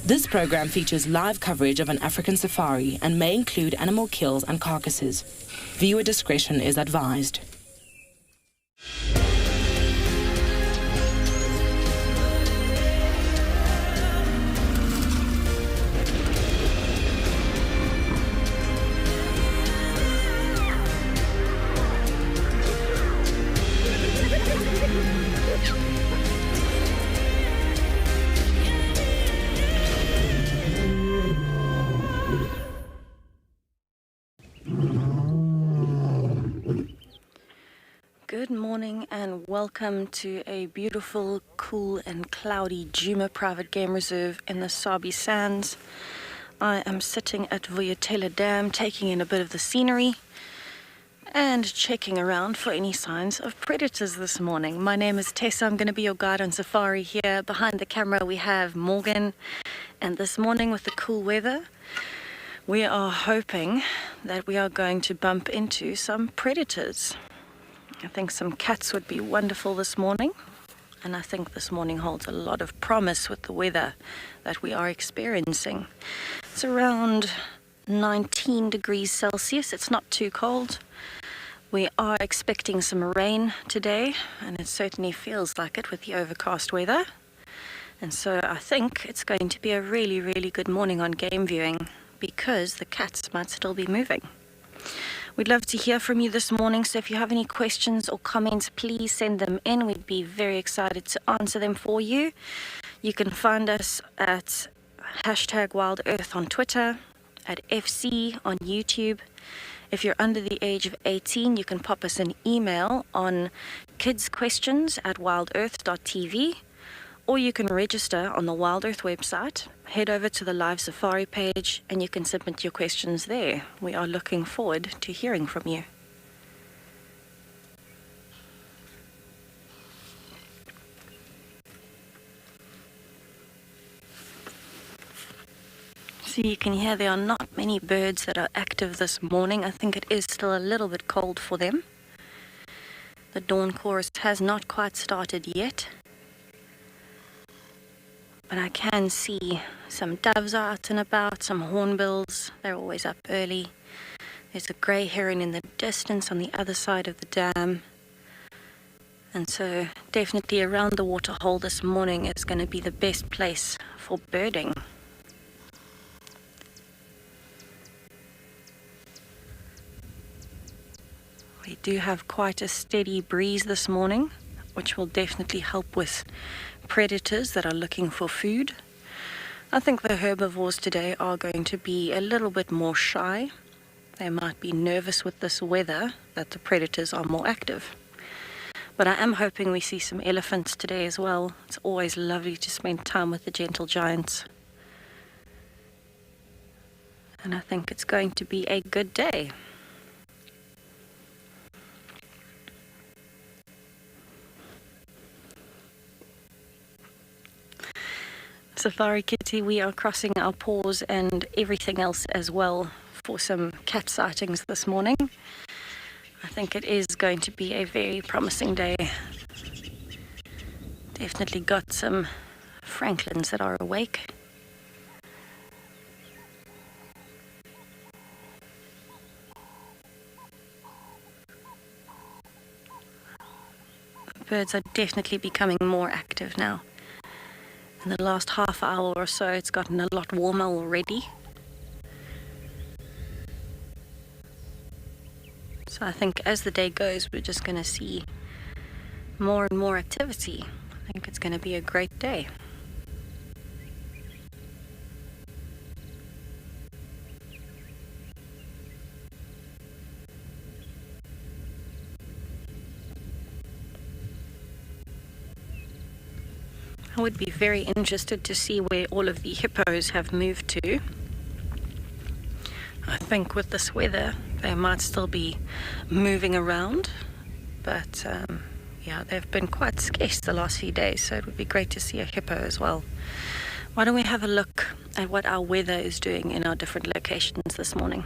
This program features live coverage of an African safari and may include animal kills and carcasses. Viewer discretion is advised. Good morning and welcome to a beautiful, cool and cloudy Djuma Private Game Reserve in the Sabi Sands. I am sitting at Vuyatela Dam taking in a bit of the scenery and checking around for any signs of predators this morning. My name is Tessa, I'm going to be your guide on safari here. Behind the camera we have Morgan, and this morning with the cool weather we are hoping that we are going to bump into some predators. I think some cats would be wonderful this morning, and I think this morning holds a lot of promise with the weather that we are experiencing. It's around 19 degrees Celsius, it's not too cold. We are expecting some rain today, and it certainly feels like it with the overcast weather. And so I think it's going to be a really, really good morning on game viewing because the cats might still be moving. We'd love to hear from you this morning, so if you have any questions or comments, please send them in. We'd be very excited to answer them for you. You can find us at #WildEarth on Twitter, at FC on YouTube. If you're under the age of 18, you can pop us an email on kidsquestions@wildearth.tv, or you can register on the WildEarth website. Head over to the live safari page and you can submit your questions there. We are looking forward to hearing from you. So you can hear there are not many birds that are active this morning. I think it is still a little bit cold for them. The dawn chorus has not quite started yet. But I can see some doves out and about, some hornbills. They're always up early. There's a grey heron in the distance on the other side of the dam. And so definitely around the waterhole this morning is going to be the best place for birding. We do have quite a steady breeze this morning, which will definitely help with predators that are looking for food. I think the herbivores today are going to be a little bit more shy. They might be nervous with this weather that the predators are more active. But I am hoping we see some elephants today as well. It's always lovely to spend time with the gentle giants. And I think it's going to be a good day. Safari Kitty, we are crossing our paws and everything else as well for some cat sightings this morning. I think it is going to be a very promising day. Definitely got some francolins that are awake. Birds are definitely becoming more active now. In the last half hour or so, it's gotten a lot warmer already. So I think as the day goes, we're just going to see more and more activity. I think it's going to be a great day. I would be very interested to see where all of the hippos have moved to. I think with this weather, they might still be moving around, but yeah, they've been quite scarce the last few days, so it would be great to see a hippo as well. Why don't we have a look at what our weather is doing in our different locations this morning?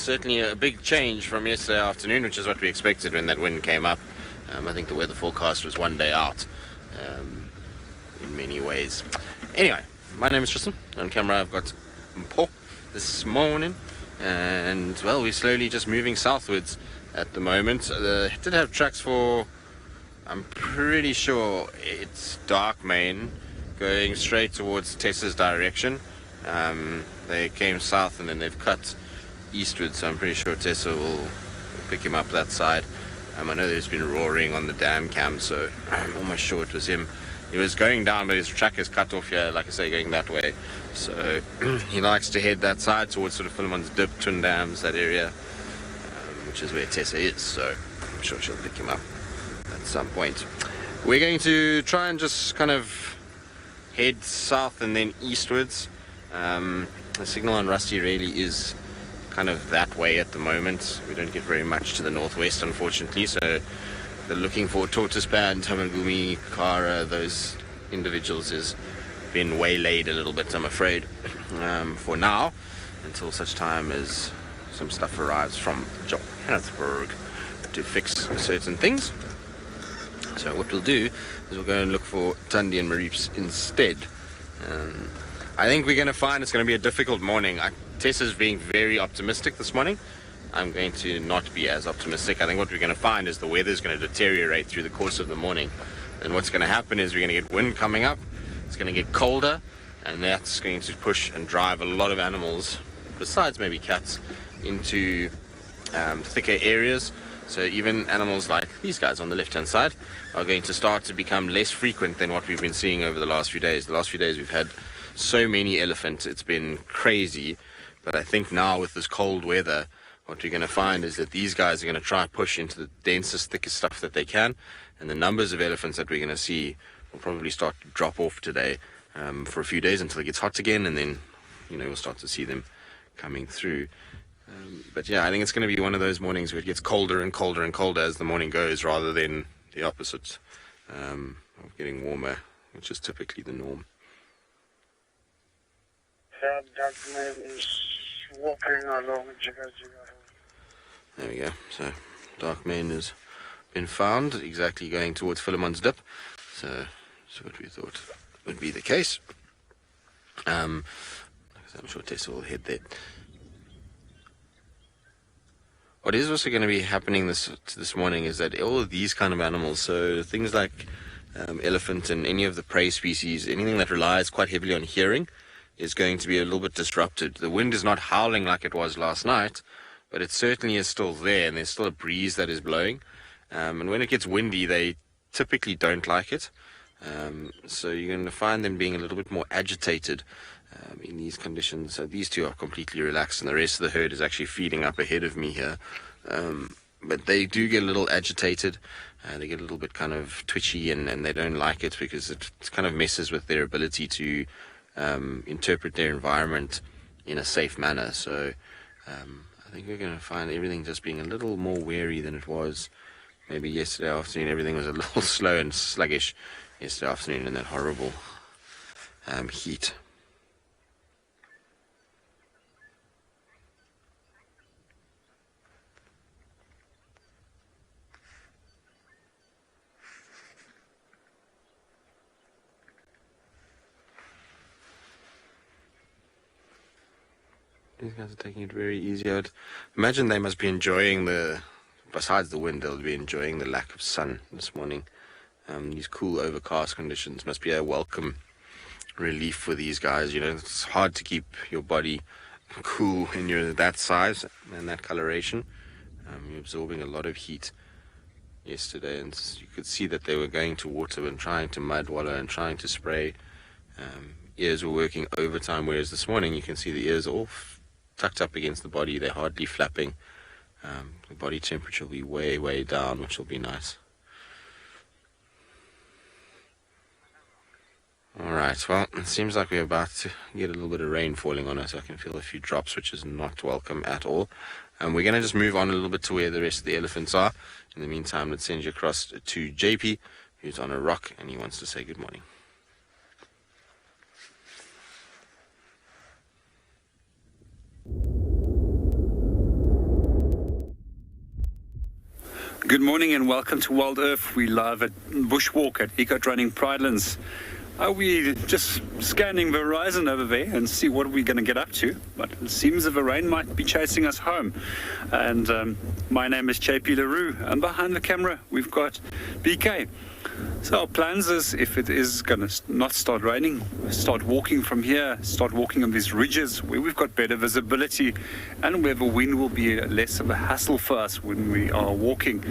certainly a big change from yesterday afternoon, which is what we expected when that wind came up. I think the weather forecast was 1 day out in many ways. Anyway, my name is Tristan. On camera I've got Mpho this morning, and well, we're slowly just moving southwards at the moment. Did have tracks for, I'm pretty sure it's Dark Main going straight towards Tessa's direction. They came south and then they've cut eastward, so I'm pretty sure Tessa will pick him up that side. I know there's been roaring on the dam cam, so I'm almost sure it was him. He was going down, but his track is cut off here, like I say, going that way. So he likes to head that side towards sort of Philemon's Dip, Twin Dams, that area, which is where Tessa is, so I'm sure she'll pick him up at some point. We're going to try and just kind of head south and then eastwards. The signal on Rusty really is kind of that way at the moment. We don't get very much to the northwest, unfortunately, so they're looking for Tortoise Band, Tamagumi, Kara, those individuals has been waylaid a little bit, I'm afraid, for now, until such time as some stuff arrives from Johannesburg to fix certain things. So what we'll do is we'll go and look for Tundi and Marips instead. I think we're going to find it's going to be a difficult morning. Tessa's being very optimistic this morning. I'm going to not be as optimistic. I think what we're going to find is the weather's going to deteriorate through the course of the morning. And what's going to happen is we're going to get wind coming up, it's going to get colder, and that's going to push and drive a lot of animals, besides maybe cats, into thicker areas. So even animals like these guys on the left-hand side are going to start to become less frequent than what we've been seeing over the last few days. The last few days we've had so many elephants, it's been crazy. But I think now with this cold weather, what we're going to find is that these guys are going to try and push into the densest, thickest stuff that they can, and the numbers of elephants that we're going to see will probably start to drop off today for a few days until it gets hot again, and then, you know, we'll start to see them coming through. But yeah, I think it's going to be one of those mornings where it gets colder and colder and colder as the morning goes, rather than the opposite of getting warmer, which is typically the norm. Dark Main is walking along Jigga. There we go. So Dark Main has been found, exactly going towards Philemon's Dip. So that's what we thought would be the case. I'm sure Tessa will head there. What is also going to be happening this morning is that all of these kind of animals, so things like elephant and any of the prey species, anything that relies quite heavily on hearing, is going to be a little bit disrupted. The wind is not howling like it was last night, but it certainly is still there, and there's still a breeze that is blowing. And when it gets windy, they typically don't like it. So you're going to find them being a little bit more agitated in these conditions. So these two are completely relaxed, and the rest of the herd is actually feeding up ahead of me here. But they do get a little agitated. They get a little bit kind of twitchy, and they don't like it because it kind of messes with their ability to interpret their environment in a safe manner. So I think we're going to find everything just being a little more wary than it was maybe yesterday afternoon. Everything was a little slow and sluggish yesterday afternoon in that horrible heat. These guys are taking it very easy. I would imagine they must be enjoying besides the wind, they'll be enjoying the lack of sun this morning. These cool overcast conditions must be a welcome relief for these guys. You know, it's hard to keep your body cool when you're that size and that coloration. You're absorbing a lot of heat yesterday, and you could see that they were going to water and trying to mud wallow and trying to spray. Ears were working overtime, whereas this morning you can see the ears all tucked up against the body. They're hardly flapping. The body temperature will be way, way down, which will be nice. Alright, well, it seems like we're about to get a little bit of rain falling on us. I can feel a few drops, which is not welcome at all. We're going to just move on a little bit to where the rest of the elephants are. In the meantime, let's send you across to JP, who's on a rock, and he wants to say good morning. Good morning and welcome to WildEarth. We live at Bushwalk at Eco-Training Pridelands. We just scanning the horizon over there and see what we're going to get up to. But it seems the rain might be chasing us home. And my name is JP LaRue, and behind the camera we've got BK. So our plans is, if it is going to not start raining, start walking from here, start walking on these ridges where we've got better visibility and where the wind will be less of a hassle for us when we are walking.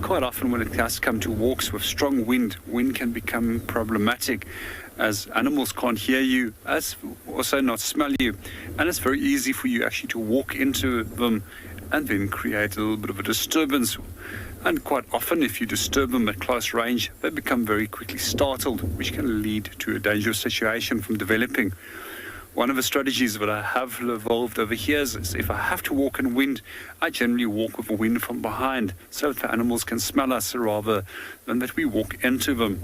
Quite often when it has come to walks with strong wind can become problematic, as animals can't hear you, as also not smell you, and it's very easy for you actually to walk into them and then create a little bit of a disturbance. And quite often, if you disturb them at close range, they become very quickly startled, which can lead to a dangerous situation from developing. One of the strategies that I have evolved over here is if I have to walk in wind, I generally walk with the wind from behind, so that the animals can smell us rather than that we walk into them.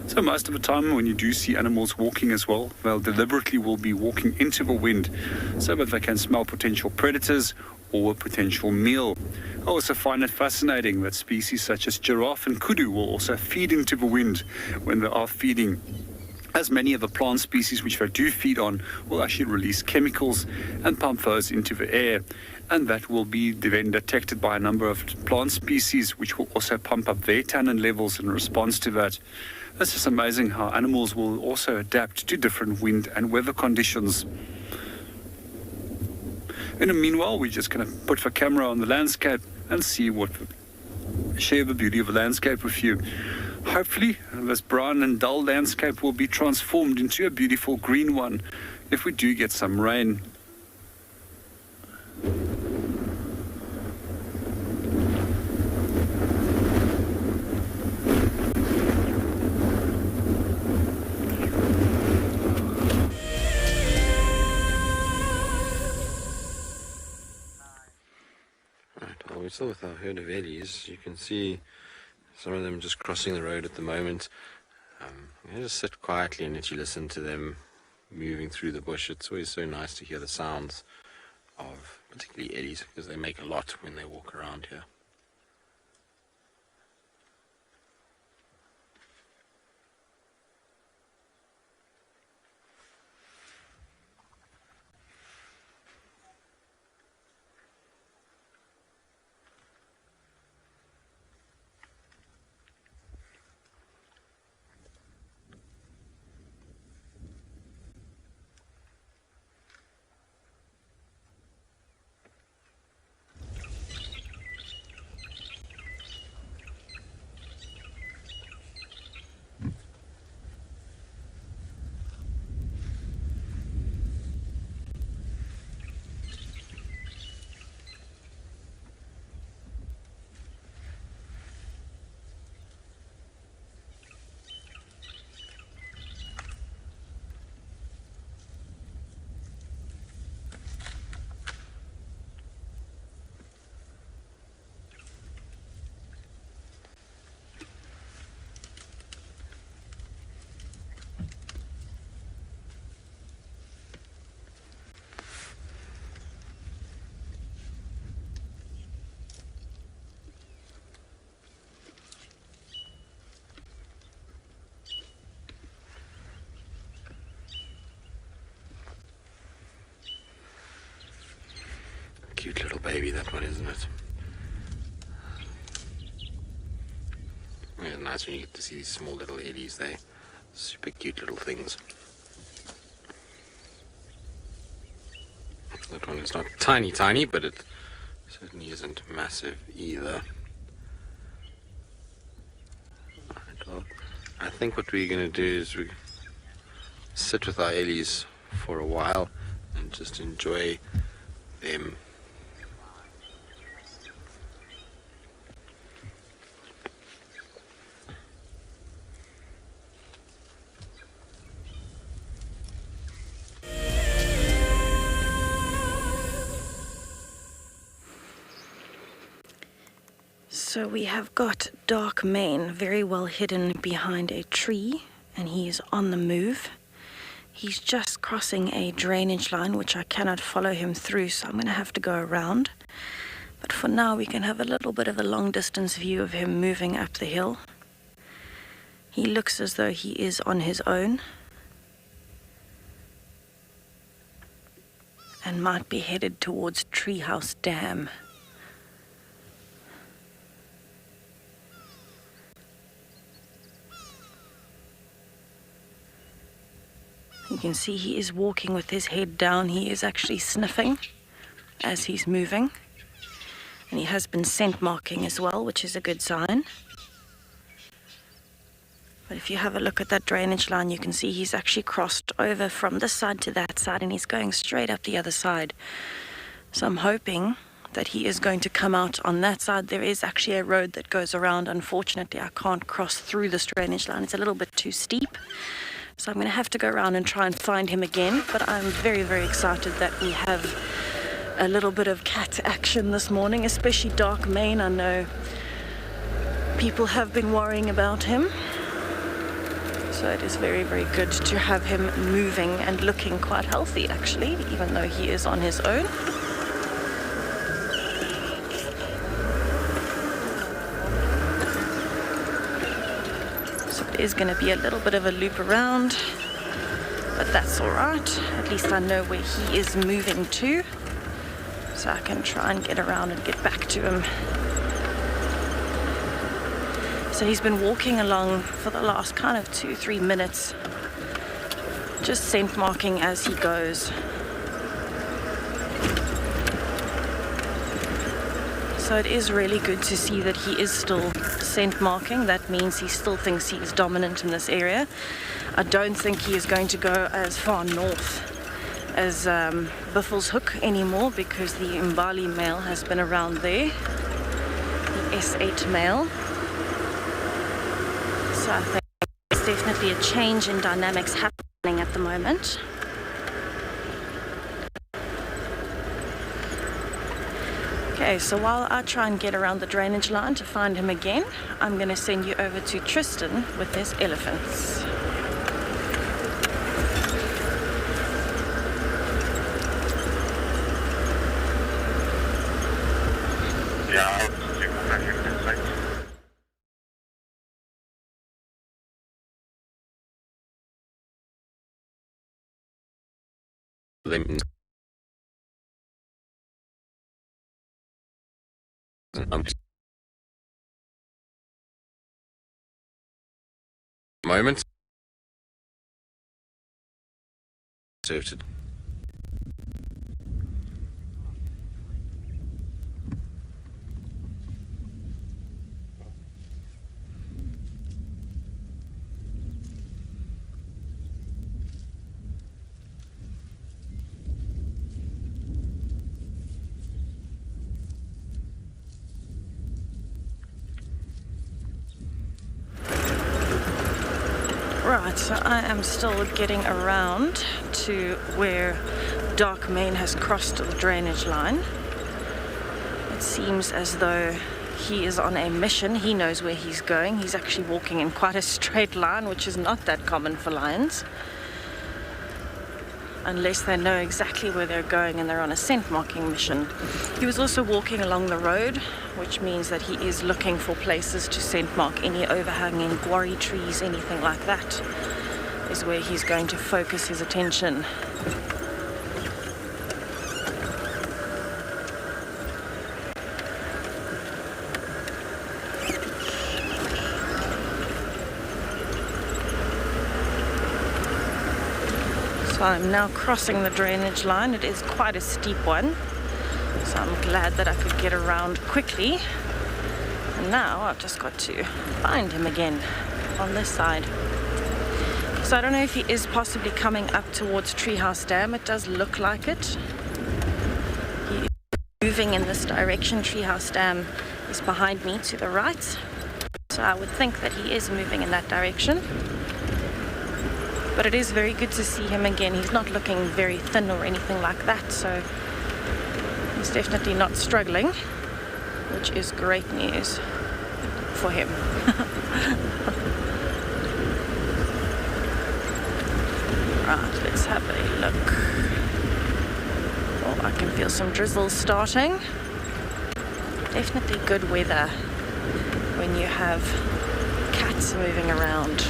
So most of the time when you do see animals walking as well, they'll deliberately will be walking into the wind so that they can smell potential predators or a potential meal. I also find it fascinating that species such as giraffe and kudu will also feed into the wind when they are feeding, as many of the plant species which they do feed on will actually release chemicals and pump those into the air, and that will be then detected by a number of plant species which will also pump up their tannin levels in response to that. It's just amazing how animals will also adapt to different wind and weather conditions. In the meanwhile, we're just going to put the camera on the landscape and share the beauty of the landscape with you. Hopefully, this brown and dull landscape will be transformed into a beautiful green one if we do get some rain. We're still with our herd of ellies. You can see some of them just crossing the road at the moment. You just sit quietly and let you listen to them moving through the bush. It's always so nice to hear the sounds of particularly ellies, because they make a lot when they walk around here. Cute little baby, that one, isn't it? It's nice when you get to see these small little ellies. They're super cute little things. That one is not tiny, but it certainly isn't massive either. Alright, well, I think what we're going to do is we sit with our ellies for a while and just enjoy them. So we have got Dark Mane very well hidden behind a tree, and he is on the move. He's just crossing a drainage line which I cannot follow him through, so I'm going to have to go around. But for now, we can have a little bit of a long distance view of him moving up the hill. He looks as though he is on his own and might be headed towards Treehouse Dam. You can see he is walking with his head down. He is actually sniffing as he's moving. And he has been scent marking as well, which is a good sign. But if you have a look at that drainage line, you can see he's actually crossed over from this side to that side, and he's going straight up the other side. So I'm hoping that he is going to come out on that side. There is actually a road that goes around. Unfortunately, I can't cross through this drainage line. It's a little bit too steep. So I'm going to have to go around and try and find him again. But I'm very, very excited that we have a little bit of cat action this morning, especially dark mane. I know people have been worrying about him. So it is very, very good to have him moving and looking quite healthy, actually, even though he is on his own. Is going to be a little bit of a loop around, but that's all right. At least I know where he is moving to, so I can try and get around and get back to him. So he's been walking along for the last kind of 2-3 minutes, just scent marking as he goes. So it is really good to see that he is still scent marking. That means he still thinks he is dominant in this area. I don't think he is going to go as far north as Buffelshoek Hook anymore, because the Mbali male has been around there, the S8 male. So I think there's definitely a change in dynamics happening at the moment. Okay, so while I try and get around the drainage line to find him again, I'm going to send you over to Tristan with his elephants. Yeah, I'll check the traffic insights. Moment. Inserted. Right, so I am still getting around to where Dark Mane has crossed the drainage line. It seems as though he is on a mission. He knows where he's going. He's actually walking in quite a straight line, which is not that common for lions, unless they know exactly where they're going and they're on a scent marking mission. He was also walking along the road, which means that he is looking for places to scent mark. Any overhanging guarri trees, anything like that, is where he's going to focus his attention. So I'm now crossing the drainage line. It is quite a steep one, so I'm glad that I could get around quickly. And now I've just got to find him again on this side. So I don't know if he is possibly coming up towards Treehouse Dam. It does look like it. He is moving in this direction. Treehouse Dam is behind me to the right, so I would think that he is moving in that direction. But it is very good to see him again. He's not looking very thin or anything like that, so he's definitely not struggling, which is great news for him. Right, let's have a look. Oh, I can feel some drizzle starting. Definitely good weather when you have cats moving around.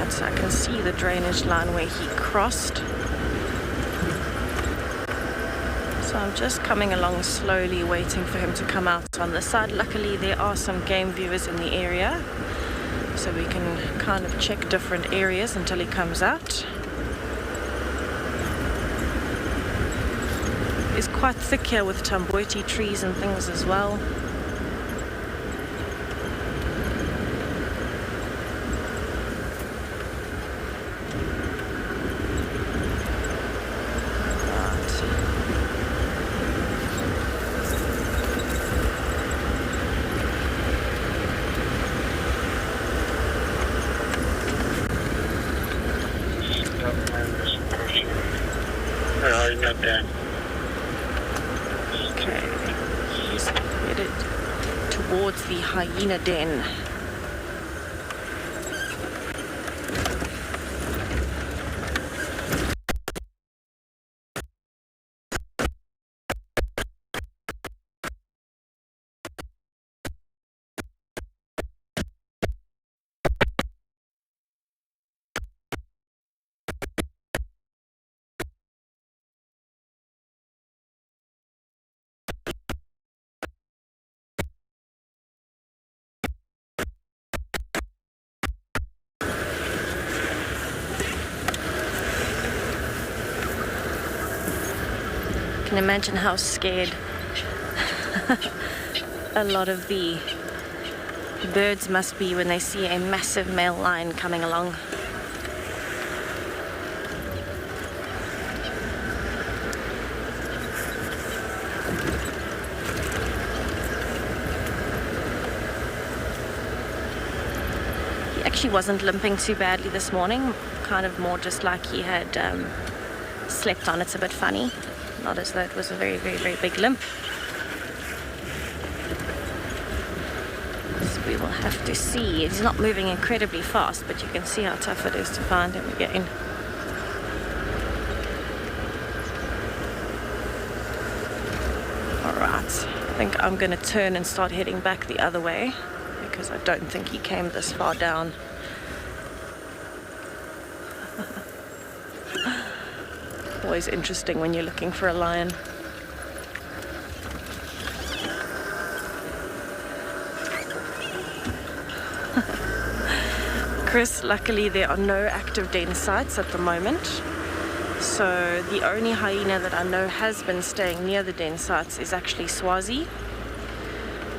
So I can see the drainage line where he crossed. So I'm just coming along slowly, waiting for him to come out on the side. Luckily, there are some game viewers in the area, so we can kind of check different areas until he comes out. It's quite thick here with tamboiti trees and things as well. Okay, he's headed towards the hyena den. I can imagine how scared a lot of the birds must be when they see a massive male lion coming along. He actually wasn't limping too badly this morning, kind of more just like he had slept on. It's a bit funny. Not as though it was a very, very, very big limp. So we will have to see. He's not moving incredibly fast, but you can see how tough it is to find him again. Alright, I think I'm going to turn and start heading back the other way, because I don't think he came this far down. Always interesting when you're looking for a lion. Chris, luckily there are no active den sites at the moment. So the only hyena that I know has been staying near the den sites is actually Tswazi.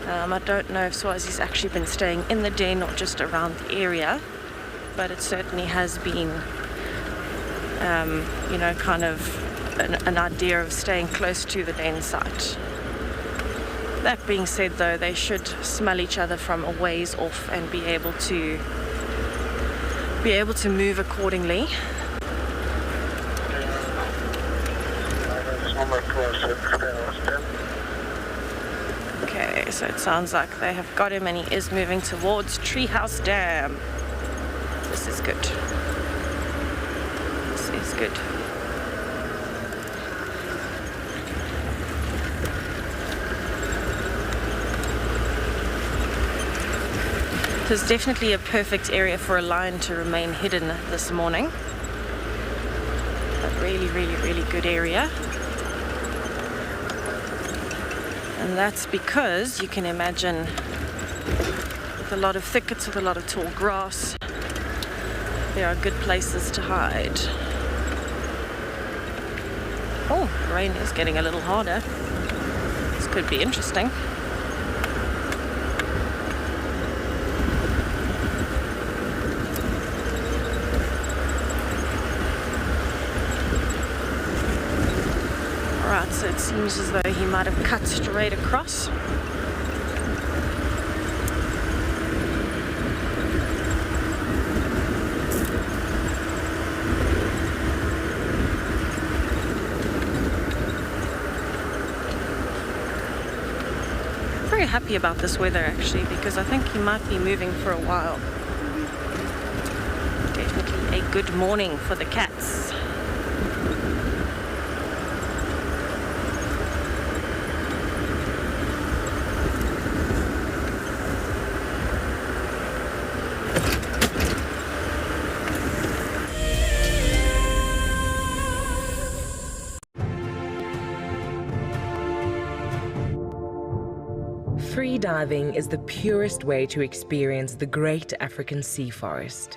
I don't know if Swazi's actually been staying in the den or just around the area, but it certainly has been you know, kind of an idea of staying close to the den site. That being said, though, they should smell each other from a ways off and be able to move accordingly. Okay, so it sounds like they have got him and he is moving towards Treehouse Dam. This is good. Is good. It is definitely a perfect area for a lion to remain hidden this morning. A really, really, really good area. And that's because you can imagine with a lot of thickets, with a lot of tall grass, there are good places to hide. Oh, the rain is getting a little harder. This could be interesting. Alright, so it seems as though he might have cut straight across. Happy about this weather actually, because I think he might be moving for a while. Definitely a good morning for the cats. Free diving is the purest way to experience the great African sea forest.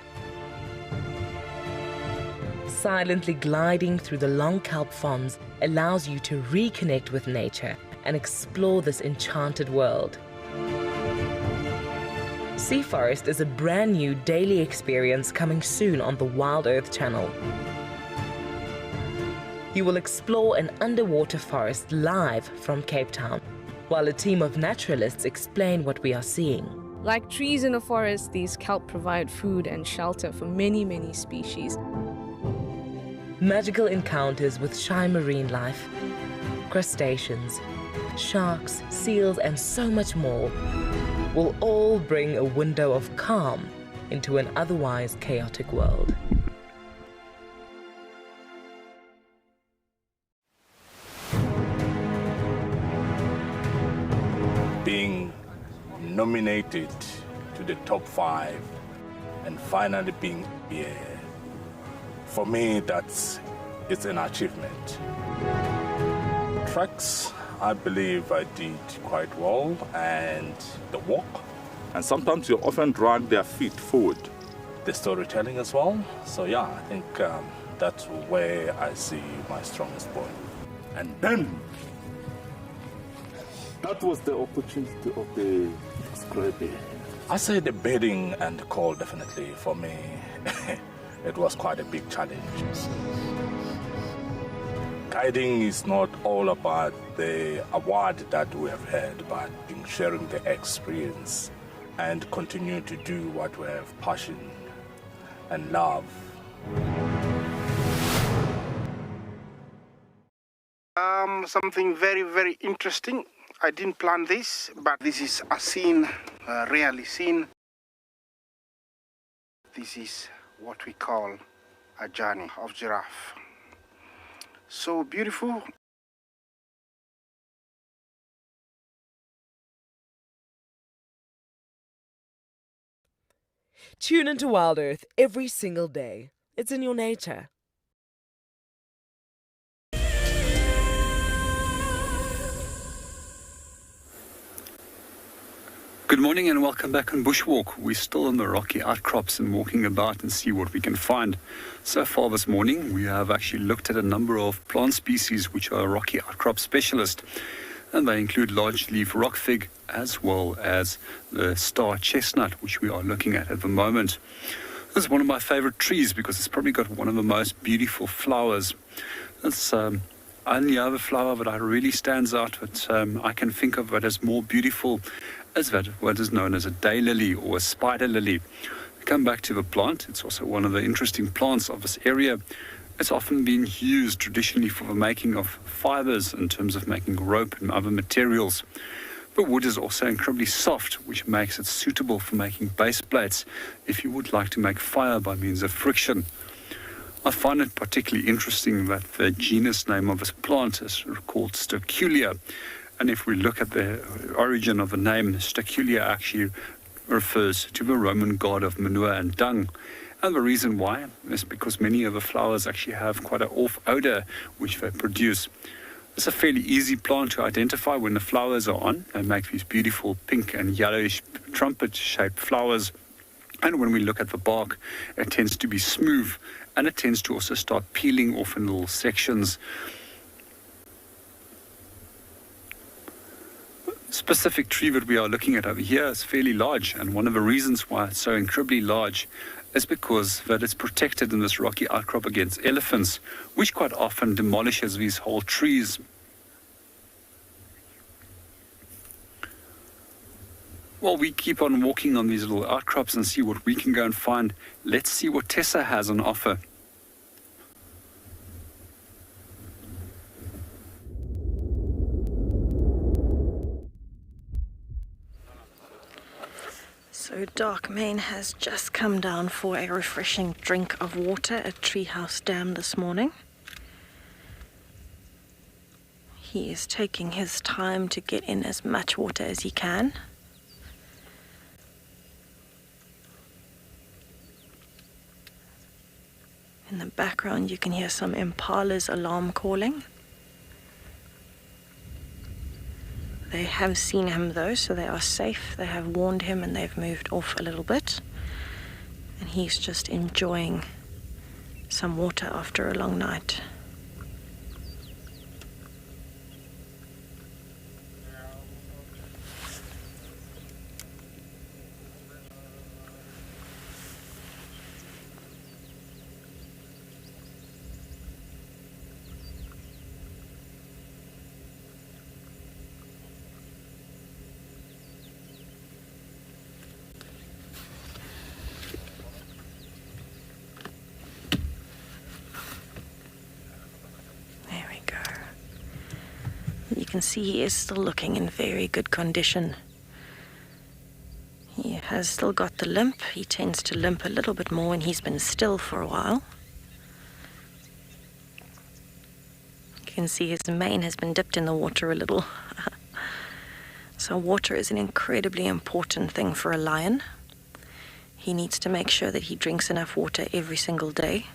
Silently gliding through the long kelp fronds allows you to reconnect with nature and explore this enchanted world. Sea Forest is a brand new daily experience coming soon on the WildEarth channel. You will explore an underwater forest live from Cape Town, while a team of naturalists explain what we are seeing. Like trees in a forest, these kelp provide food and shelter for many, many species. Magical encounters with shy marine life, crustaceans, sharks, seals, and so much more will all bring a window of calm into an otherwise chaotic world. Being nominated to the top 5 and finally being here, for me, it's an achievement. Tracks, I believe I did quite well, and the walk. And sometimes you often drag their feet forward. The storytelling as well. So yeah, I think that's where I see my strongest point. And then, that was the opportunity of the scraping. I say the bedding and the call, definitely, for me, it was quite a big challenge. Guiding is not all about the award that we have had, but in sharing the experience and continue to do what we have passion and love. Something very, very interesting. I didn't plan this, but this is a scene rarely seen. This is what we call a journey of giraffe. So beautiful. Tune into WildEarth every single day. It's in your nature. Good morning and welcome back on Bushwalk. We're still on the rocky outcrops and walking about and see what we can find. So far this morning, we have actually looked at a number of plant species which are rocky outcrop specialists. And they include large leaf rock fig as well as the star chestnut, which we are looking at the moment. This is one of my favorite trees because it's probably got one of the most beautiful flowers. It's only other flower that really stands out that I can think of that is more beautiful as that what is known as a daylily or a spider lily. We come back to the plant. It's also one of the interesting plants of this area. It's often been used traditionally for the making of fibers in terms of making rope and other materials. The wood is also incredibly soft, which makes it suitable for making base plates if you would like to make fire by means of friction. I find it particularly interesting that the genus name of this plant is called Sterculia. And if we look at the origin of the name, Sterculia actually refers to the Roman god of manure and dung. And the reason why is because many of the flowers actually have quite an off odor which they produce. It's a fairly easy plant to identify when the flowers are on. They make these beautiful pink and yellowish trumpet-shaped flowers. And when we look at the bark, it tends to be smooth and it tends to also start peeling off in little sections. Specific tree that we are looking at over here is fairly large, and one of the reasons why it's so incredibly large is because that it's protected in this rocky outcrop against elephants, which quite often demolishes these whole trees. While we keep on walking on these little outcrops and see what we can go and find, let's see what Tessa has on offer. So So Dark Mane has just come down for a refreshing drink of water at Treehouse Dam this morning. He is taking his time to get in as much water as he can. In the background you can hear some impala's alarm calling. They have seen him though, so they are safe. They have warned him and they've moved off a little bit. And he's just enjoying some water after a long night. You can see he is still looking in very good condition. He has still got the limp. He tends to limp a little bit more when he's been still for a while. You can see his mane has been dipped in the water a little. So water is an incredibly important thing for a lion. He needs to make sure that he drinks enough water every single day,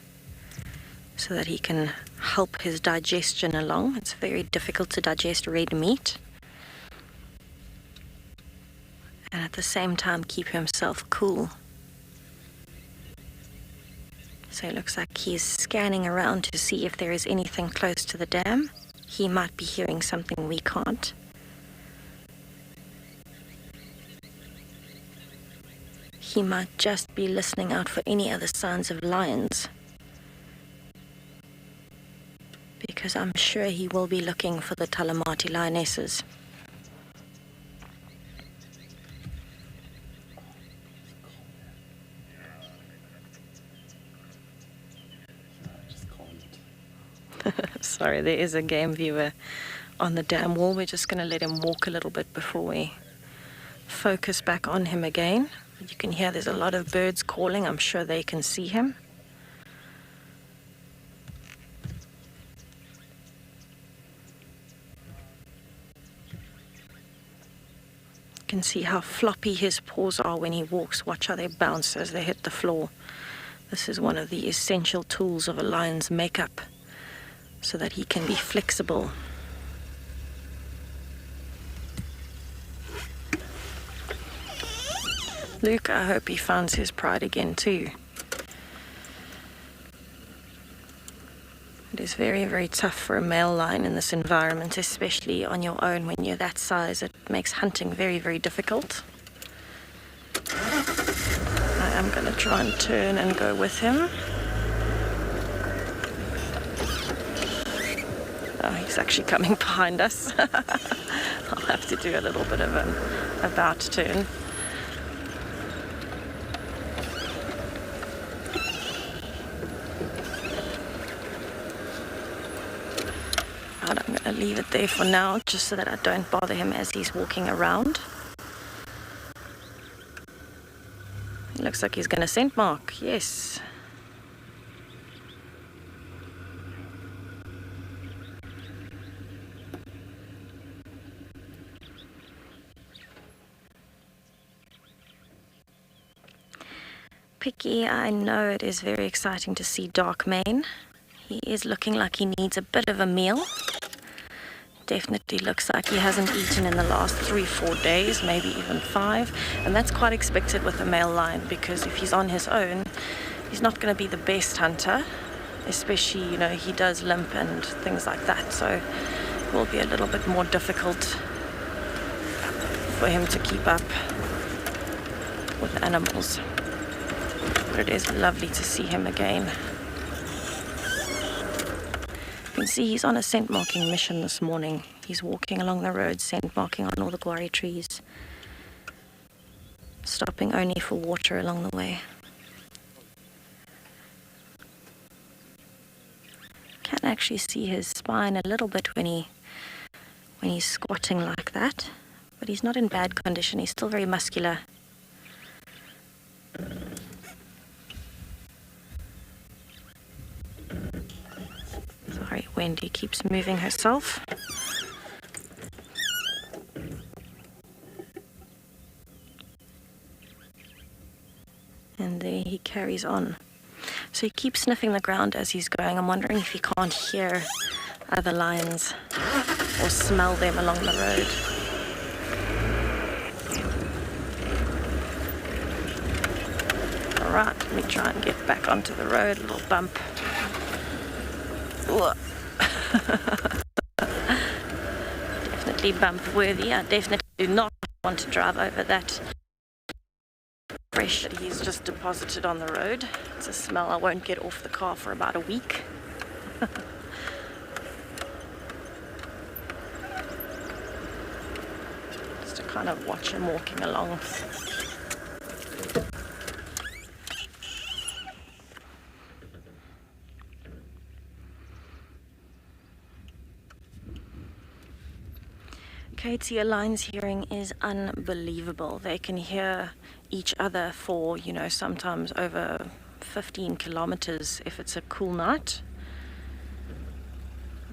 so that he can help his digestion along. It's very difficult to digest red meat. And at the same time keep himself cool. So it looks like he's scanning around to see if there is anything close to the dam. He might be hearing something we can't. He might just be listening out for any other signs of lions, because I'm sure he will be looking for the Talamati lionesses. Sorry, there is a game viewer on the dam wall. We're just going to let him walk a little bit before we focus back on him again. You can hear there's a lot of birds calling. I'm sure they can see him. You can see how floppy his paws are when he walks. Watch how they bounce as they hit the floor. This is one of the essential tools of a lion's makeup, so that he can be flexible. Luke, I hope he finds his pride again too. It is very, very tough for a male lion in this environment, especially on your own when you're that size. It makes hunting very, very difficult. I am going to try and turn and go with him. Oh, he's actually coming behind us. I'll have to do a little bit of an about turn. Right, I'm going to leave it there for now, just so that I don't bother him as he's walking around. It looks like he's going to scent mark. Yes. Picky, I know it is very exciting to see Dark Mane. He is looking like he needs a bit of a meal. Definitely looks like he hasn't eaten in the last 3-4 days, maybe even 5. And that's quite expected with a male lion, because if he's on his own, he's not going to be the best hunter, especially, you know, he does limp and things like that. So it will be a little bit more difficult for him to keep up with animals. But it is lovely to see him again. You can see he's on a scent marking mission this morning. He's walking along the road, scent marking on all the guarri trees, stopping only for water along the way. Can actually see his spine a little bit when he's squatting like that, but he's not in bad condition. He's still very muscular. Wendy keeps moving herself. And there he carries on. So he keeps sniffing the ground as he's going. I'm wondering if he can't hear other lions or smell them along the road. Alright, let me try and get back onto the road. A little bump. Definitely bump worthy. I definitely do not want to drive over that fresh that he's just deposited on the road. It's a smell I won't get off the car for about a week. Just to kind of watch him walking along. Katie, a lion's hearing is unbelievable. They can hear each other for, sometimes over 15 kilometers if it's a cool night.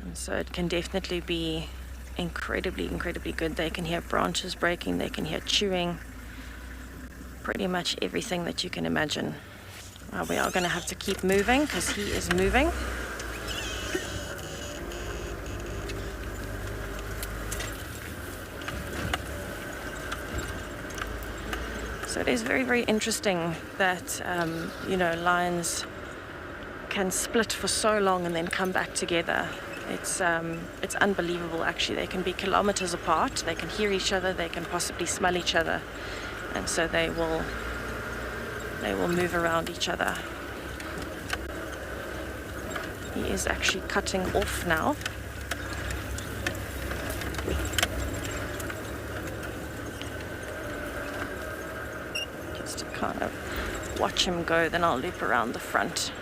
And so it can definitely be incredibly, incredibly good. They can hear branches breaking, they can hear chewing, pretty much everything that you can imagine. We are going to have to keep moving because he is moving. So it is very, very interesting that, lions can split for so long and then come back together. It's unbelievable, actually. They can be kilometers apart. They can hear each other. They can possibly smell each other. And so they will move around each other. He is actually cutting off now. Kind of watch him go, then I'll loop around the front.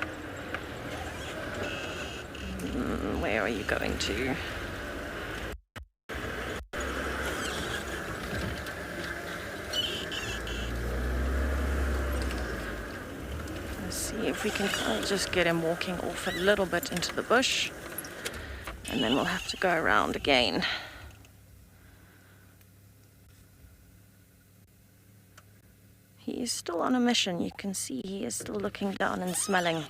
Where are you going to? Let's see if we can kind of just get him walking off a little bit into the bush, and then we'll have to go around again. He is still on a mission. You can see he is still looking down and smelling.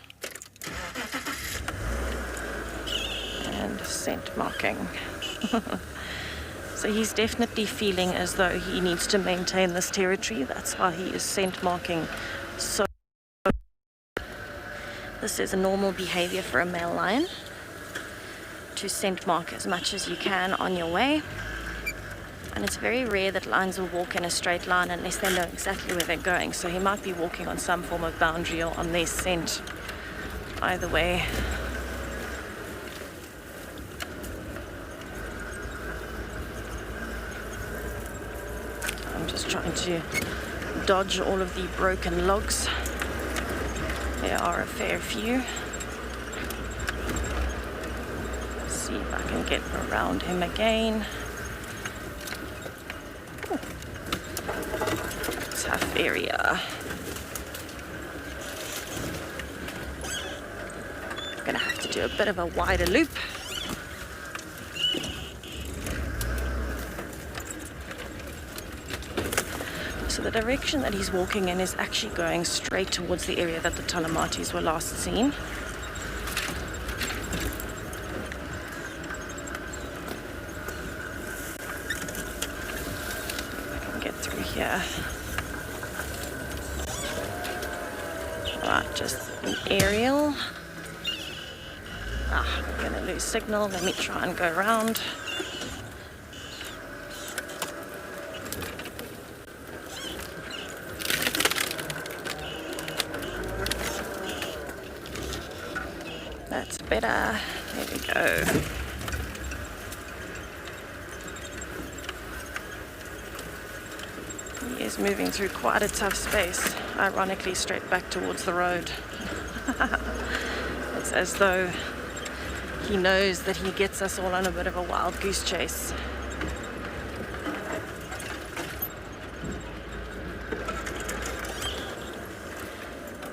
And scent marking. So he's definitely feeling as though he needs to maintain this territory. That's why he is scent marking. So this is a normal behavior for a male lion, to scent mark as much as you can on your way. And it's very rare that lions will walk in a straight line unless they know exactly where they're going. So he might be walking on some form of boundary or on their scent. Either way. I'm just trying to dodge all of the broken logs. There are a fair few. Let's see if I can get around him again. Tough area. I'm gonna have to do a bit of a wider loop. So the direction that he's walking in is actually going straight towards the area that the Talamatis were last seen. Here. Right, just an aerial. We're going to lose signal. Let me try and go around. That's better. There we go. He is moving through quite a tough space, ironically straight back towards the road. It's as though he knows that he gets us all on a bit of a wild goose chase.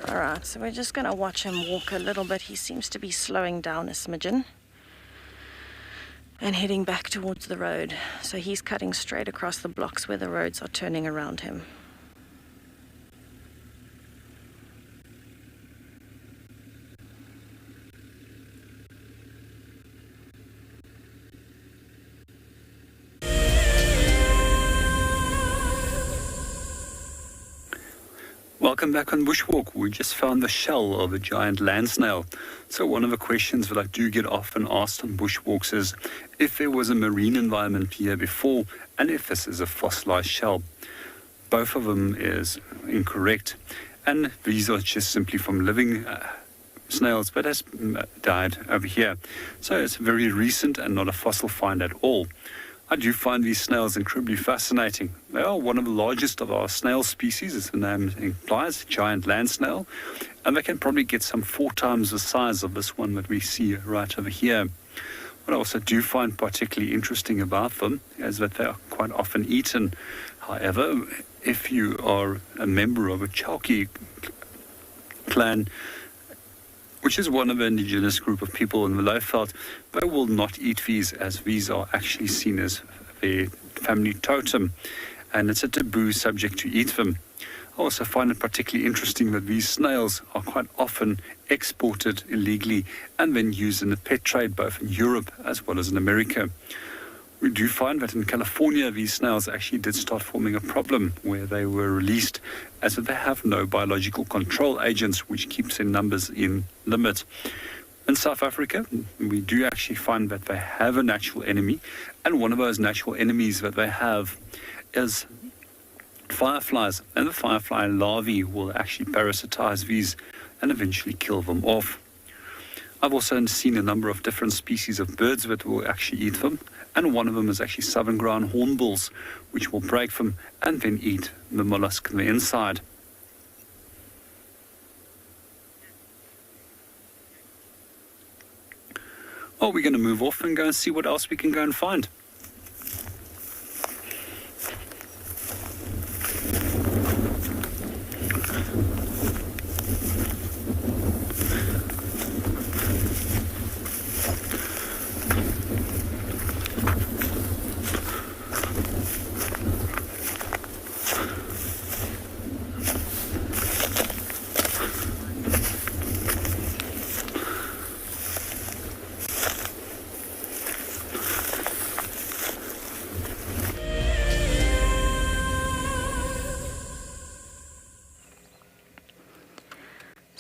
Alright, so we're just going to watch him walk a little bit. He seems to be slowing down a smidgen. and heading back towards the road. So he's cutting straight across the blocks where the roads are turning around him. Welcome back on Bushwalk. We just found the shell of a giant land snail. So one of the questions that I do get often asked on bushwalks is if there was a marine environment here before and if this is a fossilized shell. Both of them is incorrect, and these are just simply from living snails but has died over here. So it's very recent and not a fossil find at all. I do find these snails incredibly fascinating. They are one of the largest of our snail species, as the name implies, giant land snail, and they can probably get some 4 times the size of this one that we see right over here. What I also do find particularly interesting about them is that they are quite often eaten. However, if you are a member of a Chauki clan, which is one of the indigenous group of people in the Lowveld, they will not eat these, as these are actually seen as their family totem, and it's a taboo subject to eat them. I also find it particularly interesting that these snails are quite often exported illegally and then used in the pet trade, both in Europe as well as in America. We do find that in California, these snails actually did start forming a problem where they were released, as they have no biological control agents, which keeps their numbers in limit. In South Africa, we do actually find that they have a natural enemy, and one of those natural enemies that they have is fireflies, and the firefly larvae will actually parasitize these and eventually kill them off. I've also seen a number of different species of birds that will actually eat them, and one of them is actually southern ground hornbills, which will break them and then eat the mollusk on the inside. Well, we're going to move off and go and see what else we can go and find.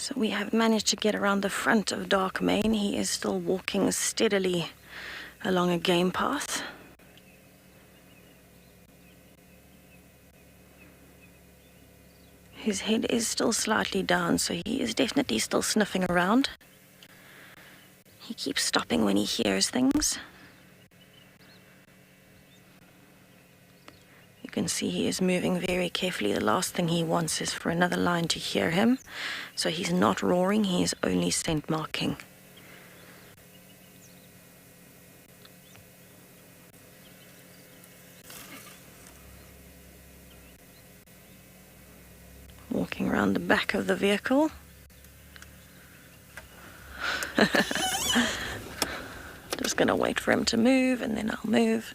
So we have managed to get around the front of Dark Main. He is still walking steadily along a game path. His head is still slightly down, so he is definitely still sniffing around. He keeps stopping when he hears things. You can see he is moving very carefully. The last thing he wants is for another lion to hear him. So he's not roaring, he is only scent marking. Walking around the back of the vehicle. Just gonna wait for him to move and then I'll move.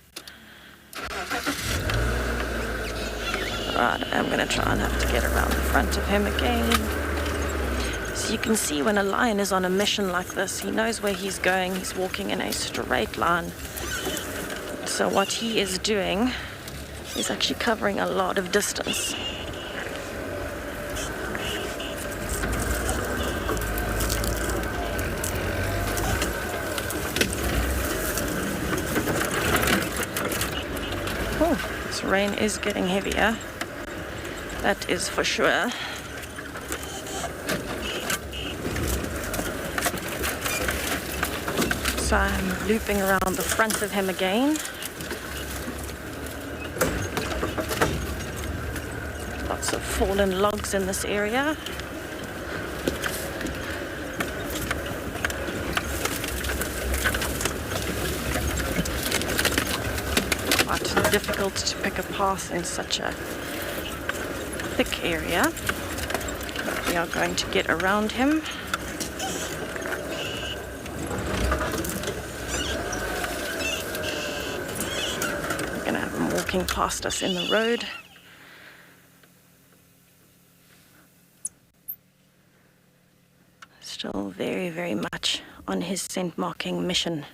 Right, I'm going to try and have to get around the front of him again. So you can see when a lion is on a mission like this, he knows where he's going. He's walking in a straight line. So what he is doing is actually covering a lot of distance. Oh, this rain is getting heavier. That is for sure. So I'm looping around the front of him again. Lots of fallen logs in this area. Quite difficult to pick a path in such a thick area. We are going to get around him. walking past us in the road. Still very, very much on his scent marking mission.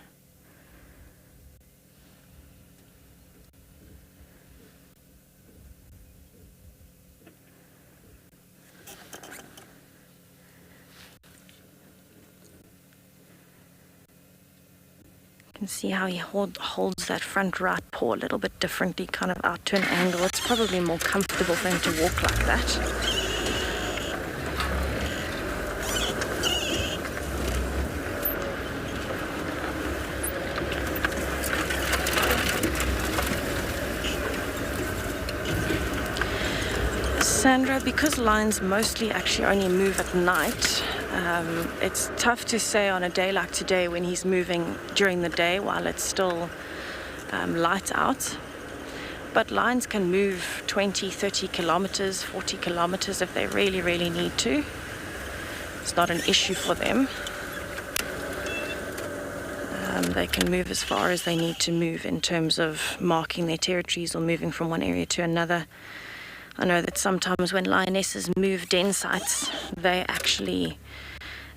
You can see how he holds that front right paw a little bit differently, kind of out to an angle. It's probably more comfortable for him to walk like that. Sandra, because lions mostly actually only move at night, it's tough to say on a day like today when he's moving during the day while it's still light out. But lions can move 20, 30 kilometers, 40 kilometers if they really, really need to. It's not an issue for them. They can move as far as they need to move in terms of marking their territories or moving from one area to another. I know that sometimes when lionesses move den sites, they actually,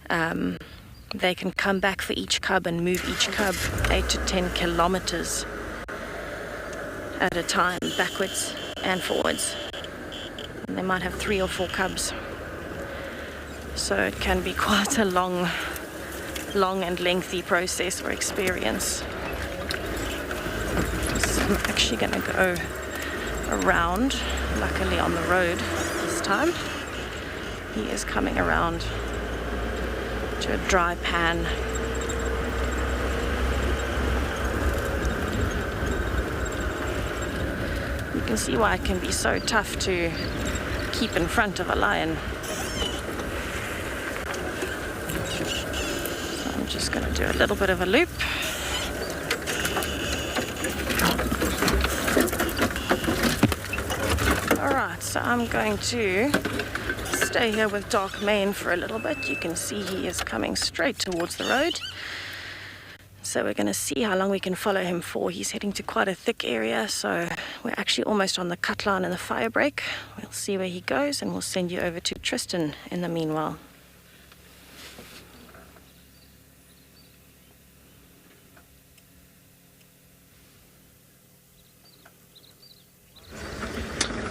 they can come back for each cub and move each cub 8 to 10 kilometers at a time, backwards and forwards. And they might have 3 or 4 cubs. So it can be quite a long and lengthy process or experience. So I'm actually going to go around, luckily on the road this time. He is coming around to a dry pan. You can see why it can be so tough to keep in front of a lion. So I'm just going to do a little bit of a loop. Alright, so I'm going to stay here with Dark Mane for a little bit. You can see he is coming straight towards the road. So we're going to see how long we can follow him for. He's heading to quite a thick area, so we're actually almost on the cut line and the fire break. We'll see where he goes and we'll send you over to Tristan in the meanwhile.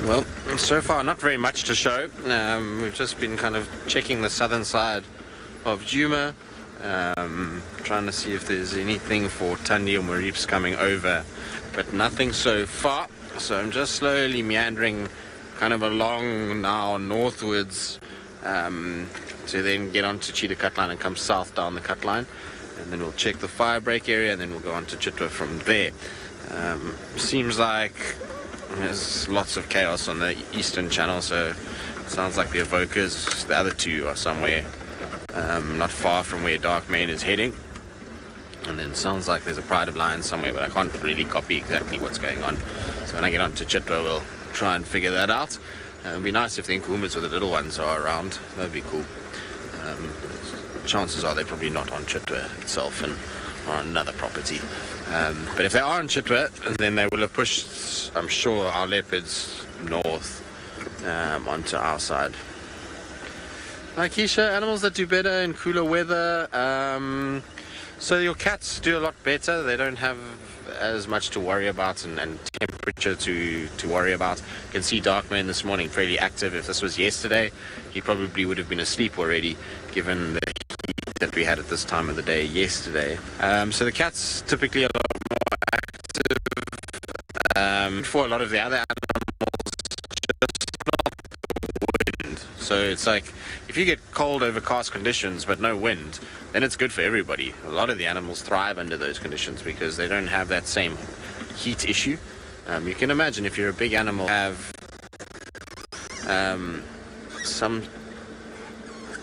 Well, so far not very much to show. We've just been kind of checking the southern side of Djuma, trying to see if there's anything for Thandi or Marips coming over, but nothing so far. So I'm just slowly meandering kind of along now northwards to then get onto Cheetah Cutline and come south down the cutline, and then we'll check the fire break area and then we'll go on to Chitwa from there. Seems like there's lots of chaos on the eastern channel, so it sounds like the evokers, the other two, are somewhere not far from where Dark Mane is heading. And then it sounds like there's a pride of lions somewhere, but I can't really copy exactly what's going on. So when I get onto Chitwa, we'll try and figure that out. It'd be nice if the Nkumas with the little ones are around. That'd be cool. Chances are they're probably not on Chitwa itself and are on another property. But if they are on Chitwa, then they will have pushed, I'm sure, our leopards north onto our side. Keisha, animals that do better in cooler weather. So your cats do a lot better. They don't have as much to worry about and temperature to worry about. You can see Dark Mane this morning fairly active. If this was yesterday, he probably would have been asleep already, given the heat that we had at this time of the day yesterday. So the cat's typically a lot more active. For a lot of the other animals, just not the wind. So it's like, if you get cold, overcast conditions but no wind, then it's good for everybody. A lot of the animals thrive under those conditions because they don't have that same heat issue. You can imagine if you're a big animal, have some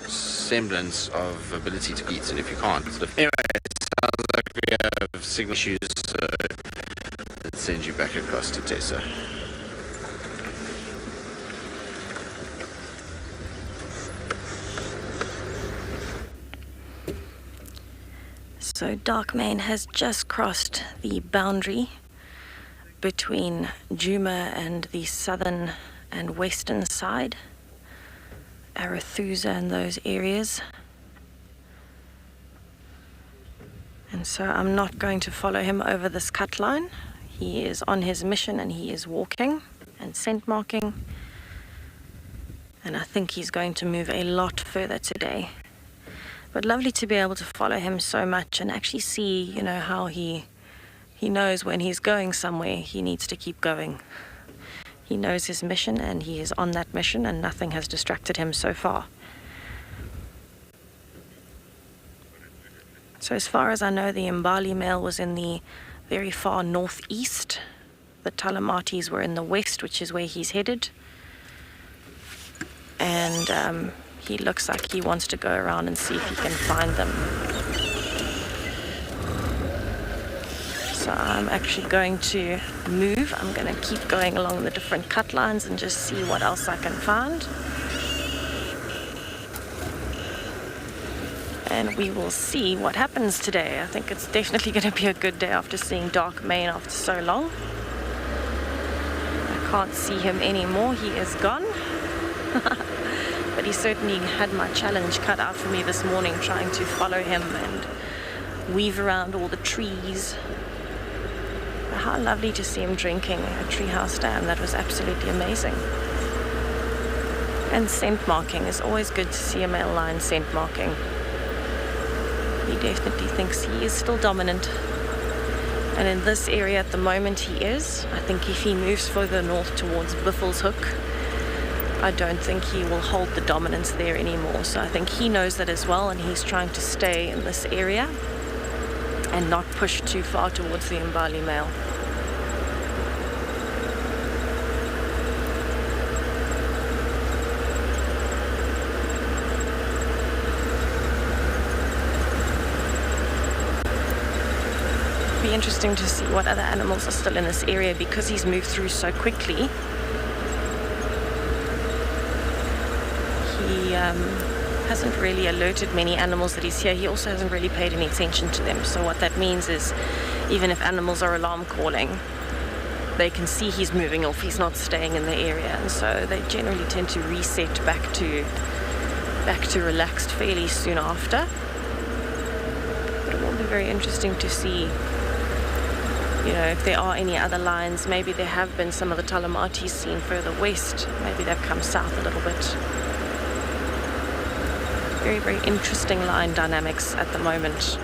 semblance of ability to eat, and if you can't, anyway, it sounds like we have signal issues, so let's send you back across to Tessa. So Dark Mane has just crossed the boundary between Djuma and the southern and western side, Arathusa and those areas. And so I'm not going to follow him over this cut line. He is on his mission and he is walking and scent marking. And I think he's going to move a lot further today. But lovely to be able to follow him so much and actually see, you know, how he knows when he's going somewhere, he needs to keep going. He knows his mission and he is on that mission and nothing has distracted him so far. So as far as I know, the Mbali male was in the very far northeast. The Talamatis were in the west, which is where he's headed. And he looks like he wants to go around and see if he can find them. So I'm actually going to move. I'm going to keep going along the different cut lines and just see what else I can find. And we will see what happens today. I think it's definitely going to be a good day after seeing dark mane after so long. I can't see him anymore. He is gone. But he certainly had my challenge cut out for me this morning, trying to follow him and weave around all the trees. How lovely to see him drinking a treehouse dam. That was absolutely amazing. And scent marking is always good to see a male lion scent marking. He definitely thinks he is still dominant. And in this area at the moment he is. I think if he moves further north towards Biffle's Hook, I don't think he will hold the dominance there anymore. So I think he knows that as well, and he's trying to stay in this area and not push too far towards the Mbali male. Be interesting to see what other animals are still in this area because he's moved through so quickly. He hasn't really alerted many animals that he's here. He also hasn't really paid any attention to them. So what that means is even if animals are alarm calling, they can see he's moving off, he's not staying in the area, and so they generally tend to reset back to relaxed fairly soon after. But it will be very interesting to see, you know, if there are any other lions. Maybe there have been some of the Talamatis seen further west. Maybe they've come south a little bit. Very, very interesting lion dynamics at the moment.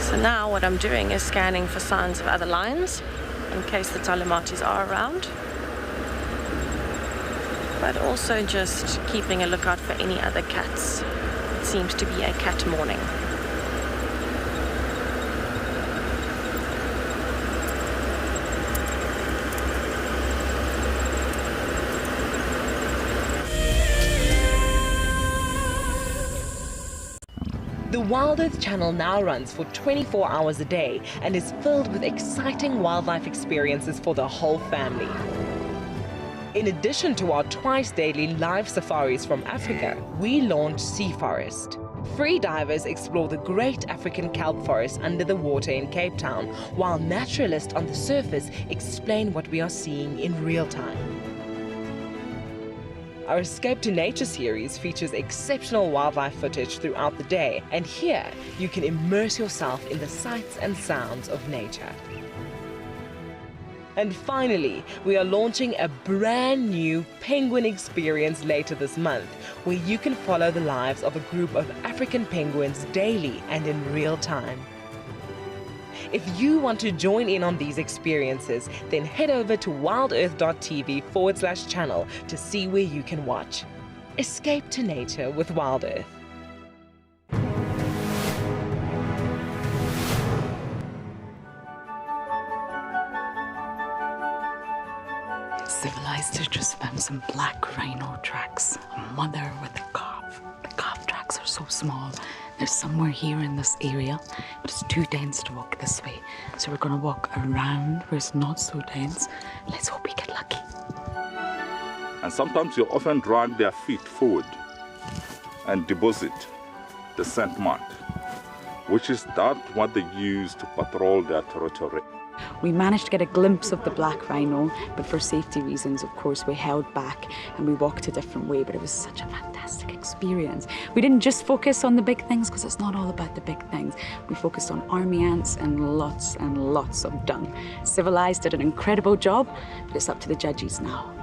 So now what I'm doing is scanning for signs of other lions in case the Talamatis are around. But also just keeping a lookout for any other cats. It seems to be a cat morning. The WildEarth channel now runs for 24 hours a day and is filled with exciting wildlife experiences for the whole family. In addition to our twice daily live safaris from Africa, we launched Sea Forest. Free divers explore the great African kelp forest under the water in Cape Town, while naturalists on the surface explain what we are seeing in real time. Our Escape to Nature series features exceptional wildlife footage throughout the day, and here you can immerse yourself in the sights and sounds of nature. And finally, we are launching a brand new penguin experience later this month, where you can follow the lives of a group of African penguins daily and in real time. If you want to join in on these experiences, then head over to wildearth.tv/channel to see where you can watch. Escape to nature with WildEarth. Civilized to just found some black rhino tracks. A mother with a calf. The calf tracks are so small. They're somewhere here in this area, but it's too dense to walk this way. So we're gonna walk around where it's not so dense. Let's hope we get lucky. And sometimes you often drag their feet forward and deposit the scent mark, which is what they use to patrol their territory. We managed to get a glimpse of the black rhino, but for safety reasons, of course, we held back and we walked a different way, but it was such a fantastic experience. We didn't just focus on the big things, because it's not all about the big things. We focused on army ants and lots of dung. Civilized did an incredible job, but it's up to the judges now.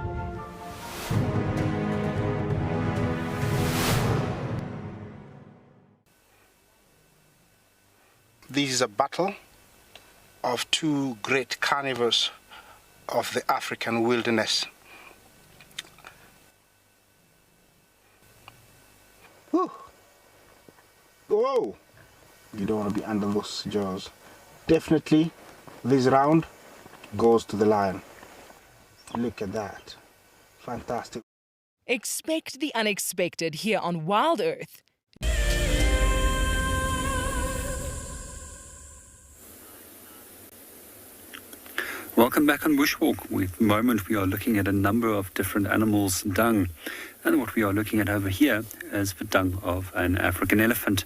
This is a battle of two great carnivores of the African wilderness. Whew. Whoa! You don't want to be under those jaws. Definitely, this round goes to the lion. Look at that. Fantastic. Expect the unexpected here on WildEarth. Welcome back on Bushwalk. At the moment we are looking at a number of different animals' dung. And what we are looking at over here is the dung of an African elephant.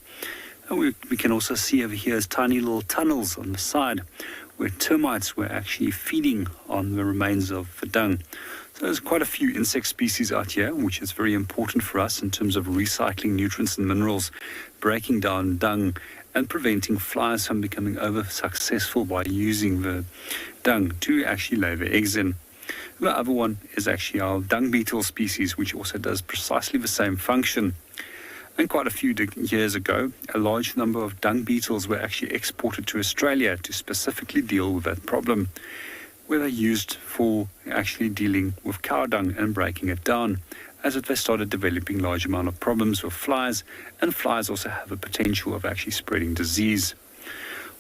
And we can also see over here is tiny little tunnels on the side where termites were actually feeding on the remains of the dung. So there's quite a few insect species out here, which is very important for us in terms of recycling nutrients and minerals, breaking down dung, and preventing flies from becoming over-successful by using the dung to actually lay their eggs in. The other one is actually our dung beetle species, which also does precisely the same function. And quite a few years ago, a large number of dung beetles were actually exported to Australia to specifically deal with that problem, where they're used for actually dealing with cow dung and breaking it down, as they started developing large amount of problems with flies, and flies also have a potential of actually spreading disease.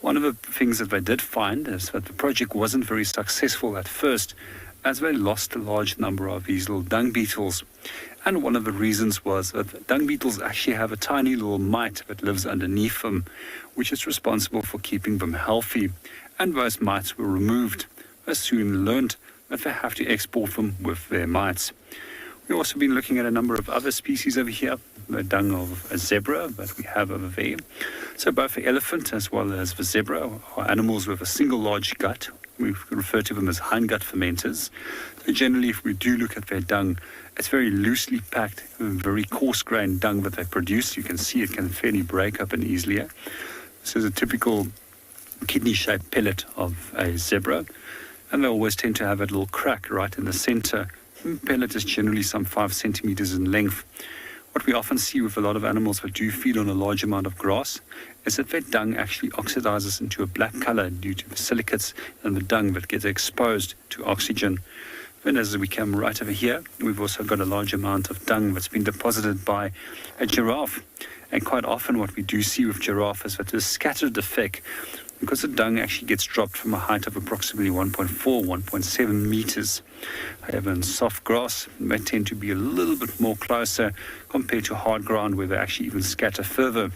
One of the things that they did find is that the project wasn't very successful at first, as they lost a large number of these little dung beetles. And one of the reasons was that dung beetles actually have a tiny little mite that lives underneath them, which is responsible for keeping them healthy. And those mites were removed. They soon learned that they have to export them with their mites. We've also been looking at a number of other species over here, the dung of a zebra that we have over there. So both the elephant as well as the zebra are animals with a single large gut. We refer to them as hindgut fermenters. So generally, if we do look at their dung, it's very loosely packed, very coarse-grained dung that they produce. You can see it can fairly break up and easily. This is a typical kidney-shaped pellet of a zebra, and they always tend to have a little crack right in the center. The pellet is generally some 5 centimeters in length. What we often see with a lot of animals that do feed on a large amount of grass is that their dung actually oxidizes into a black color due to the silicates in the dung that gets exposed to oxygen. And as we come right over here, we've also got a large amount of dung that's been deposited by a giraffe. And quite often what we do see with giraffe is that there's scattered effect, because the dung actually gets dropped from a height of approximately 1.4, 1.7 meters. However, in soft grass, they tend to be a little bit more closer compared to hard ground, where they actually even scatter further.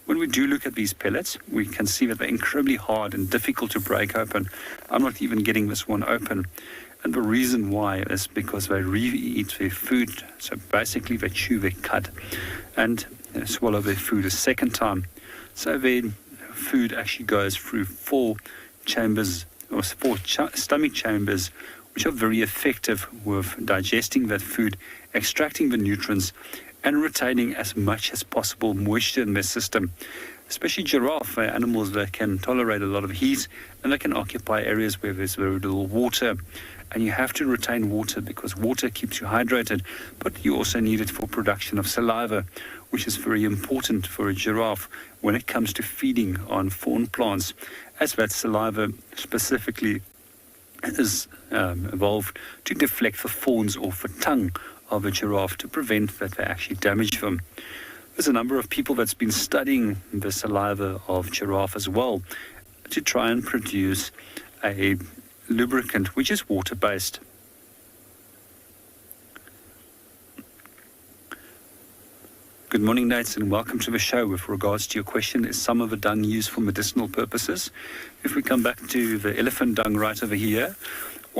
When we do look at these pellets, we can see that they're incredibly hard and difficult to break open. I'm not even getting this one open. And the reason why is because they re-eat their food. So basically they chew their cud and swallow their food a second time. So their food actually goes through 4 chambers, or 4 stomach chambers, which are very effective with digesting that food, extracting the nutrients, and retaining as much as possible moisture in their system. Especially giraffe, they're animals that can tolerate a lot of heat, and they can occupy areas where there's very little water. And you have to retain water because water keeps you hydrated, but you also need it for production of saliva, which is very important for a giraffe when it comes to feeding on thorn plants, as that saliva specifically is evolved to deflect the thorns off the tongue of a giraffe to prevent that they actually damage them. There's a number of people that's been studying the saliva of giraffe as well to try and produce a lubricant which is water-based. Good morning, Nate, and welcome to the show. With regards to your question, is some of the dung used for medicinal purposes? If we come back to the elephant dung right over here,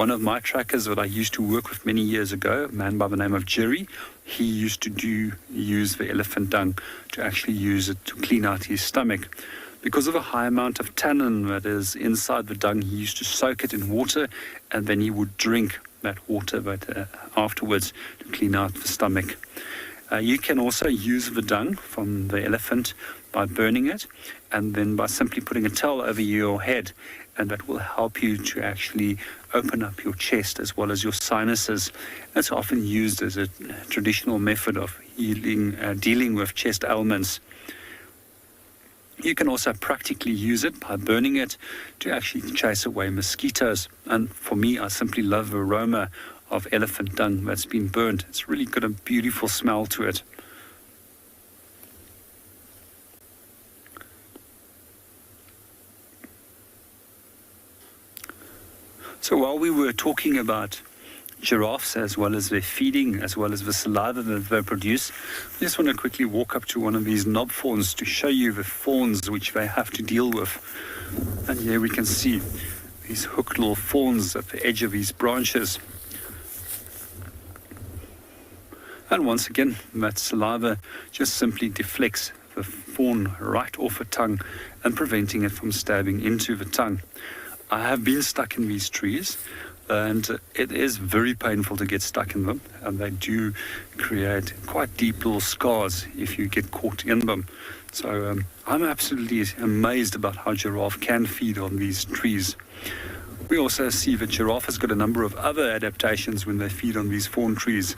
One of my trackers that I used to work with many years ago, a man by the name of Jerry, he used to use the elephant dung to actually use it to clean out his stomach. Because of a high amount of tannin that is inside the dung, he used to soak it in water, and then he would drink that water afterwards to clean out the stomach. You can also use the dung from the elephant by burning it, and then by simply putting a towel over your head, and that will help you to actually open up your chest as well as your sinuses. That's often used as a traditional method of dealing with chest ailments. You can also practically use it by burning it to actually chase away mosquitoes. And for me, I simply love the aroma of elephant dung that's been burnt. It's really got a beautiful smell to it. So while we were talking about giraffes as well as their feeding, as well as the saliva that they produce, I just want to quickly walk up to one of these knob fawns to show you the fawns which they have to deal with. And here we can see these hooked little fawns at the edge of these branches. And once again, that saliva just simply deflects the fawn right off the tongue and preventing it from stabbing into the tongue. I have been stuck in these trees, and it is very painful to get stuck in them, and they do create quite deep little scars if you get caught in them. So I'm absolutely amazed about how giraffe can feed on these trees. We also see that giraffe has got a number of other adaptations when they feed on these fawn trees,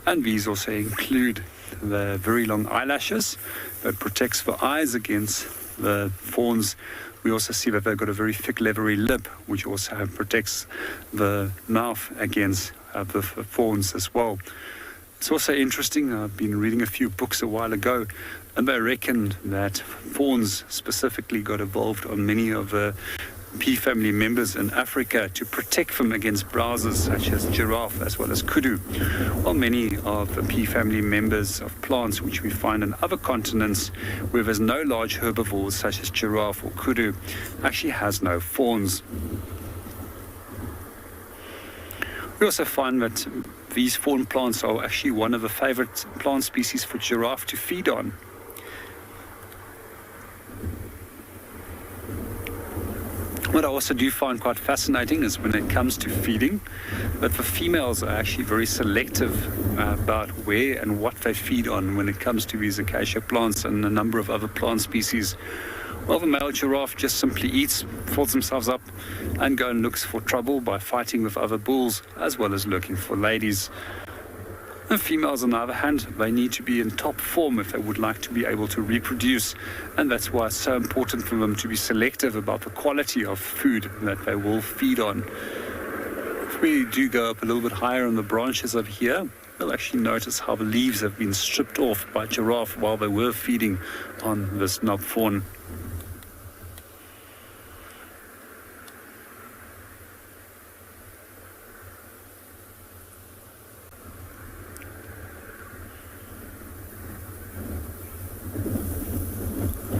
and these also include the very long eyelashes that protects the eyes against the fawns. We also see that they've got a very thick leathery lip, which also protects the mouth against the fawns as well. It's also interesting, I've been reading a few books a while ago, and they reckon that fawns specifically got evolved on many of the pea family members in Africa to protect them against browsers such as giraffe as well as kudu. While many of the pea family members of plants which we find in other continents where there's no large herbivores such as giraffe or kudu actually has no fawns. We also find that these fawn plants are actually one of the favorite plant species for giraffe to feed on. What I also do find quite fascinating is when it comes to feeding, that the females are actually very selective about where and what they feed on when it comes to these acacia plants and a number of other plant species. Well, the male giraffe just simply eats, fills themselves up, and go and looks for trouble by fighting with other bulls, as well as looking for ladies. The females, on the other hand, they need to be in top form if they would like to be able to reproduce, and that's why it's so important for them to be selective about the quality of food that they will feed on. If we do go up a little bit higher on the branches over here, we'll actually notice how the leaves have been stripped off by giraffe while they were feeding on this knob fawn.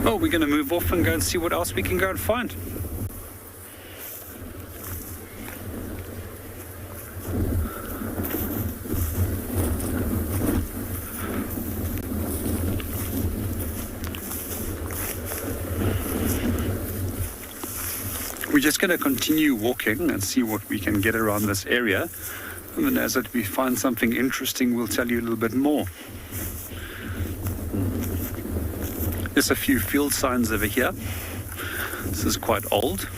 Well, we're going to move off and go and see what else we can go and find. We're just going to continue walking and see what we can get around this area. And then as we find something interesting, we'll tell you a little bit more. There's a few field signs over here. This is quite old,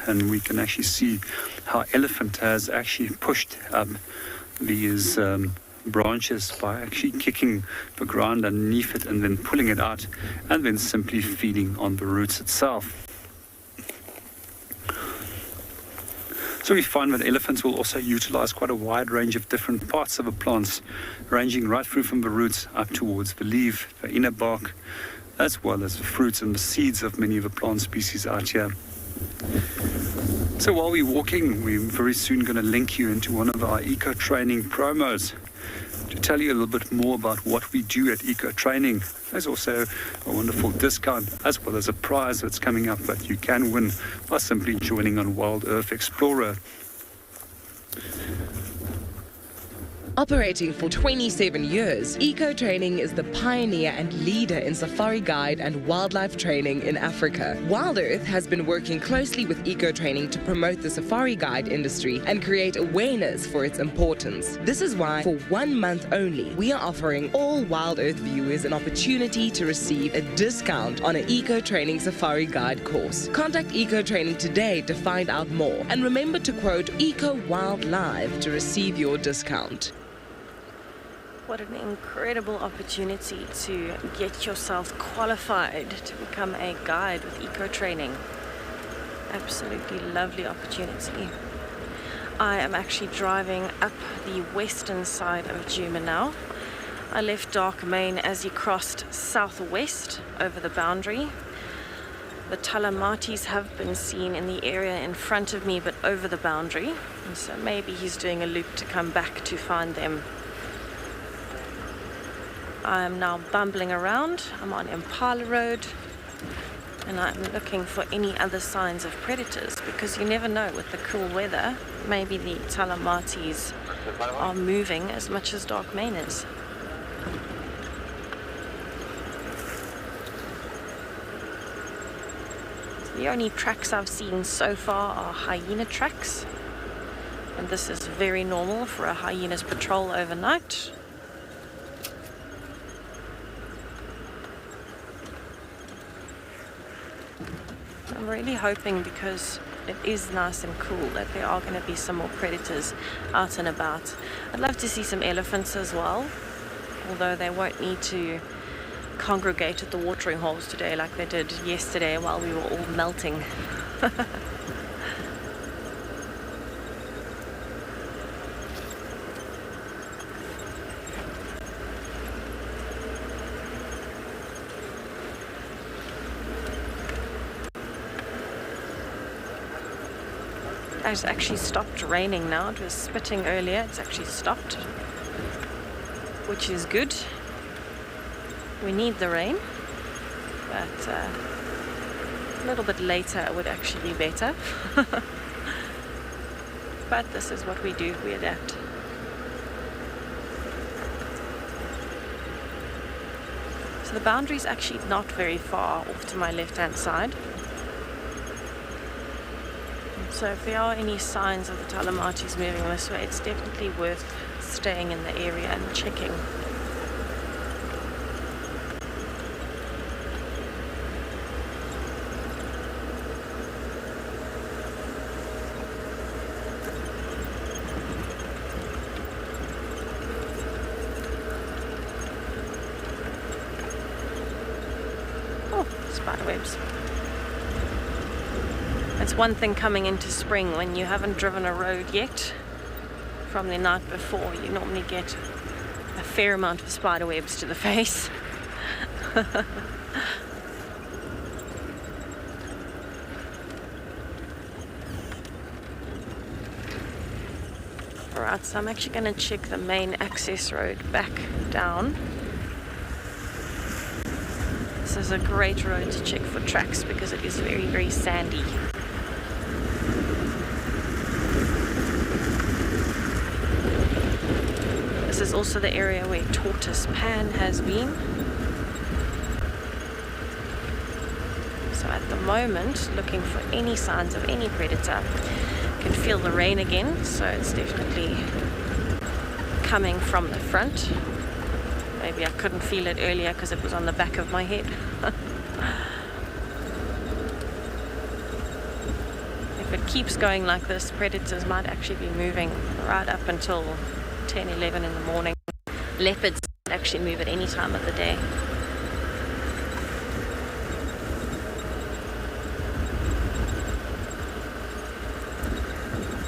and we can actually see how elephant has actually pushed up these branches by actually kicking the ground underneath it and then pulling it out and then simply feeding on the roots itself. So we find that elephants will also utilize quite a wide range of different parts of the plants, ranging right through from the roots up towards the leaf, the inner bark, as well as the fruits and the seeds of many of the plant species out here. So while we're walking, we're very soon going to link you into one of our eco training promos to tell you a little bit more about what we do at eco training. There's also a wonderful discount as well as a prize that's coming up that you can win by simply joining on WildEarth Explorer. Operating for 27 years, Eco Training is the pioneer and leader in safari guide and wildlife training in Africa. WildEarth has been working closely with Eco Training to promote the safari guide industry and create awareness for its importance. This is why, for 1 month only, we are offering all WildEarth viewers an opportunity to receive a discount on an Eco Training safari guide course. Contact Eco Training today to find out more, and remember to quote Eco Wild Live to receive your discount. What an incredible opportunity to get yourself qualified to become a guide with Eco Training. Absolutely lovely opportunity. I am actually driving up the western side of Djuma now. I left Dark Main as you crossed southwest over the boundary. The Talamatis have been seen in the area in front of me, but over the boundary. And so maybe he's doing a loop to come back to find them. I am now bumbling around. I'm on Impala Road, and I'm looking for any other signs of predators, because you never know with the cool weather. Maybe the Talamatis are moving as much as Dark Main is. The only tracks I've seen so far are hyena tracks, and this is very normal for a hyena's patrol overnight. I'm really hoping, because it is nice and cool, that there are going to be some more predators out and about. I'd love to see some elephants as well, although they won't need to congregate at the watering holes today like they did yesterday while we were all melting. It's actually stopped raining now. It was spitting earlier. It's actually stopped, which is good. We need the rain, but a little bit later would actually be better. But this is what we do. We adapt. So the boundary is actually not very far off to my left-hand side. So if there are any signs of the Talamatis moving this way, it's definitely worth staying in the area and checking. Oh, spiderwebs. It's one thing coming into spring when you haven't driven a road yet from the night before. You normally get a fair amount of spiderwebs to the face. Alright, so I'm actually going to check the main access road back down. This is a great road to check for tracks because it is very, very sandy. This is also the area where tortoise pan has been. So at the moment, looking for any signs of any predator. Can feel the rain again, so it's definitely coming from the front. Maybe I couldn't feel it earlier because it was on the back of my head. If it keeps going like this, predators might actually be moving right up until 10, 11 in the morning. Leopards actually move at any time of the day.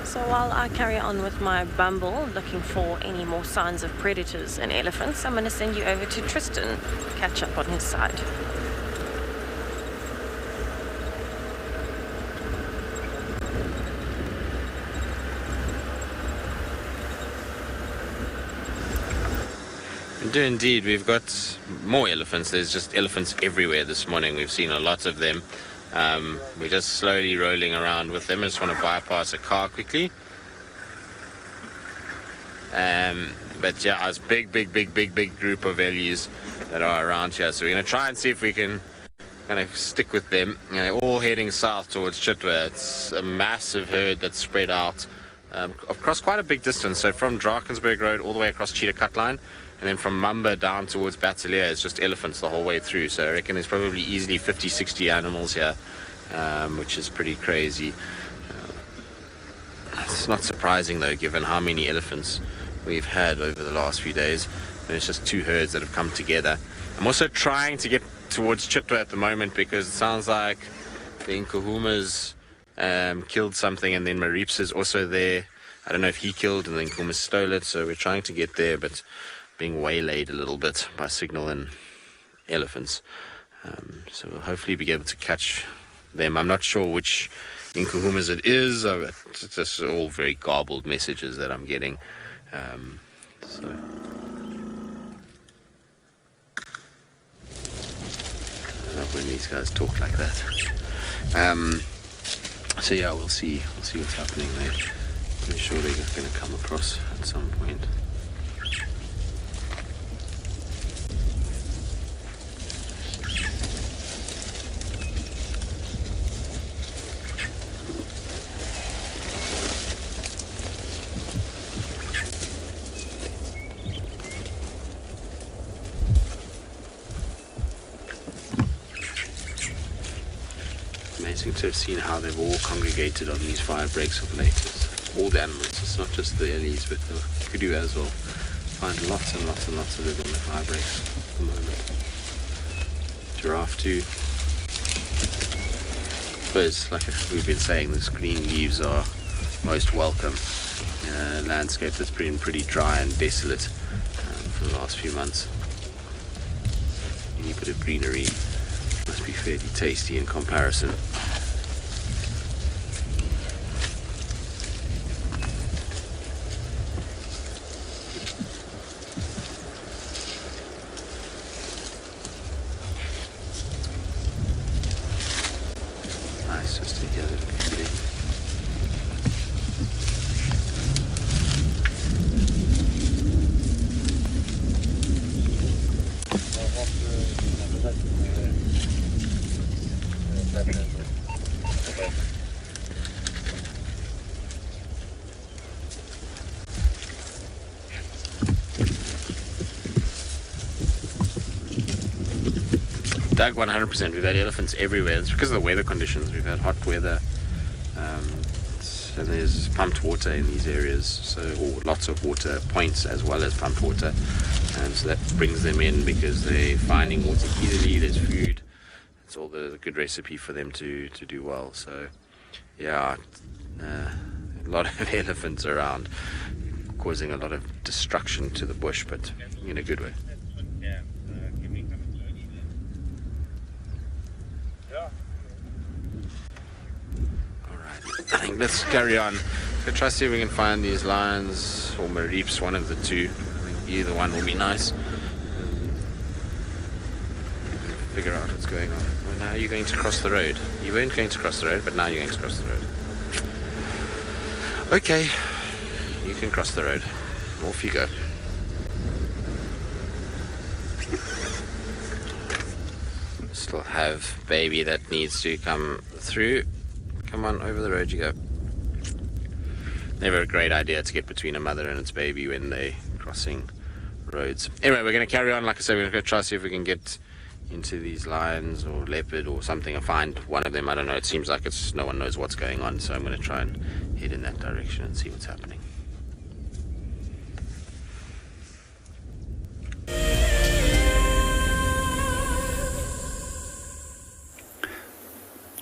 So while I carry on with my bumble, looking for any more signs of predators and elephants, I'm going to send you over to Tristan, catch up on his side. We do indeed. We've got more elephants. There's just elephants everywhere this morning. We've seen a lot of them. We're just slowly rolling around with them. I just want to bypass a car quickly. But yeah, it's big group of ellies that are around here. So we're going to try and see if we can kind of stick with them. You know, all heading south towards Chitwa. It's a massive herd that's spread out across quite a big distance. So from Drakensberg Road all the way across Cheetah Cut Line, and then from Mamba down towards Bachelor, it's just elephants the whole way through. So I reckon there's probably easily 50, 60 animals here, which is pretty crazy. It's not surprising though, given how many elephants we've had over the last few days. And it's just two herds that have come together. I'm also trying to get towards Chitwa at the moment because it sounds like the Nkuhumas killed something, and then Marips is also there. I don't know if he killed and then Nkuhumas stole it, so we're trying to get there, but being waylaid a little bit by signal and elephants. So we'll hopefully be able to catch them. I'm not sure which Nkuhumas it is. It's just all very garbled messages that I'm getting. So I love when these guys talk like that. So yeah, we'll see what's happening there. I'm sure they're going to come across at some point. To have seen how they've all congregated on these fire breaks of late. It's all the animals, it's not just the ellies, but the kudu as well. Find lots and lots and lots of them on the fire breaks at the moment. Giraffe too. But like we've been saying, these green leaves are most welcome in a landscape that's been pretty dry and desolate for the last few months. Any bit of greenery must be fairly tasty in comparison. Doug, 100%. We've had elephants everywhere. It's because of the weather conditions. We've had hot weather, and there's pumped water in these areas, or lots of water points as well as pumped water, and so that brings them in because they're finding water easily. There's food. It's all the good recipe for them to do well. So, yeah, a lot of elephants around, causing a lot of destruction to the bush, but in a good way. I think let's carry on. Let's try to see if we can find these lions or marips, one of the two. I think either one will be nice. Figure out what's going on. Well, now you're going to cross the road. You weren't going to cross the road, but now you're going to cross the road. Okay, you can cross the road. Off you go. Still have baby that needs to come through. Come on, over the road you go. Never a great idea to get between a mother and its baby when they're crossing roads. Anyway, we're going to carry on. Like I said, we're going to try to see if we can get into these lions or leopard or something and find one of them. I don't know. It seems like no one knows what's going on, so I'm going to try and head in that direction and see what's happening.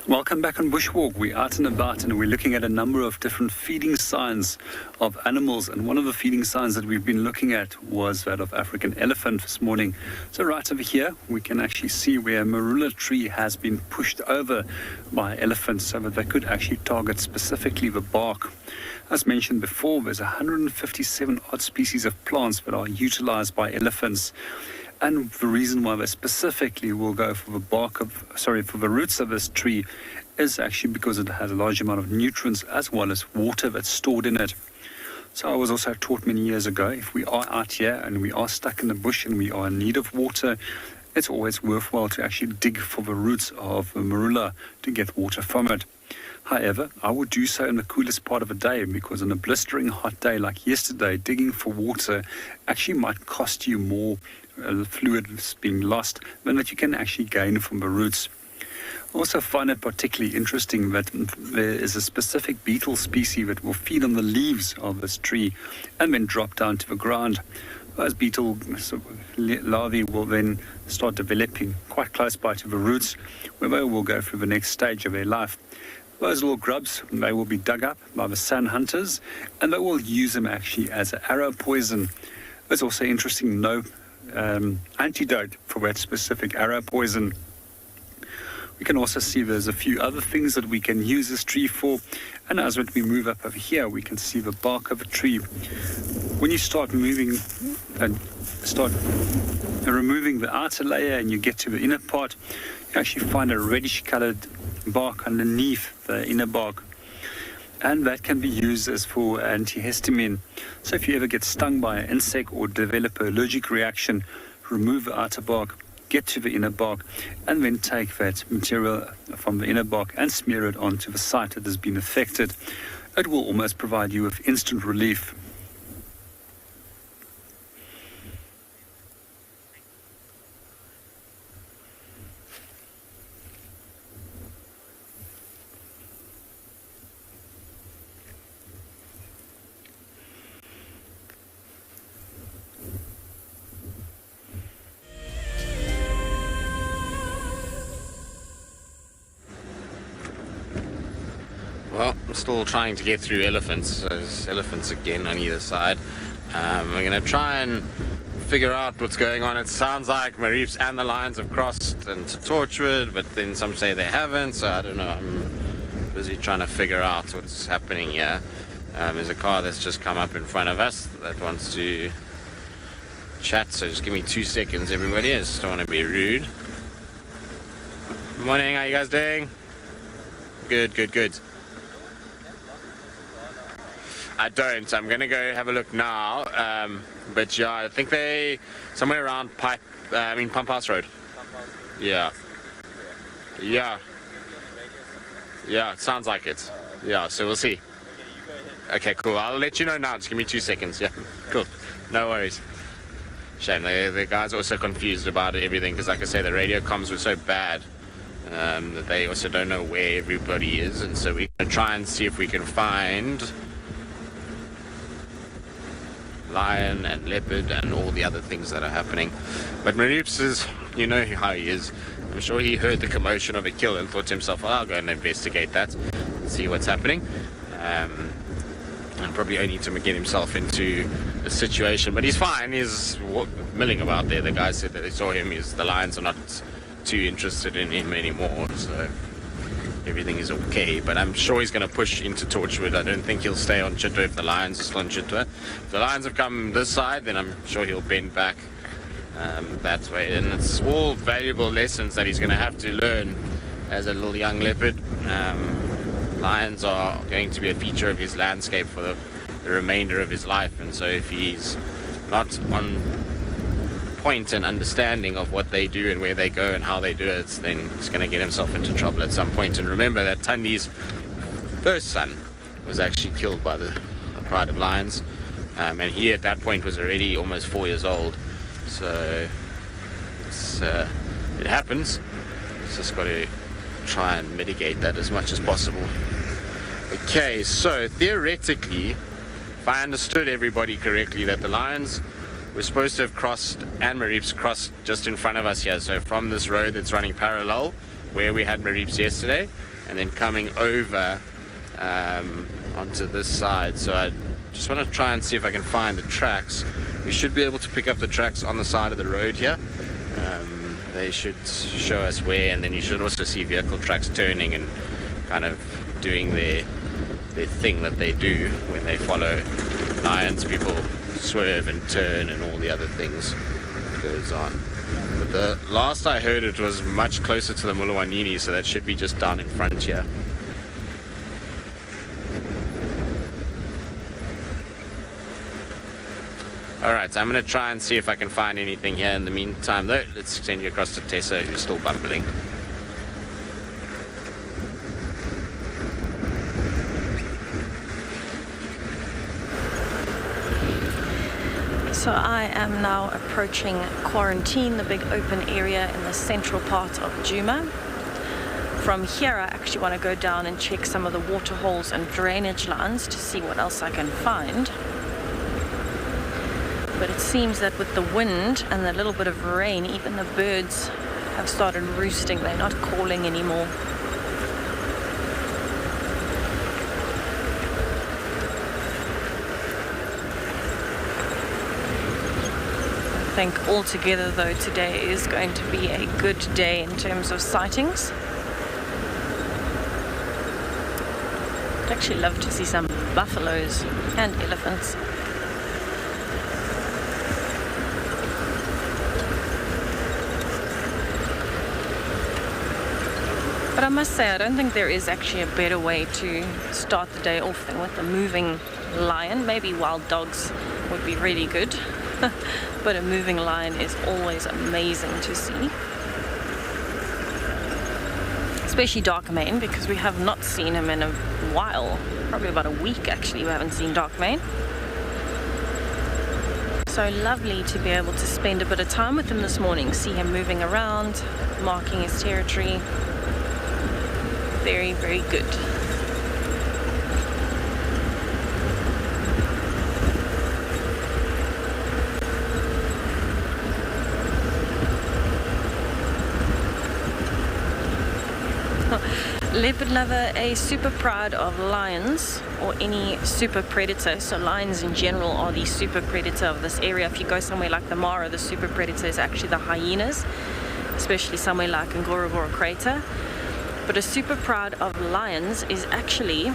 Welcome back on Bushwalk. We're out and about and we're looking at a number of different feeding signs of animals, and one of the feeding signs that we've been looking at was that of African elephant this morning. So right over here we can actually see where a marula tree has been pushed over by elephants so that they could actually target specifically the bark. As mentioned before, there's 157 odd species of plants that are utilized by elephants. And the reason why they specifically will go for the for the roots of this tree is actually because it has a large amount of nutrients as well as water that's stored in it. So I was also taught many years ago, if we are out here and we are stuck in the bush and we are in need of water, it's always worthwhile to actually dig for the roots of the marula to get water from it. However, I would do so in the coolest part of the day, because on a blistering hot day like yesterday, digging for water actually might cost you more fluids being lost than that you can actually gain from the roots. I also find it particularly interesting that there is a specific beetle species that will feed on the leaves of this tree and then drop down to the ground. Those beetle larvae will then start developing quite close by to the roots, where they will go through the next stage of their life. Those little grubs, they will be dug up by the sun hunters, and they will use them actually as an arrow poison. It's also interesting, no antidote for that specific arrow poison. We can also see there's a few other things that we can use this tree for, and as we move up over here, we can see the bark of a tree. When you start moving and start removing the outer layer and you get to the inner part, you actually find a reddish colored bark underneath the inner bark, and that can be used as for antihistamine. So if you ever get stung by an insect or develop an allergic reaction, remove the outer bark, get to the inner bark, and then take that material from the inner bark and smear it onto the site that has been affected. It will almost provide you with instant relief. Well, I'm still trying to get through elephants. There's elephants again on either side. We're going to try and figure out what's going on. It sounds like Marief's and the lions have crossed into Torchwood, but then some say they haven't, so I don't know. I'm busy trying to figure out what's happening here. There's a car that's just come up in front of us that wants to chat, so just give me 2 seconds, everybody. I just don't want to be rude. Good morning, how you guys doing? Good, good, good. I don't. I'm going to go have a look now. But yeah, I think they somewhere around Pump House Road. Yeah. Yeah. Yeah, it sounds like it. Yeah, so we'll see. Okay, cool. I'll let you know now. Just give me 2 seconds. Yeah, cool. No worries. Shame. The guys are also confused about everything because, like I say, the radio comms were so bad that they also don't know where everybody is. And so we're going to try and see if we can find lion and leopard and all the other things that are happening. But Marief's is, you know how he is. I'm sure he heard the commotion of a kill and thought to himself, well, I'll go and investigate that and see what's happening. And probably only to get himself into a situation, but he's fine. He's milling about there. The guys said that they saw him. The lions are not too interested in him anymore, so everything is okay. But I'm sure he's going to push into Torchwood. I don't think he'll stay on Chitwa if the lions are still on Chitwa. If the lions have come this side, then I'm sure he'll bend back that way. And it's all valuable lessons that he's going to have to learn as a little young leopard. Lions are going to be a feature of his landscape for the remainder of his life, and so if he's not on point and understanding of what they do and where they go and how they do it, then he's going to get himself into trouble at some point. And remember that Tandi's first son was actually killed by the pride of lions, and he at that point was already almost 4 years old. So it happens. It's just got to try and mitigate that as much as possible. Okay, so theoretically, if I understood everybody correctly, that the lions were supposed to have crossed, and Marief's crossed just in front of us here. So from this road that's running parallel, where we had Marief's yesterday, and then coming over onto this side. So I just want to try and see if I can find the tracks. We should be able to pick up the tracks on the side of the road here. They should show us where, and then you should also see vehicle tracks turning and kind of doing their thing that they do when they follow lions. People swerve and turn and all the other things that goes on. But the last I heard, it was much closer to the Mulawanini, so that should be just down in front here. Alright, so I'm going to try and see if I can find anything here. In the meantime, though, let's send you across to Tessa, who's still bumbling. So I am now approaching Quarantine, the big open area in the central part of Djuma. From here I actually want to go down and check some of the water holes and drainage lines to see what else I can find. But it seems that with the wind and the little bit of rain, even the birds have started roosting. They're not calling anymore. I think altogether though today is going to be a good day in terms of sightings. I'd actually love to see some buffaloes and elephants. But I must say, I don't think there is actually a better way to start the day off than with a moving lion. Maybe wild dogs would be really good, but a moving lion is always amazing to see. Especially dark mane, because we have not seen him in a while. Probably about a week actually we haven't seen dark mane. So lovely to be able to spend a bit of time with him this morning, see him moving around, marking his territory. Very, very good. Leopard lover, a super proud of lions or any super predator. So lions in general are the super predator of this area. If you go somewhere like the Mara, the super predator is actually the hyenas, especially somewhere like Ngorongoro Crater. But a super proud of lions is actually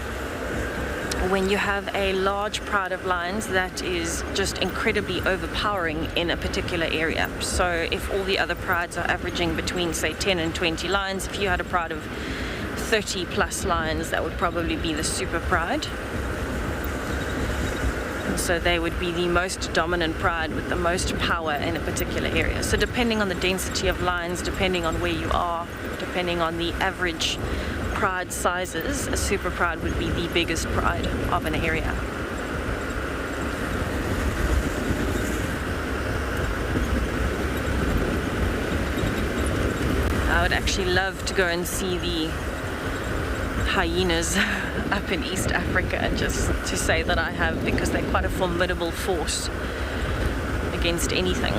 when you have a large pride of lions that is just incredibly overpowering in a particular area. So if all the other prides are averaging between say 10 and 20 lions, if you had a pride of 30 plus lions, that would probably be the super pride. And so they would be the most dominant pride with the most power in a particular area. So depending on the density of lions, depending on where you are, depending on the average pride sizes, a super pride would be the biggest pride of an area. I would actually love to go and see the hyenas up in East Africa, and just to say that I have, because they're quite a formidable force against anything.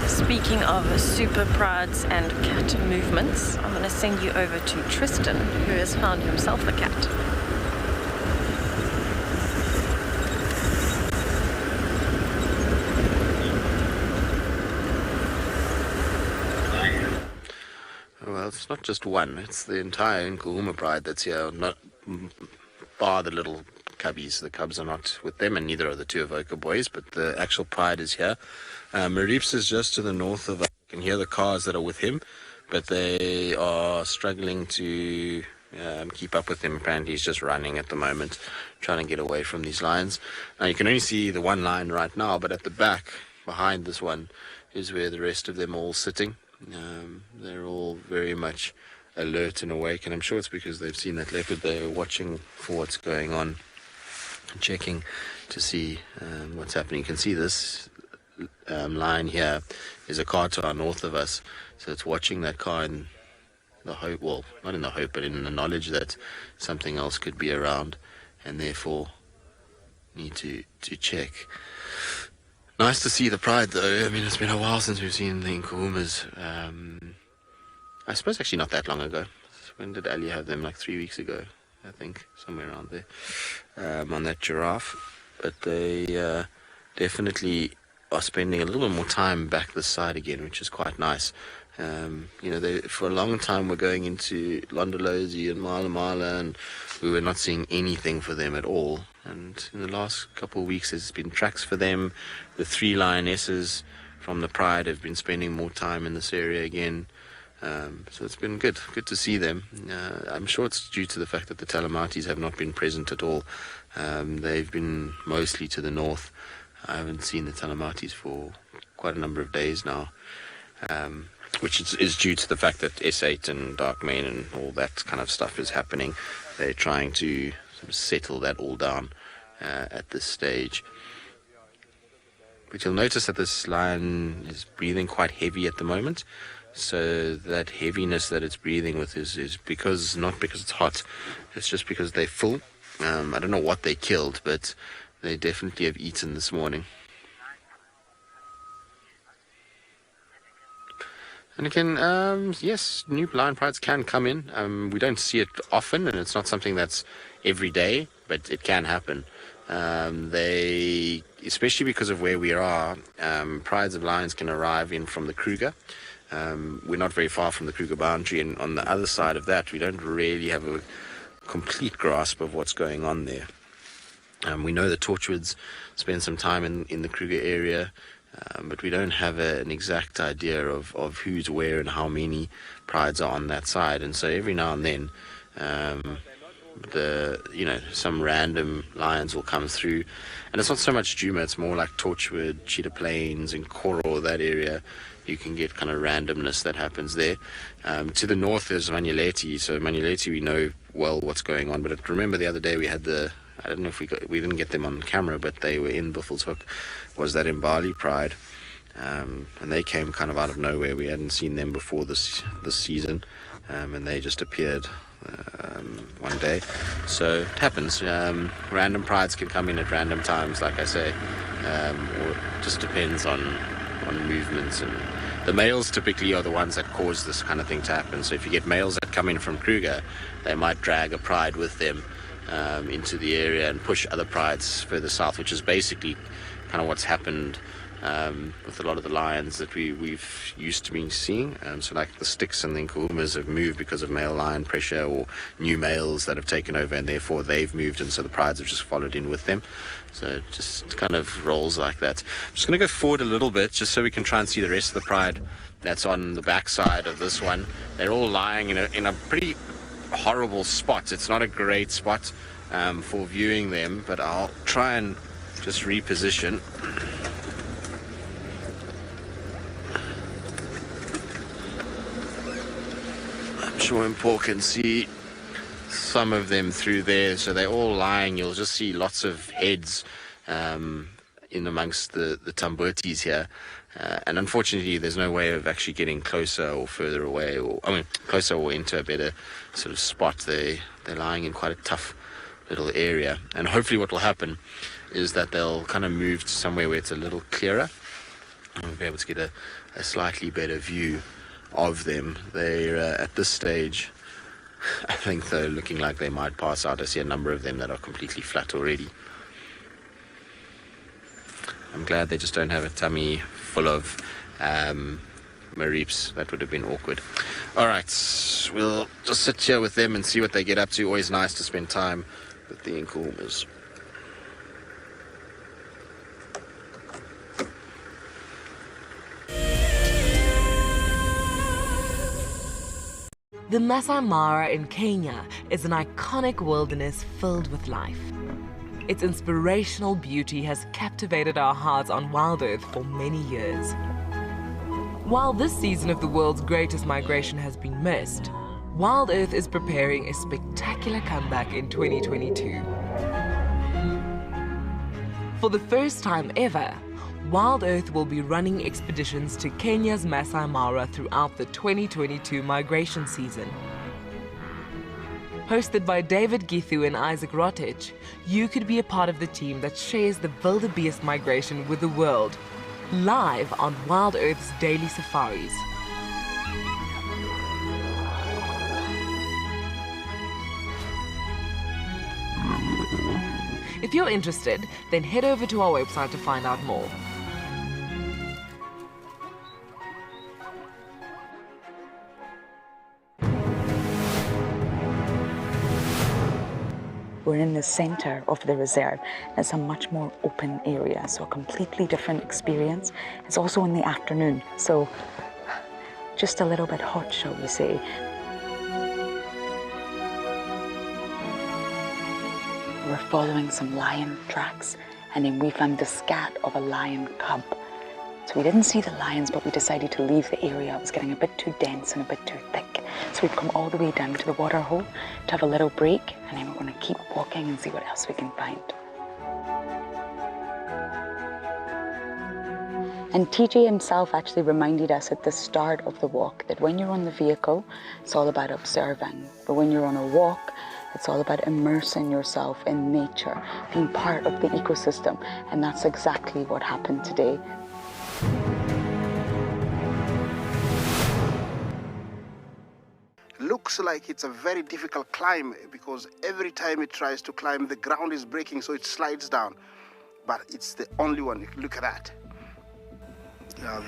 Speaking of super prides and cat movements, I'm going to send you over to Tristan, who has found himself a cat. Well, it's not just one, it's the entire Djuma pride that's here, not bar the little cubbies. The cubs are not with them, and neither are the two Avoca boys, but the actual pride is here. Marips is just to the north of us. You can hear the cars that are with him, but they are struggling to keep up with him. Apparently he's just running at the moment, trying to get away from these lions. Now you can only see the one lion right now, but at the back, behind this one, is where the rest of them are all sitting. They're all very much alert and awake, and I'm sure it's because they've seen that leopard. They're watching for what's going on, checking to see what's happening. You can see this line here is a car to our north of us, so it's watching that car in the hope, well, not in the hope, but in the knowledge that something else could be around, and therefore need to check. Nice to see the pride, though. I mean, it's been a while since we've seen the Nkuhumas. I suppose actually not that long ago. When did Ali have them? Like 3 weeks ago, I think, somewhere around there, on that giraffe. But they definitely are spending a little more time back this side again, which is quite nice. You know, they for a long time were going into Londolozi and Mala Mala, and we were not seeing anything for them at all. And in the last couple of weeks, there's been tracks for them. The 3 lionesses from the Pride have been spending more time in this area again. So it's been good to see them. I'm sure it's due to the fact that the Talamatis have not been present at all. They've been mostly to the north. I haven't seen the Talamatis for quite a number of days now, which is due to the fact that S8 and Dark Main and all that kind of stuff is happening. They're trying to sort of settle that all down at this stage. But you'll notice that this lion is breathing quite heavy at the moment. So that heaviness that it's breathing with is not because it's hot, it's just because they're full. I don't know what they killed, but they definitely have eaten this morning. And again, yes, new lion prides can come in. We don't see it often, and it's not something that's every day, but it can happen. They, especially because of where we are, prides of lions can arrive in from the Kruger. We're not very far from the Kruger boundary, and on the other side of that, we don't really have a complete grasp of what's going on there. We know the Torchwoods spend some time in the Kruger area, but we don't have an exact idea of who's where and how many prides are on that side. And so every now and then, some random lions will come through, and it's not so much Djuma, it's more like Torchwood, Cheetah Plains, and Koro, that area. You can get kind of randomness that happens there. To the north there's Manuleti, so Manuleti we know well what's going on, but remember the other day we had I don't know if we didn't get them on camera, but they were in Buffelshoek, was that Mbali Pride, and they came kind of out of nowhere. We hadn't seen them before this season, and they just appeared one day. So it happens. Random prides can come in at random times, like I say, or it just depends on movements, and the males typically are the ones that cause this kind of thing to happen. So if you get males that come in from Kruger, they might drag a pride with them into the area and push other prides further south, which is basically kind of what's happened with a lot of the lions that we've used to be seeing. So like the sticks and the Nkuhumas have moved because of male lion pressure, or new males that have taken over, and therefore they've moved, and so the prides have just followed in with them. So it just kind of rolls like that. I'm just going to go forward a little bit just so we can try and see the rest of the pride that's on the back side of this one. They're all lying in a pretty horrible spot. It's not a great spot for viewing them, but I'll try and just reposition. I'm sure Paul can see some of them through there. So they're all lying. You'll just see lots of heads in amongst the tambotis here. And unfortunately, there's no way of actually getting closer or further away, closer or into a better sort of spot. They're lying in quite a tough little area. And hopefully what will happen is that they'll kind of move to somewhere where it's a little clearer, and we'll be able to get a slightly better view of them. They're at this stage, I think they're looking like they might pass out. I see a number of them that are completely flat already. I'm glad they just don't have a tummy full of mareeps. That would have been awkward. All right, we'll just sit here with them and see what they get up to. Always nice to spend time with the Nkuhumas. The Masai Mara in Kenya is an iconic wilderness filled with life. Its inspirational beauty has captivated our hearts on WildEarth for many years. While this season of the world's greatest migration has been missed, WildEarth is preparing a spectacular comeback in 2022. For the first time ever, WildEarth will be running expeditions to Kenya's Masai Mara throughout the 2022 migration season. Hosted by David Githu and Isaac Rotich, you could be a part of the team that shares the wildebeest migration with the world, live on WildEarth's daily safaris. If you're interested, then head over to our website to find out more. we're in the center of the reserve. It's a much more open area, so a completely different experience. It's also in the afternoon, so just a little bit hot, shall we say. We're following some lion tracks, and then we found the scat of a lion cub. So we didn't see the lions, but we decided to leave the area. It was getting a bit too dense and a bit too thick. So we've come all the way down to the water hole to have a little break, and then we're going to keep walking and see what else we can find. And TJ himself actually reminded us at the start of the walk that when you're on the vehicle, it's all about observing. But when you're on a walk, it's all about immersing yourself in nature, being part of the ecosystem. And that's exactly what happened today. Looks like it's a very difficult climb because every time it tries to climb, the ground is breaking, so it slides down. But it's the only one. Look at that.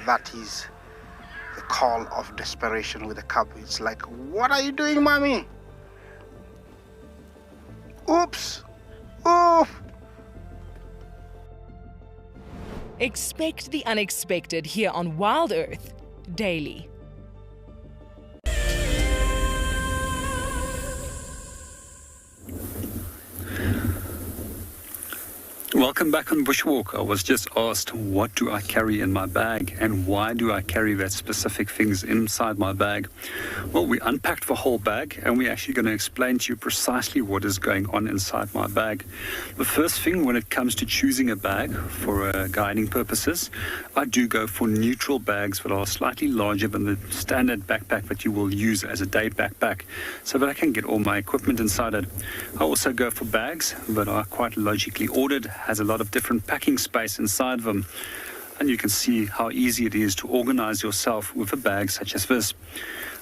That is the call of desperation with the cub. It's like, what are you doing, mommy? Oops! Oof! Expect the unexpected here on WildEarth daily. Welcome back on Bushwalk. I was just asked, what do I carry in my bag and why do I carry that specific things inside my bag? Well, we unpacked the whole bag and we're actually going to explain to you precisely what is going on inside my bag. The first thing when it comes to choosing a bag for guiding purposes, I do go for neutral bags that are slightly larger than the standard backpack that you will use as a day backpack so that I can get all my equipment inside it. I also go for bags that are quite logically ordered, has a lot of different packing space inside them, and you can see how easy it is to organize yourself with a bag such as this.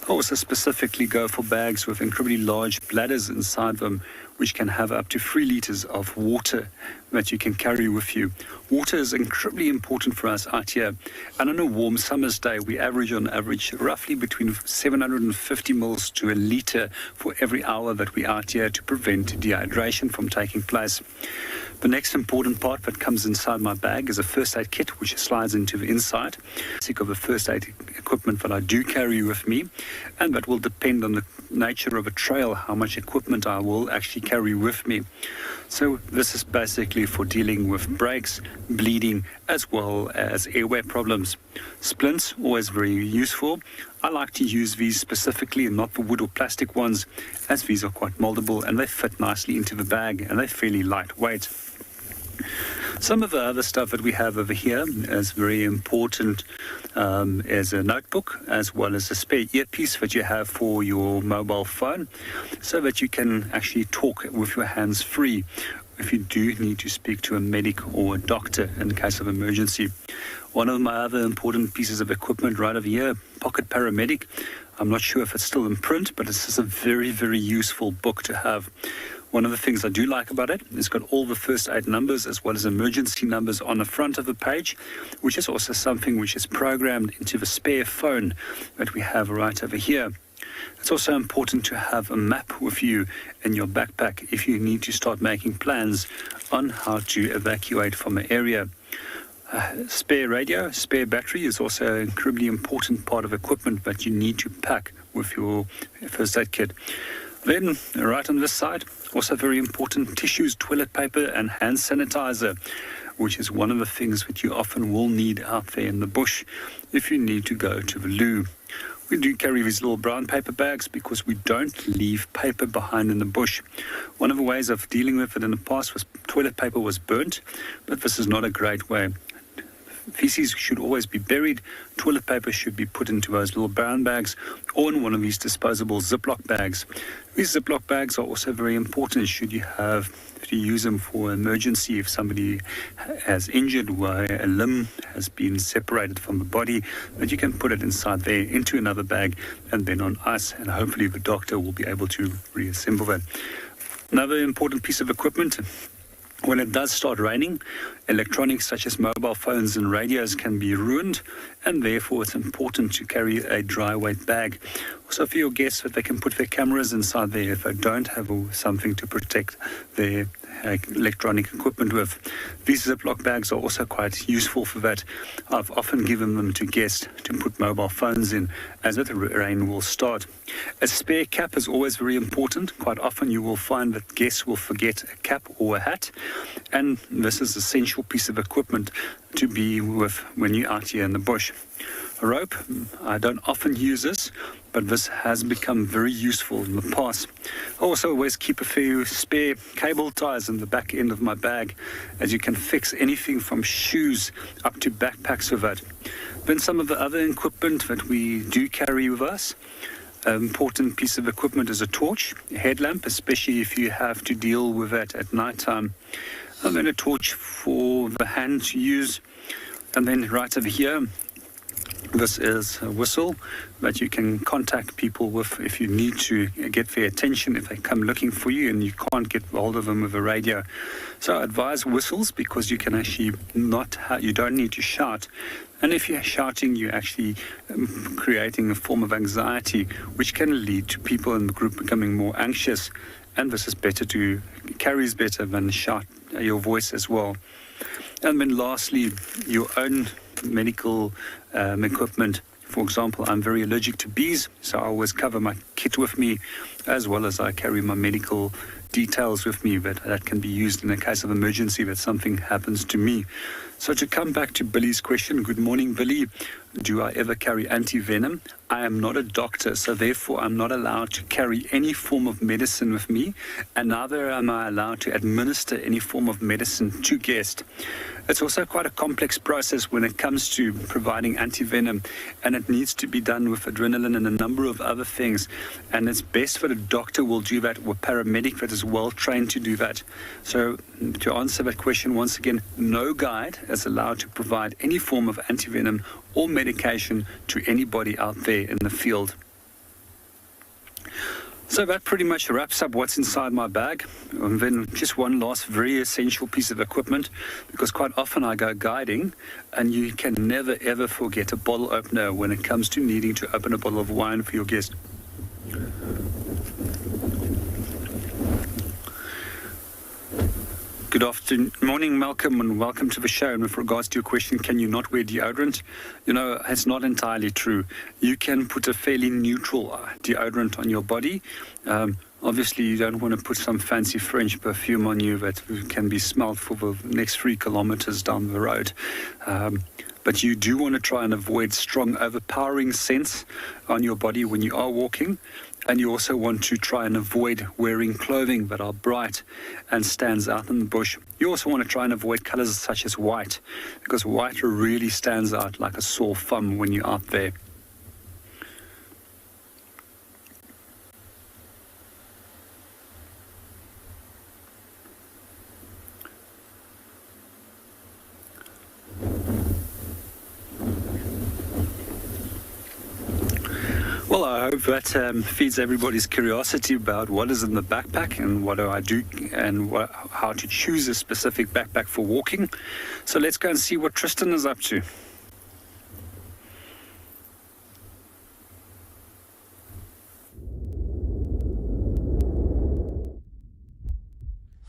I also specifically go for bags with incredibly large bladders inside them, which can have up to 3 liters of water that you can carry with you. Water is incredibly important for us out here, and on a warm summer's day we on average roughly between 750 mils to a liter for every hour that we're out here to prevent dehydration from taking place. The next important part that comes inside my bag is a first aid kit, which slides into the inside. Think of the first aid equipment that I do carry with me, and that will depend on the nature of a trail, how much equipment I will actually carry with me. So this is basically for dealing with breaks, bleeding, as well as airway problems. Splints, always very useful. I like to use these specifically and not the wood or plastic ones, as these are quite moldable and they fit nicely into the bag and they're fairly lightweight. Some of the other stuff that we have over here is very important as a notebook, as well as a spare earpiece that you have for your mobile phone, so that you can actually talk with your hands free if you do need to speak to a medic or a doctor in case of emergency. One of my other important pieces of equipment right over here, Pocket Paramedic. I'm not sure if it's still in print, but this is a very, very useful book to have. One of the things I do like about it, it's got all the first aid numbers as well as emergency numbers on the front of the page, which is also something which is programmed into the spare phone that we have right over here. It's also important to have a map with you in your backpack if you need to start making plans on how to evacuate from an area. Spare radio, spare battery is also an incredibly important part of equipment that you need to pack with your first aid kit. Then, right on this side, also very important, tissues, toilet paper and hand sanitizer, which is one of the things that you often will need out there in the bush if you need to go to the loo. We do carry these little brown paper bags because we don't leave paper behind in the bush. One of the ways of dealing with it in the past was toilet paper was burnt, but this is not a great way. Feces should always be buried. Toilet paper should be put into those little brown bags or in one of these disposable Ziploc bags. These Ziploc bags are also very important should you use them for emergency if somebody has injured where a limb has been separated from the body, that you can put it inside there into another bag and then on ice, and hopefully the doctor will be able to reassemble that. Another important piece of equipment When it does start raining, electronics such as mobile phones and radios can be ruined, and therefore it's important to carry a dry weight bag. Also for your guests, that they can put their cameras inside there if they don't have something to protect their electronic equipment with. These Ziploc bags are also quite useful for that. I've often given them to guests to put mobile phones in as the rain will start. A spare cap is always very important. Quite often you will find that guests will forget a cap or a hat, and this is an essential piece of equipment to be with when you're out here in the bush. A rope, I don't often use this, but this has become very useful in the past. I also always keep a few spare cable ties in the back end of my bag, as you can fix anything from shoes up to backpacks with that. Then some of the other equipment that we do carry with us. An important piece of equipment is a torch, a headlamp, especially if you have to deal with that at night time. And then a torch for the hand to use. And then right over here, this is a whistle that you can contact people with if you need to get their attention, if they come looking for you and you can't get hold of them with a radio. So I advise whistles because you can actually you don't need to shout. And if you're shouting, you're actually creating a form of anxiety, which can lead to people in the group becoming more anxious. And this is carries better than shout your voice as well. And then lastly, your own medical equipment. For example, I'm very allergic to bees, so I always cover my kit with me, as well as I carry my medical details with me that can be used in a case of emergency that something happens to me. So to come back to Billy's question, good morning, Billy. Do I ever carry anti-venom? I am not a doctor, so therefore I'm not allowed to carry any form of medicine with me, and neither am I allowed to administer any form of medicine to guests. It's also quite a complex process when it comes to providing anti-venom, and it needs to be done with adrenaline and a number of other things. And it's best that a doctor will do that, or a paramedic that is well trained to do that. So to answer that question once again, no guide is allowed to provide any form of anti-venom or medication to anybody out there in the field. So that pretty much wraps up what's inside my bag. And then just one last very essential piece of equipment, because quite often I go guiding and you can never ever forget a bottle opener when it comes to needing to open a bottle of wine for your guest. Good morning, Malcolm, and welcome to the show. And with regards to your question, can you not wear deodorant? You know, it's not entirely true. You can put a fairly neutral deodorant on your body. Obviously, you don't want to put some fancy French perfume on you that can be smelled for the next 3 kilometers down the road. But you do want to try and avoid strong, overpowering scents on your body when you are walking. And you also want to try and avoid wearing clothing that are bright and stands out in the bush. You also want to try and avoid colors such as white, because white really stands out like a sore thumb when you're out there. Well, I hope that feeds everybody's curiosity about what is in the backpack and what do I do and how to choose a specific backpack for walking. So let's go and see what Tristan is up to.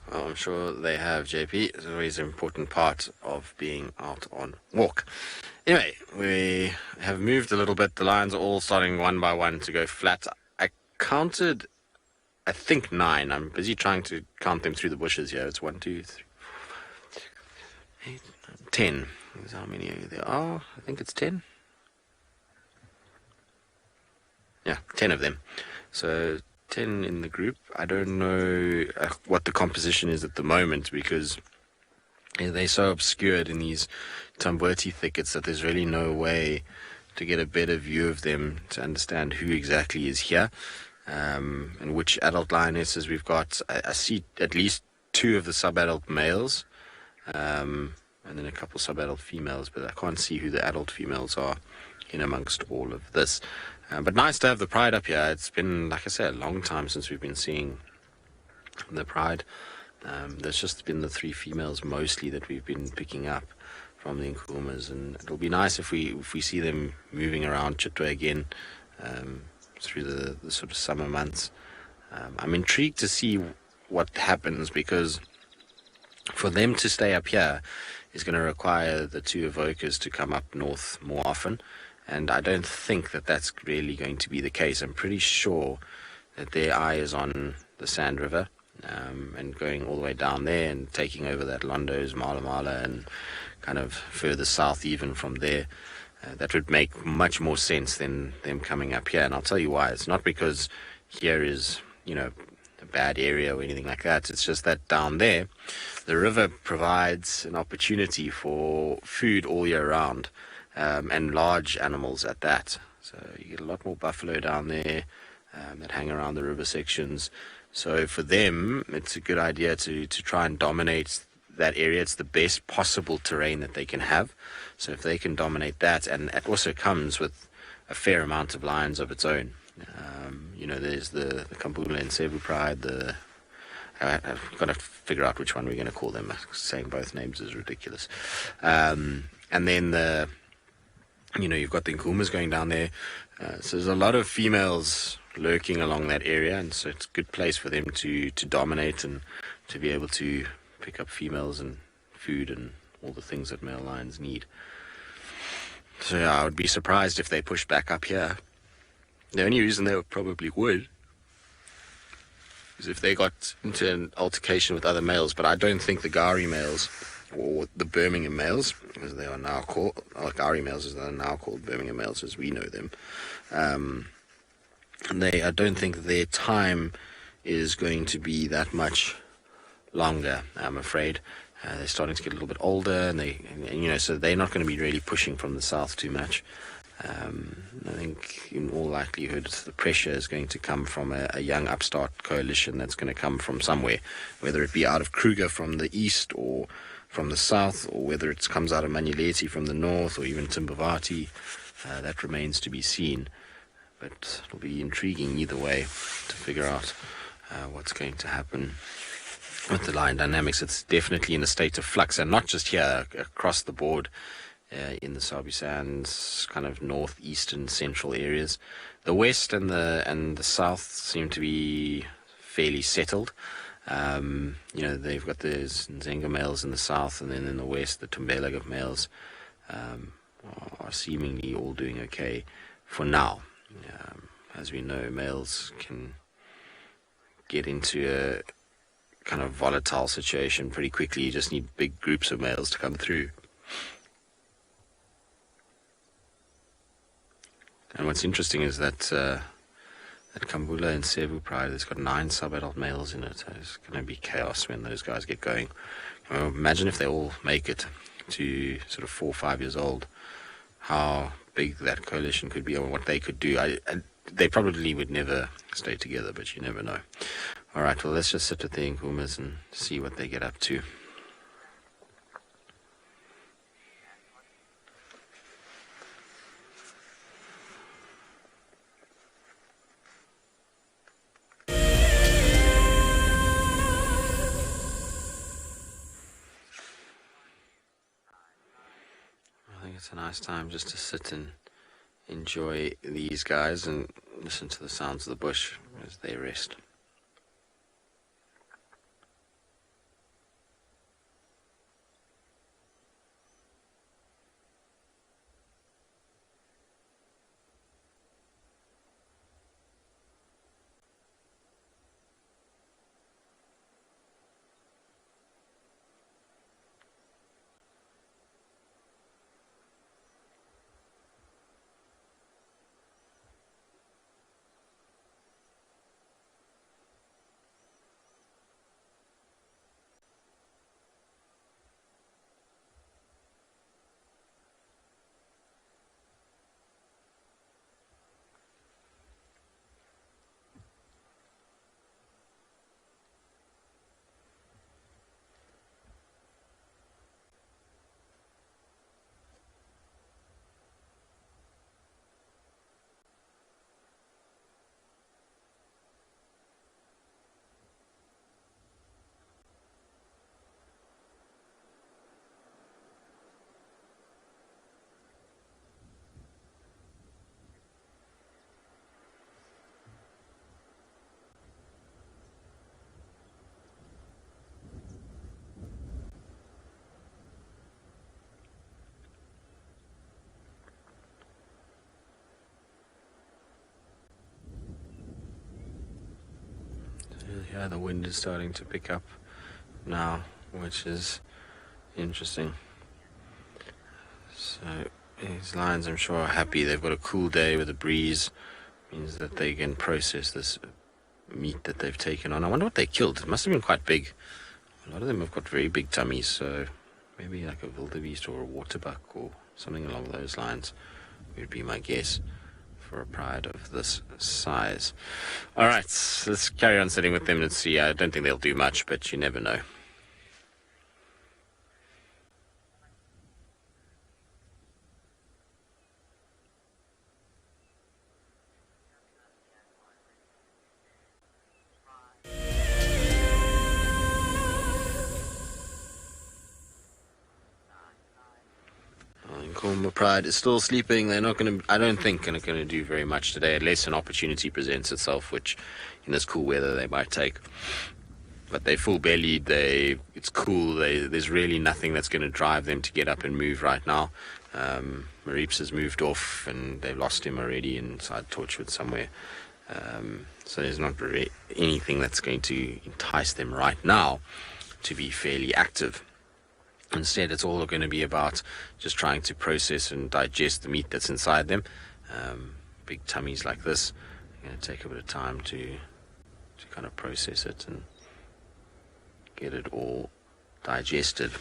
Well, I'm sure they have, JP. It's always an important part of being out on walk. Anyway, we have moved a little bit. The lines are all starting one by one to go flat. I counted, I think 9. I'm busy trying to count them through the bushes here. It's 1, 2, 3, 4, 5, 6, 7, 8, 10. That's how many there are. I think it's 10. Yeah, 10 of them. So 10 in the group. I don't know what the composition is at the moment, because they're so obscured in these Tamboti thickets that there's really no way to get a better view of them to understand who exactly is here, and which adult lionesses we've got. I see at least 2 of the sub-adult males, and then a couple sub-adult females, but I can't see who the adult females are in amongst all of this. But nice to have the pride up here. It's been, like I said, a long time since we've been seeing the pride There's just been the 3 females mostly that we've been picking up from the Nkumas, and it'll be nice if we see them moving around Chitwa again through the sort of summer months. I'm intrigued to see what happens, because for them to stay up here is going to require the 2 evokers to come up north more often, and I don't think that that's really going to be the case. I'm pretty sure that their eye is on the Sand River, and going all the way down there and taking over that Londo's, Mala Mala, and kind of further south even from there. That would make much more sense than them coming up here, and I'll tell you why. It's not because here is, a bad area or anything like that. It's just that down there, the river provides an opportunity for food all year round, and large animals at that. So you get a lot more buffalo down there that hang around the river sections. So for them, it's a good idea to try and dominate that area. It's the best possible terrain that they can have. So if they can dominate that, and it also comes with a fair amount of lions of its own. There's the Kambula and Cebu Pride. I've got to figure out which one we're going to call them. Saying both names is ridiculous. And then you've got the Nkumas going down there. So there's a lot of females lurking along that area, and so it's a good place for them to dominate and to be able to pick up females and food and all the things that male lions need. So yeah, I would be surprised if they pushed back up here. The only reason they probably would is if they got into an altercation with other males, but I don't think the Gari males or the Birmingham males, as they are now called, or Gari males as they are now called, Birmingham males as we know them, I don't think their time is going to be that much longer, I'm afraid. They're starting to get a little bit older, and so they're not going to be really pushing from the south too much. I think in all likelihood the pressure is going to come from a young upstart coalition that's going to come from somewhere, whether it be out of Kruger from the east or from the south, or whether it comes out of Manuleti from the north, or even Timbavati. That remains to be seen, but it'll be intriguing either way to figure out what's going to happen with the lion dynamics. It's definitely in a state of flux, and not just here, across the board. In the Sabi Sands, kind of northeastern central areas. The west and the south seem to be fairly settled. They've got the Nzenga males in the south, and then in the west the Tumbelaga males are seemingly all doing okay for now. As we know, males can get into a kind of volatile situation pretty quickly. You just need big groups of males to come through. And what's interesting is that Kambula and Cebu Pride has got 9 sub-adult males in it. So it's going to be chaos when those guys get going. Imagine if they all make it to sort of 4 or 5 years old, how big that coalition could be, or what they could do. They probably would never stay together, but you never know. All right, well, let's just sit with the Nkumas and see what they get up to. It's a nice time just to sit and enjoy these guys and listen to the sounds of the bush as they rest. Yeah, the wind is starting to pick up now, which is interesting. So these lions, I'm sure, are happy. They've got a cool day with a breeze. Means that they can process this meat that they've taken on. I wonder what they killed. It must have been quite big. A lot of them have got very big tummies, so maybe like a wildebeest or a waterbuck or something along those lines would be my guess for a pride of this size. All right, let's carry on sitting with them and see. I don't think they'll do much, but you never know. Djuma Pride is still sleeping. They're not going to, I don't think, going to do very much today, unless an opportunity presents itself, which in this cool weather they might take. But they're full-bellied. It's cool. There's really nothing that's going to drive them to get up and move right now. Marips has moved off, and they've lost him already inside Torchwood somewhere. So there's not really anything that's going to entice them right now to be fairly active. Instead, it's all going to be about just trying to process and digest the meat that's inside them. Big tummies like this, going to take a bit of time to kind of process it and get it all digested.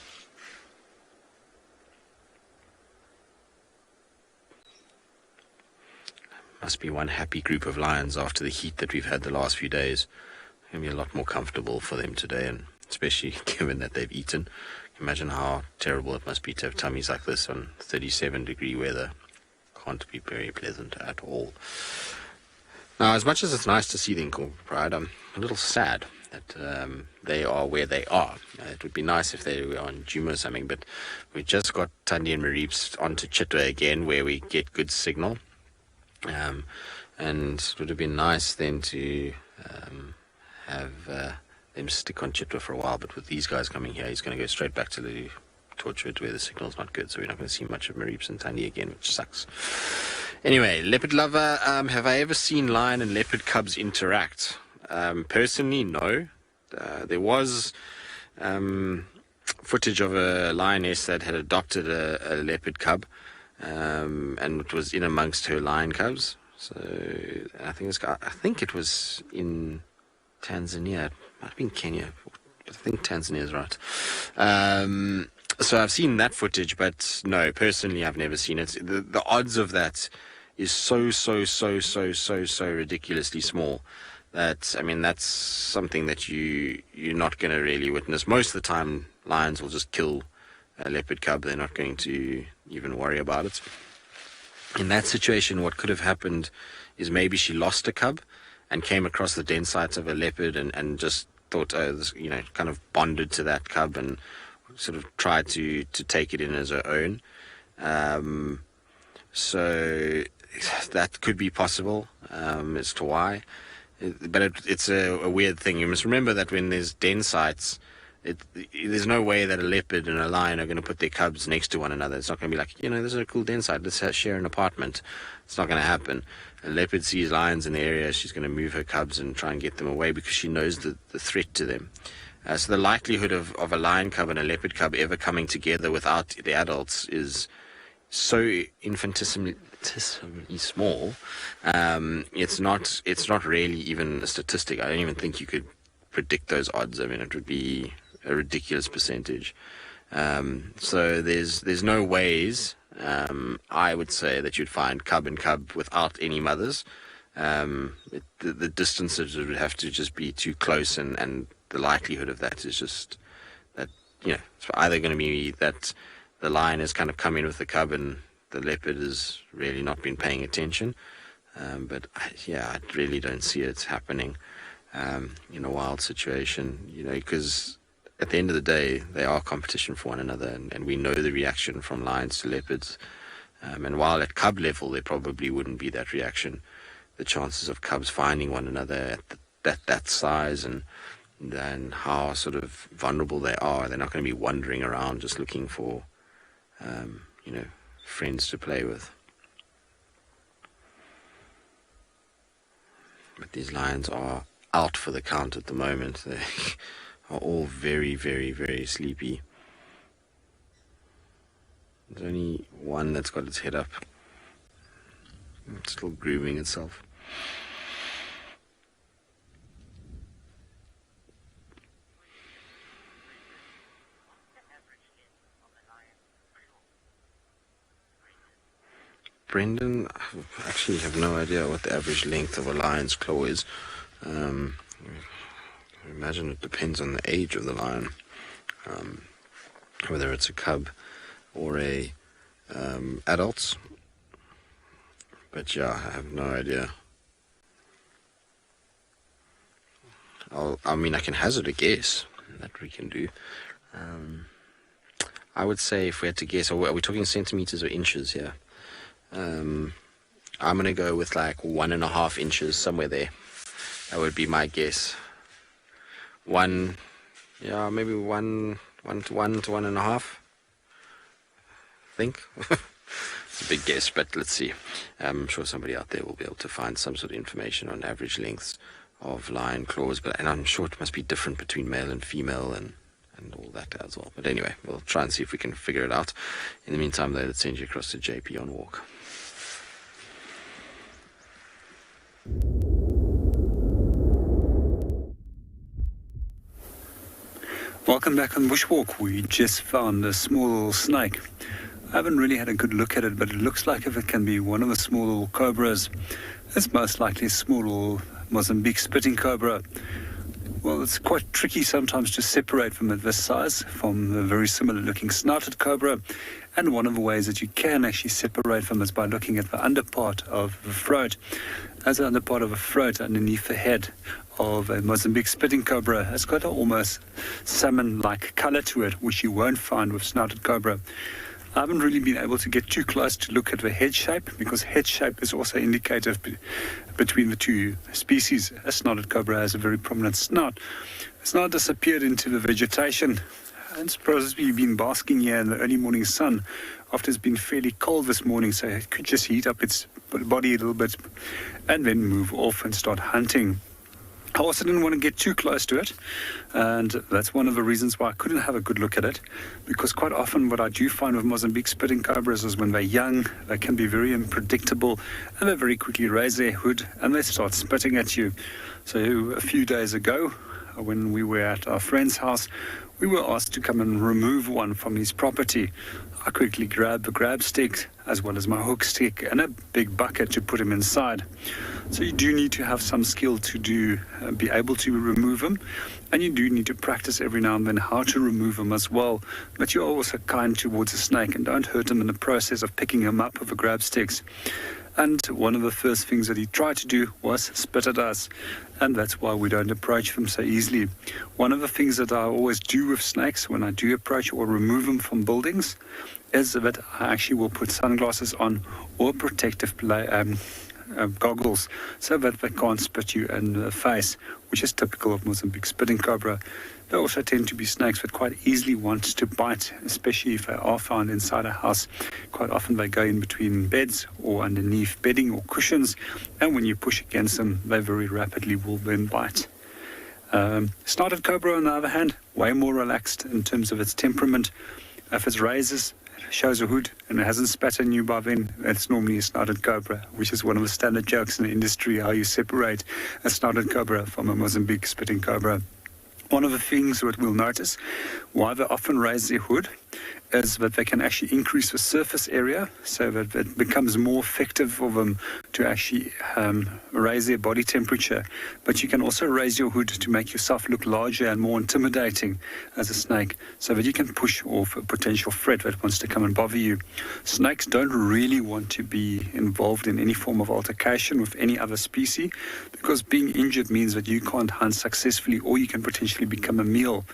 Must be one happy group of lions after the heat that we've had the last few days. It's going to be a lot more comfortable for them today, and especially given that they've eaten. Imagine how terrible it must be to have tummies like this on 37-degree weather. Can't be very pleasant at all. Now, as much as it's nice to see the Djuma Pride, I'm a little sad that they are where they are. It would be nice if they were on Djuma or something, but we just got Thandi and Marips onto Chitwa again, where we get good signal. And it would have been nice then to have them stick on Chitwa for a while, but with these guys coming here, he's going to go straight back to the Torchwood where the signal's not good, so we're not going to see much of Marips and Thandi again, which sucks. Anyway, leopard lover, have I ever seen lion and leopard cubs interact? Personally, no. There was footage of a lioness that had adopted a leopard cub, and it was in amongst her lion cubs. So I think it was in Tanzania. It might have been Kenya. I think Tanzania is right. So I've seen that footage, but no, personally I've never seen it. The odds of that is so ridiculously small that, I mean, that's something that you're not going to really witness. Most of the time lions will just kill a leopard cub. They're not going to even worry about it. In that situation, what could have happened is maybe she lost a cub and came across the den sites of a leopard and just thought, oh, this, kind of bonded to that cub and sort of tried to take it in as her own. So that could be possible as to why. But it's a weird thing. You must remember that when there's den sites, there's no way that a leopard and a lion are going to put their cubs next to one another. It's not going to be like, this is a cool den site, let's share an apartment. It's not going to happen. A leopard sees lions in the area, she's going to move her cubs and try and get them away because she knows the threat to them. So the likelihood of a lion cub and a leopard cub ever coming together without the adults is so infinitesimally small. It's not really even a statistic. I don't even think you could predict those odds. I mean, it would be a ridiculous percentage. So there's no ways, I would say, that you'd find cub and cub without any mothers. The distances would have to just be too close, and the likelihood of that is just that, it's either going to be that the lion has kind of come in with the cub and the leopard has really not been paying attention. But I really don't see it happening in a wild situation, because at the end of the day, they are competition for one another, and we know the reaction from lions to leopards. And while at cub level, there probably wouldn't be that reaction, the chances of cubs finding one another at that size and how sort of vulnerable they are, they're not going to be wandering around just looking for, friends to play with. But these lions are out for the count at the moment. They are all very, very, very sleepy. There's only one that's got its head up. It's still grooming itself. Brendan, I actually have no idea what the average length of a lion's claw is. I imagine it depends on the age of the lion, whether it's a cub or a adult. But yeah, I have no idea. I can hazard a guess that we can do. I would say if we had to guess, are we talking centimeters or inches here? I'm going to go with like 1.5 inches, somewhere there. That would be my guess. Maybe one to 1.5. I think. It's a big guess, but let's see. I'm sure somebody out there will be able to find some sort of information on average lengths of lion claws, and I'm sure it must be different between male and female and all that as well. But anyway, we'll try and see if we can figure it out. In the meantime, though, let's send you across to JP on walk. Welcome back on Bushwalk. We just found a small little snake. I haven't really had a good look at it, but it looks like if it can be one of the small little cobras, it's most likely a small little Mozambique spitting cobra. Well, it's quite tricky sometimes to separate them at this size from a very similar looking snouted cobra. And one of the ways that you can actually separate them is by looking at the underpart of the throat. As the underpart of the throat underneath the head of a Mozambique spitting cobra has got an almost salmon-like color to it, which you won't find with snouted cobra. I haven't really been able to get too close to look at the head shape, because head shape is also indicative between the two species. A snouted cobra has a very prominent snout. It's now disappeared into the vegetation, and it's probably been basking here in the early morning sun after it's been fairly cold this morning, so it could just heat up its body a little bit and then move off and start hunting. I also didn't want to get too close to it, and that's one of the reasons why I couldn't have a good look at it, because quite often what I do find with Mozambique spitting cobras is when they're young, they can be very unpredictable, and they very quickly raise their hood and they start spitting at you. So a few days ago, when we were at our friend's house, we were asked to come and remove one from his property. I quickly grabbed the grab stick as well as my hook stick and a big bucket to put him inside. So you do need to have some skill to be able to remove them, and you do need to practice every now and then how to remove them as well. But you're also kind towards a snake and don't hurt him in the process of picking him up with the grab sticks. And one of the first things that he tried to do was spit at us, and that's why we don't approach them so easily. One of the things that I always do with snakes when I do approach or remove them from buildings is that I actually will put sunglasses on or protective goggles so that they can't spit you in the face, which is typical of Mozambique spitting cobra. They also tend to be snakes that quite easily want to bite, especially if they are found inside a house. Quite often they go in between beds or underneath bedding or cushions, and when you push against them, they very rapidly will then bite. Snouted cobra, on the other hand, way more relaxed in terms of its temperament. If it raises, shows a hood, and it hasn't spat on you by then, it's normally a snouted cobra, which is one of the standard jokes in the industry, how you separate a snouted cobra from a Mozambique spitting cobra. One of the things that we'll notice why they often raise their hood is that they can actually increase the surface area so that it becomes more effective for them to actually raise their body temperature. But you can also raise your hood to make yourself look larger and more intimidating as a snake so that you can push off a potential threat that wants to come and bother you. Snakes don't really want to be involved in any form of altercation with any other species, because being injured means that you can't hunt successfully or you can potentially become a meal.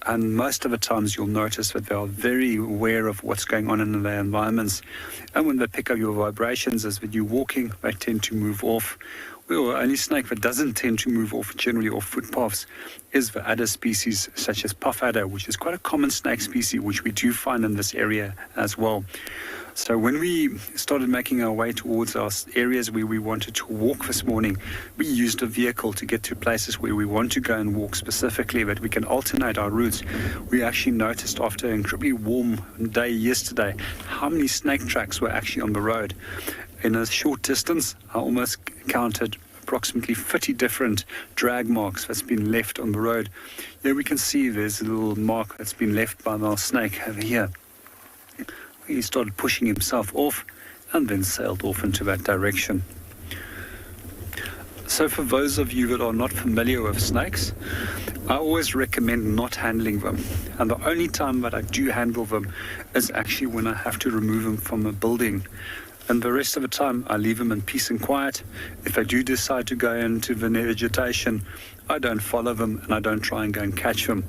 And most of the times you'll notice that they are very aware of what's going on in their environments. And when they pick up your vibrations as that you're walking, they tend to move off. Well, only snake that doesn't tend to move off generally off footpaths is the adder species such as puff adder, which is quite a common snake species which we do find in this area as well. So when we started making our way towards our areas where we wanted to walk this morning, we used a vehicle to get to places where we want to go and walk specifically, but we can alternate our routes. We actually noticed after an incredibly warm day yesterday how many snake tracks were actually on the road. In a short distance, I almost counted approximately 50 different drag marks that's been left on the road. Here we can see there's a little mark that's been left by the snake over here. He started pushing himself off and then sailed off into that direction. So for those of you that are not familiar with snakes, I always recommend not handling them. And the only time that I do handle them is actually when I have to remove them from a building. And the rest of the time, I leave them in peace and quiet. If I do decide to go into the vegetation, I don't follow them and I don't try and go and catch them.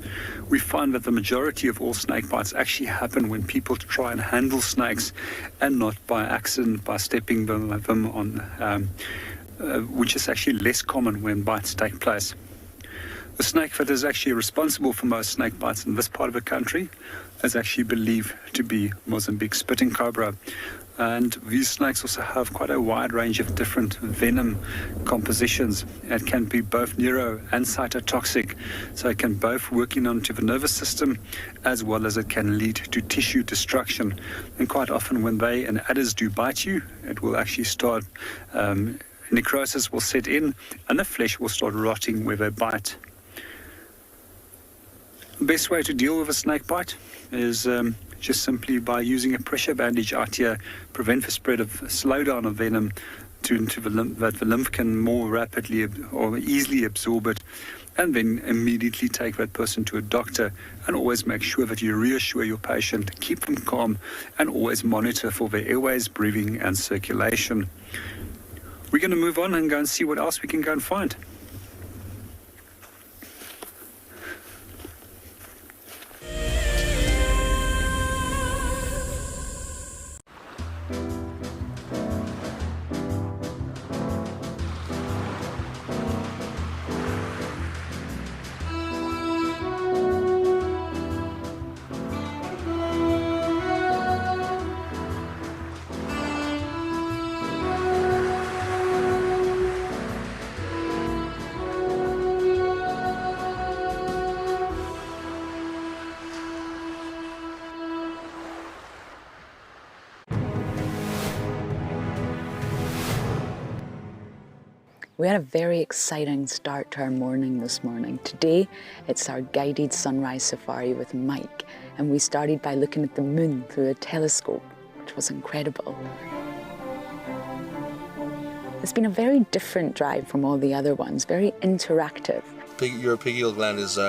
We find that the majority of all snake bites actually happen when people try and handle snakes and not by accident, by stepping them on, which is actually less common when bites take place. The snake that is actually responsible for most snake bites in this part of the country is actually believed to be Mozambique spitting cobra. And these snakes also have quite a wide range of different venom compositions. It can be both neuro and cytotoxic, so it can both work onto the nervous system as well as it can lead to tissue destruction. And quite often when they and others do bite you, it will actually start, necrosis will set in and the flesh will start rotting where they bite. The best way to deal with a snake bite is just simply by using a pressure bandage out here, prevent the spread of slowdown of venom into the lymph, that the lymph can more rapidly or easily absorb it, and then immediately take that person to a doctor, and always make sure that you reassure your patient, keep them calm, and always monitor for their airways, breathing, and circulation. We're going to move on and go and see what else we can go and find. We had a very exciting start to our morning this morning. Today, it's our guided sunrise safari with Mike, and we started by looking at the moon through a telescope, which was incredible. It's been a very different drive from all the other ones, very interactive. Your pigeal gland is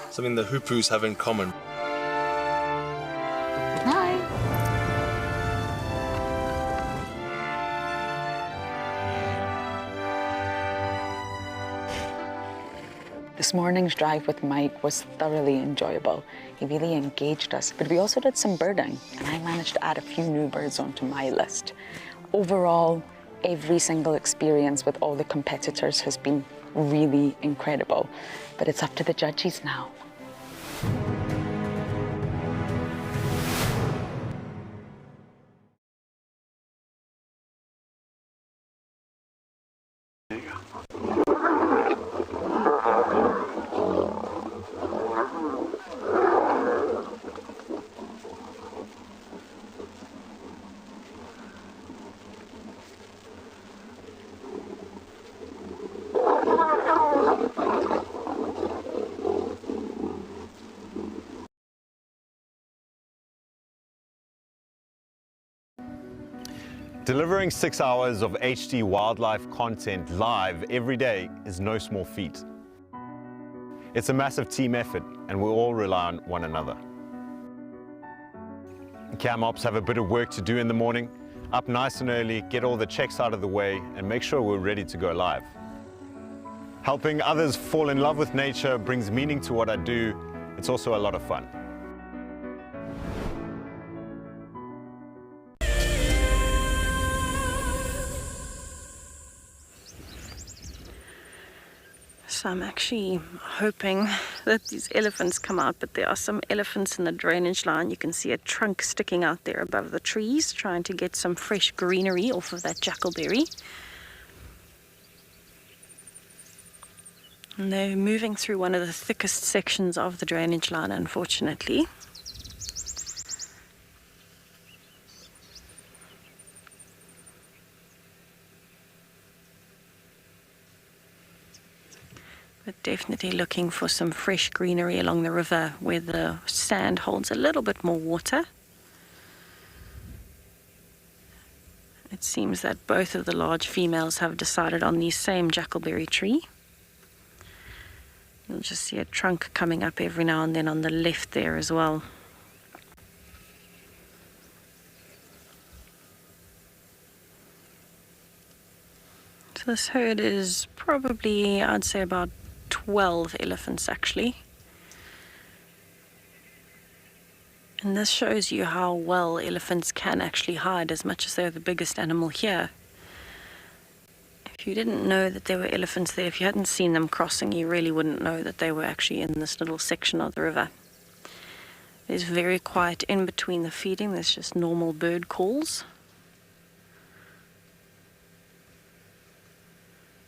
something the hoopoes have in common. Hi. This morning's drive with Mike was thoroughly enjoyable. He really engaged us, but we also did some birding, and I managed to add a few new birds onto my list. Overall, every single experience with all the competitors has been really incredible, but it's up to the judges now. Delivering 6 hours of HD wildlife content live every day is no small feat. It's a massive team effort, and we all rely on one another. Cam ops have a bit of work to do in the morning, up nice and early, get all the checks out of the way, and make sure we're ready to go live. Helping others fall in love with nature brings meaning to what I do. It's also a lot of fun. So I'm actually hoping that these elephants come out, but there are some elephants in the drainage line. You can see a trunk sticking out there above the trees, trying to get some fresh greenery off of that jackalberry. And they're moving through one of the thickest sections of the drainage line, unfortunately. But definitely looking for some fresh greenery along the river where the sand holds a little bit more water. It seems that both of the large females have decided on the same jackalberry tree. You'll just see a trunk coming up every now and then on the left there as well. So this herd is probably, I'd say, about 12 elephants actually. And this shows you how well elephants can actually hide, as much as they're the biggest animal here. If you didn't know that there were elephants there, if you hadn't seen them crossing, you really wouldn't know that they were actually in this little section of the river. It's very quiet in between the feeding. There's just normal bird calls.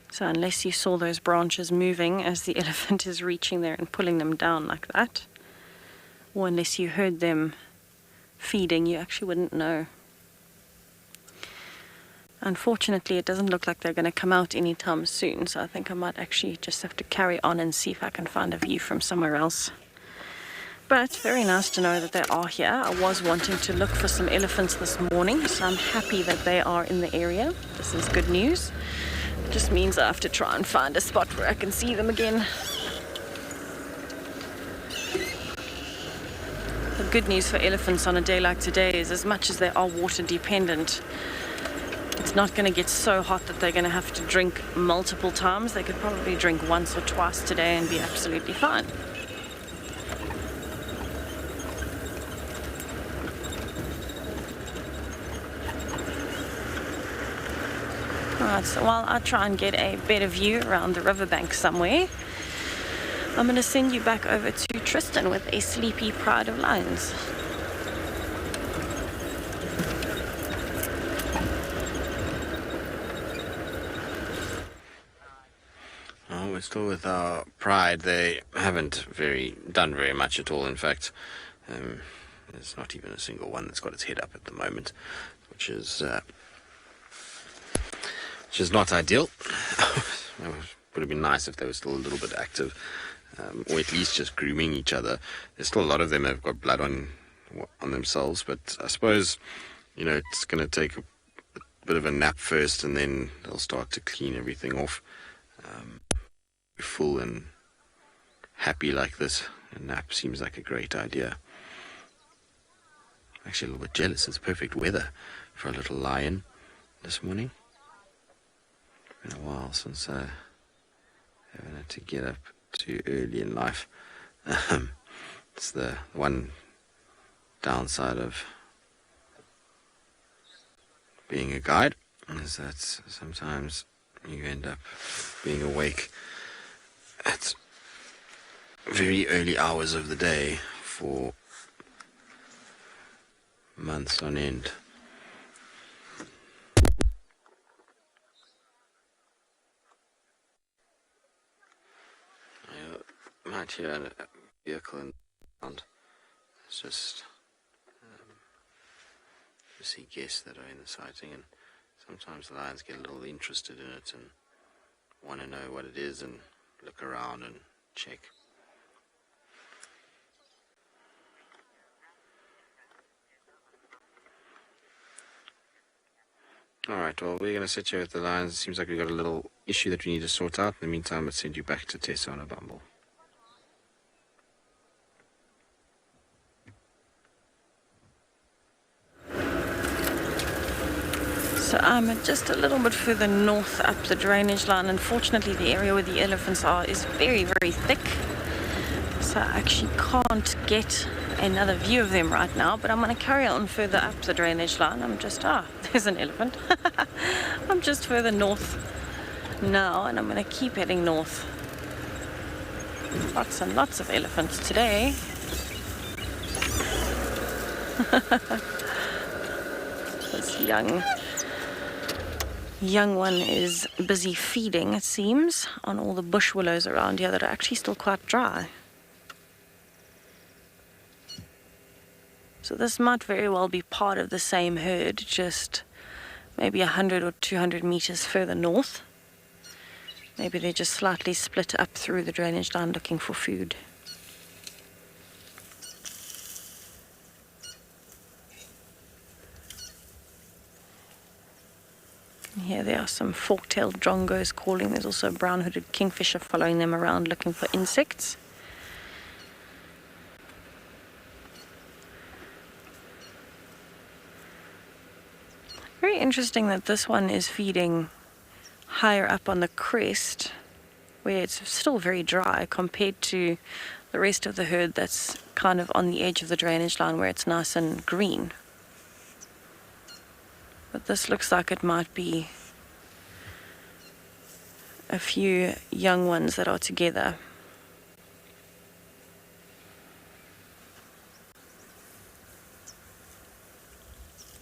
So unless you saw those branches moving as the elephant is reaching there and pulling them down like that, or unless you heard them feeding, you actually wouldn't know. Unfortunately, it doesn't look like they're going to come out anytime soon, so I think I might actually just have to carry on and see if I can find a view from somewhere else. But it's very nice to know that they are here. I was wanting to look for some elephants this morning, so I'm happy that they are in the area. This is good news. It just means I have to try and find a spot where I can see them again. The good news for elephants on a day like today is, as much as they are water dependent, it's not going to get so hot that they're going to have to drink multiple times. They could probably drink once or twice today and be absolutely fine. Alright, so while I try and get a better view around the riverbank somewhere, I'm going to send you back over to Tristan with a sleepy pride of lions. We're still with our pride. They haven't done very much at all. In fact, there's not even a single one that's got its head up at the moment, which is not ideal. It would have been nice if they were still a little bit active, or at least just grooming each other. There's still a lot of them that have got blood on themselves, but I suppose, it's going to take a bit of a nap first, and then they'll start to clean everything off. Full and happy like this, a nap seems like a great idea. Actually, a little bit jealous. It's perfect weather for a little lion this morning. Been a while since I haven't had to get up too early in life. It's the one downside of being a guide, is that sometimes you end up being awake at very early hours of the day for months on end. I might hear a vehicle in the background. It's just you see guests that are in the sighting, and sometimes the lions get a little interested in it and want to know what it is and look around and check. Alright, well, we're going to sit here with the lions. It seems like we've got a little issue that we need to sort out. In the meantime, let's send you back to Tessa on a bumble. So I'm just a little bit further north up the drainage line. Unfortunately, the area where the elephants are is very, very thick. So I actually can't get another view of them right now, but I'm going to carry on further up the drainage line. There's an elephant. I'm just further north now, and I'm going to keep heading north. Lots and lots of elephants today. This young one is busy feeding, it seems, on all the bush willows around here that are actually still quite dry. So this might very well be part of the same herd, just maybe 100 or 200 meters further north. Maybe they just slightly split up through the drainage line looking for food. Here there are some fork-tailed drongos calling. There's also a brown-hooded kingfisher following them around looking for insects. Very interesting that this one is feeding higher up on the crest, where it's still very dry compared to the rest of the herd that's kind of on the edge of the drainage line where it's nice and green. But this looks like it might be a few young ones that are together.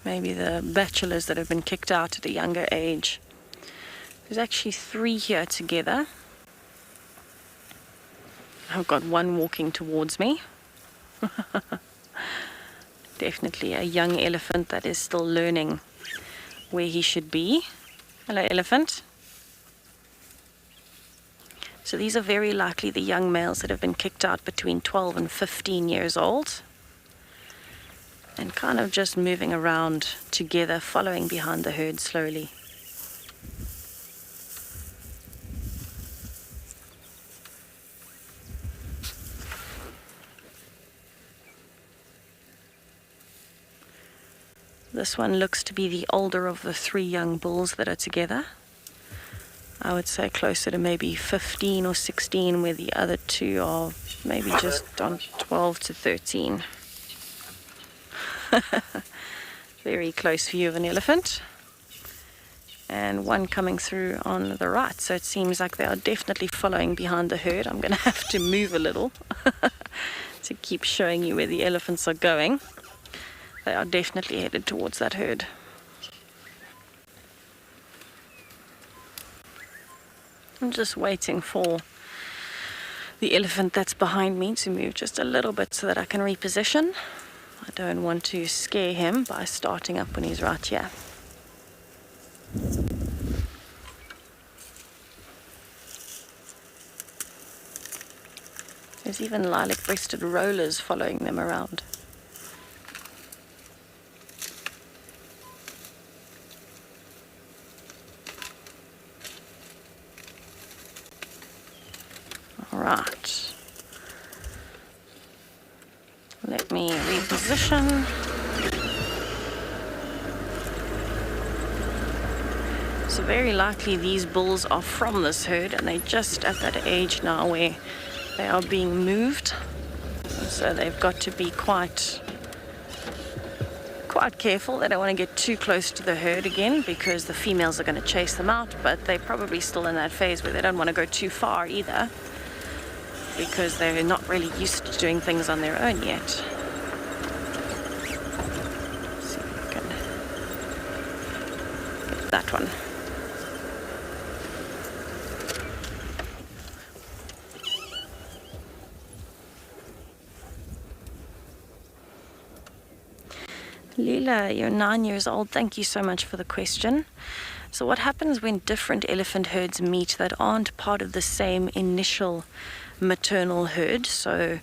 Maybe the bachelors that have been kicked out at a younger age. There's actually 3 here together. I've got one walking towards me. Definitely a young elephant that is still learning where he should be. Hello, elephant. So these are very likely the young males that have been kicked out between 12 and 15 years old, and kind of just moving around together, following behind the herd slowly. This one looks to be the older of the 3 young bulls that are together. I would say closer to maybe 15 or 16, where the other 2 are maybe just on 12 to 13. Very close view of an elephant. And one coming through on the right. So it seems like they are definitely following behind the herd. I'm going to have to move a little to keep showing you where the elephants are going. They are definitely headed towards that herd. I'm just waiting for the elephant that's behind me to move just a little bit so that I can reposition. I don't want to scare him by starting up when he's right here. There's even lilac-breasted rollers following them around. Right. Let me reposition. So very likely these bulls are from this herd, and they're just at that age now where they are being moved. So they've got to be quite careful. They don't want to get too close to the herd again, because the females are going to chase them out, but they're probably still in that phase where they don't want to go too far either, because they're not really used to doing things on their own yet. Let's see if we can get that one. Leela, you're 9 years old. Thank you so much for the question. So what happens when different elephant herds meet that aren't part of the same initial maternal herd? So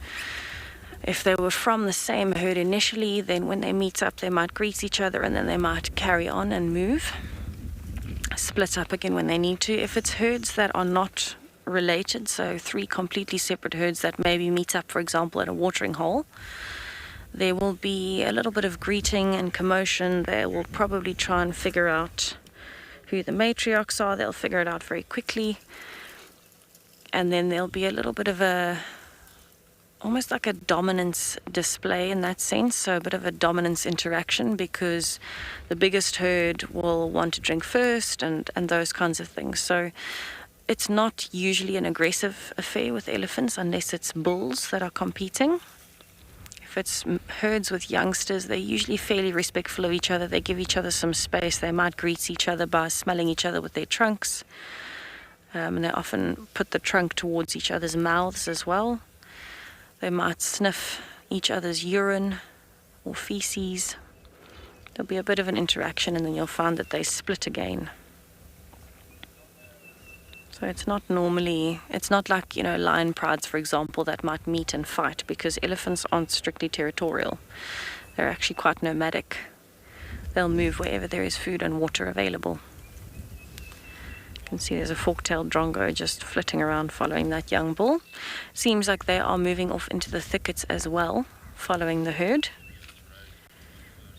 if they were from the same herd initially, then when they meet up, they might greet each other, and then they might carry on and move, split up again when they need to. If it's herds that are not related, so 3 completely separate herds that maybe meet up, for example, at a watering hole, there will be a little bit of greeting and commotion. They will probably try and figure out who the matriarchs are. They'll figure it out very quickly. And then there'll be a little bit of almost like a dominance display in that sense. So a bit of a dominance interaction, because the biggest herd will want to drink first and those kinds of things. So it's not usually an aggressive affair with elephants unless it's bulls that are competing. If it's herds with youngsters, they're usually fairly respectful of each other. They give each other some space. They might greet each other by smelling each other with their trunks. And they often put the trunk towards each other's mouths as well. They might sniff each other's urine or feces. There'll be a bit of an interaction, and then you'll find that they split again. So it's not like, lion prides, for example, that might meet and fight, because elephants aren't strictly territorial. They're actually quite nomadic. They'll move wherever there is food and water available. You can see there's a fork-tailed drongo just flitting around following that young bull. Seems like they are moving off into the thickets as well, following the herd,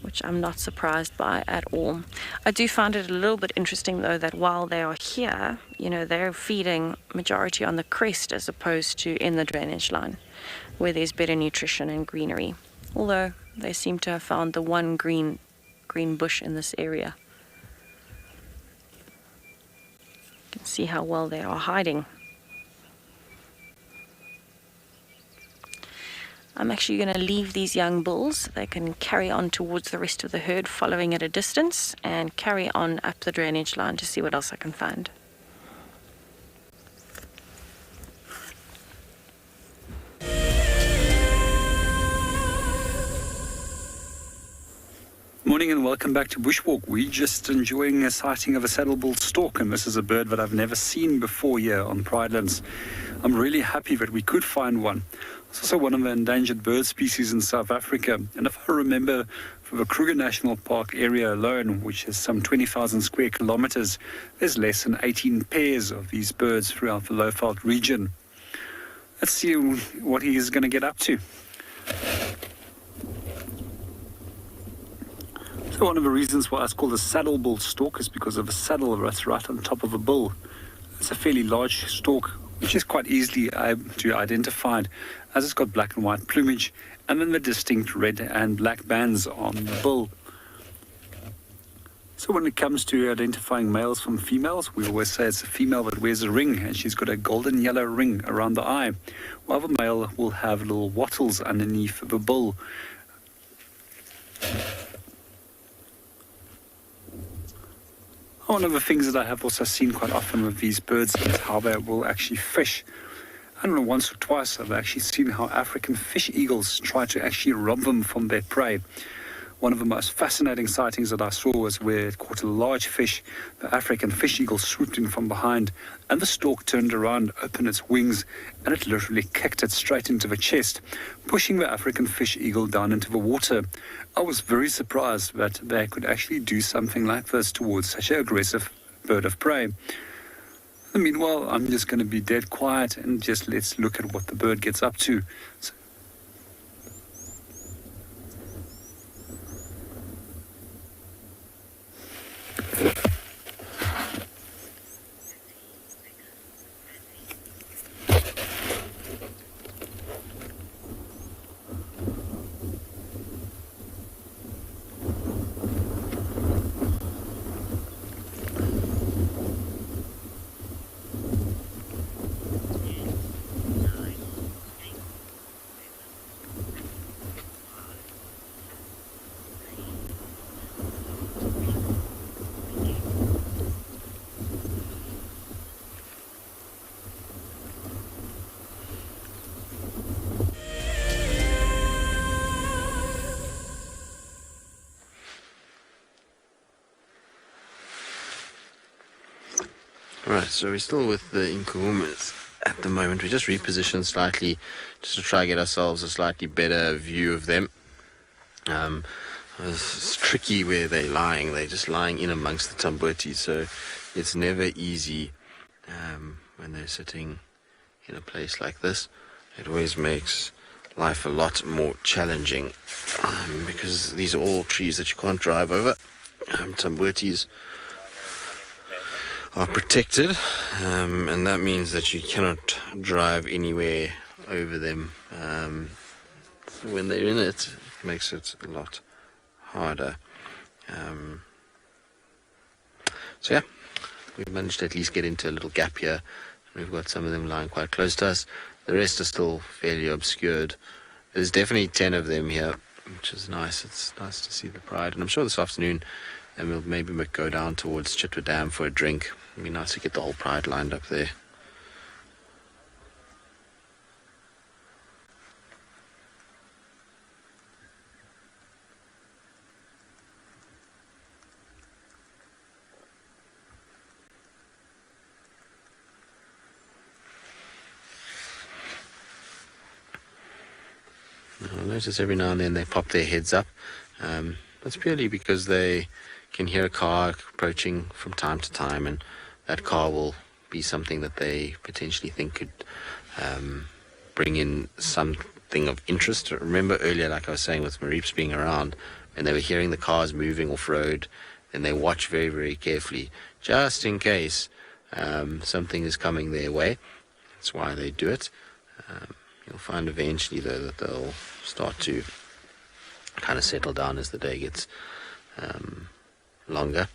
which I'm not surprised by at all. I do find it a little bit interesting, though, that while they are here, they're feeding majority on the crest as opposed to in the drainage line, where there's better nutrition and greenery. Although they seem to have found the one green bush in this area. You can see how well they are hiding. I'm actually going to leave these young bulls. They can carry on towards the rest of the herd, following at a distance, and carry on up the drainage line to see what else I can find. Morning and welcome back to Bushwalk. We're just enjoying a sighting of a saddle-billed stork, and this is a bird that I've never seen before here on Pridelands. I'm really happy that we could find one. It's also one of the endangered bird species in South Africa, and if I remember, for the Kruger National Park area alone, which is some 20,000 square kilometers, there's less than 18 pairs of these birds throughout the Lowveld region. Let's see what he is going to get up to. So one of the reasons why it's called a saddle-billed stork is because of the saddle that's right on top of the bill. It's a fairly large stork, which is quite easily to identify, as it's got black and white plumage and then the distinct red and black bands on the bill. So when it comes to identifying males from females, we always say it's a female that wears a ring, and she's got a golden yellow ring around the eye, while the male will have little wattles underneath the bill. One of the things that I have also seen quite often with these birds is how they will actually fish. I don't know, once or twice I've actually seen how African fish eagles try to actually rob them from their prey. One of the most fascinating sightings that I saw was where it caught a large fish. The African fish eagle swooped in from behind, and the stork turned around, opened its wings, and it literally kicked it straight into the chest, pushing the African fish eagle down into the water. I was very surprised that they could actually do something like this towards such an aggressive bird of prey. Meanwhile, I'm just going to be dead quiet and just let's look at what the bird gets up to. So, Right, so we're still with the Inkuhumas at the moment. We just repositioned slightly just to try to get ourselves a slightly better view of them. It's tricky where they're lying. They're just lying in amongst the tamboti, so it's never easy when they're sitting in a place like this. It always makes life a lot more challenging because these are all trees that you can't drive over. Tambotis are protected, and that means that you cannot drive anywhere over them. When they're in it, it makes it a lot harder. So yeah, we've managed to at least get into a little gap here. We've got some of them lying quite close to us. The rest are still fairly obscured. There's definitely 10 of them here, which is nice. It's nice to see the pride. And I'm sure this afternoon, and we'll maybe go down towards Chitwa Dam for a drink. It'd be nice to get the whole pride lined up there. I'll notice every now and then they pop their heads up. That's purely because they can hear a car approaching from time to time, and that car will be something that they potentially think could bring in something of interest. Remember earlier, like I was saying, with Marips being around, and they were hearing the cars moving off-road, and they watch very, very carefully, just in case something is coming their way. That's why they do it. You'll find eventually, though, that they'll start to kind of settle down as the day gets longer.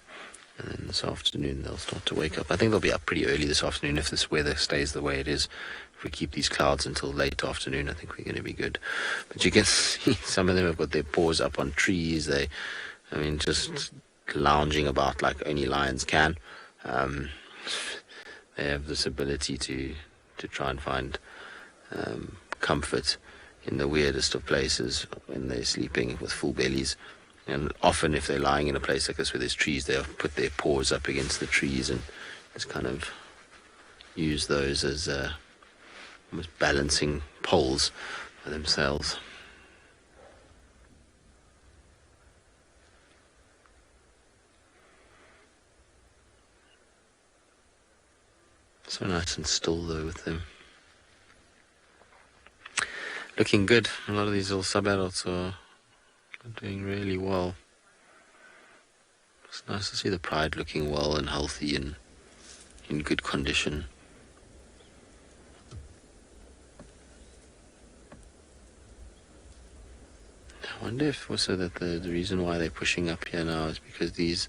And then this afternoon, they'll start to wake up. I think they'll be up pretty early this afternoon if this weather stays the way it is. If we keep these clouds until late afternoon, I think we're going to be good. But you can see some of them have got their paws up on trees. Just lounging about like only lions can. They have this ability to try and find comfort in the weirdest of places when they're sleeping with full bellies. And often if they're lying in a place like this where there's trees, they'll put their paws up against the trees and just kind of use those as almost balancing poles for themselves. So nice and still though with them. Looking good. A lot of these little sub-adults are doing really well. It's nice to see the pride looking well and healthy and in good condition. I wonder if also that the reason why they're pushing up here now is because these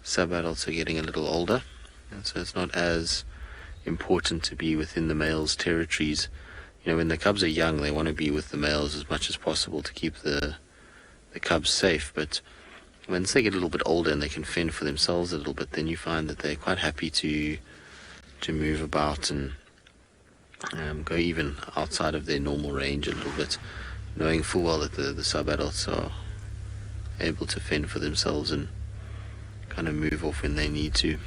sub-adults are getting a little older, and so it's not as important to be within the male's territories. When the cubs are young, they want to be with the males as much as possible to keep the cubs safe. But once they get a little bit older and they can fend for themselves a little bit, then you find that they're quite happy to move about and go even outside of their normal range a little bit, knowing full well that the sub-adults are able to fend for themselves and kind of move off when they need to.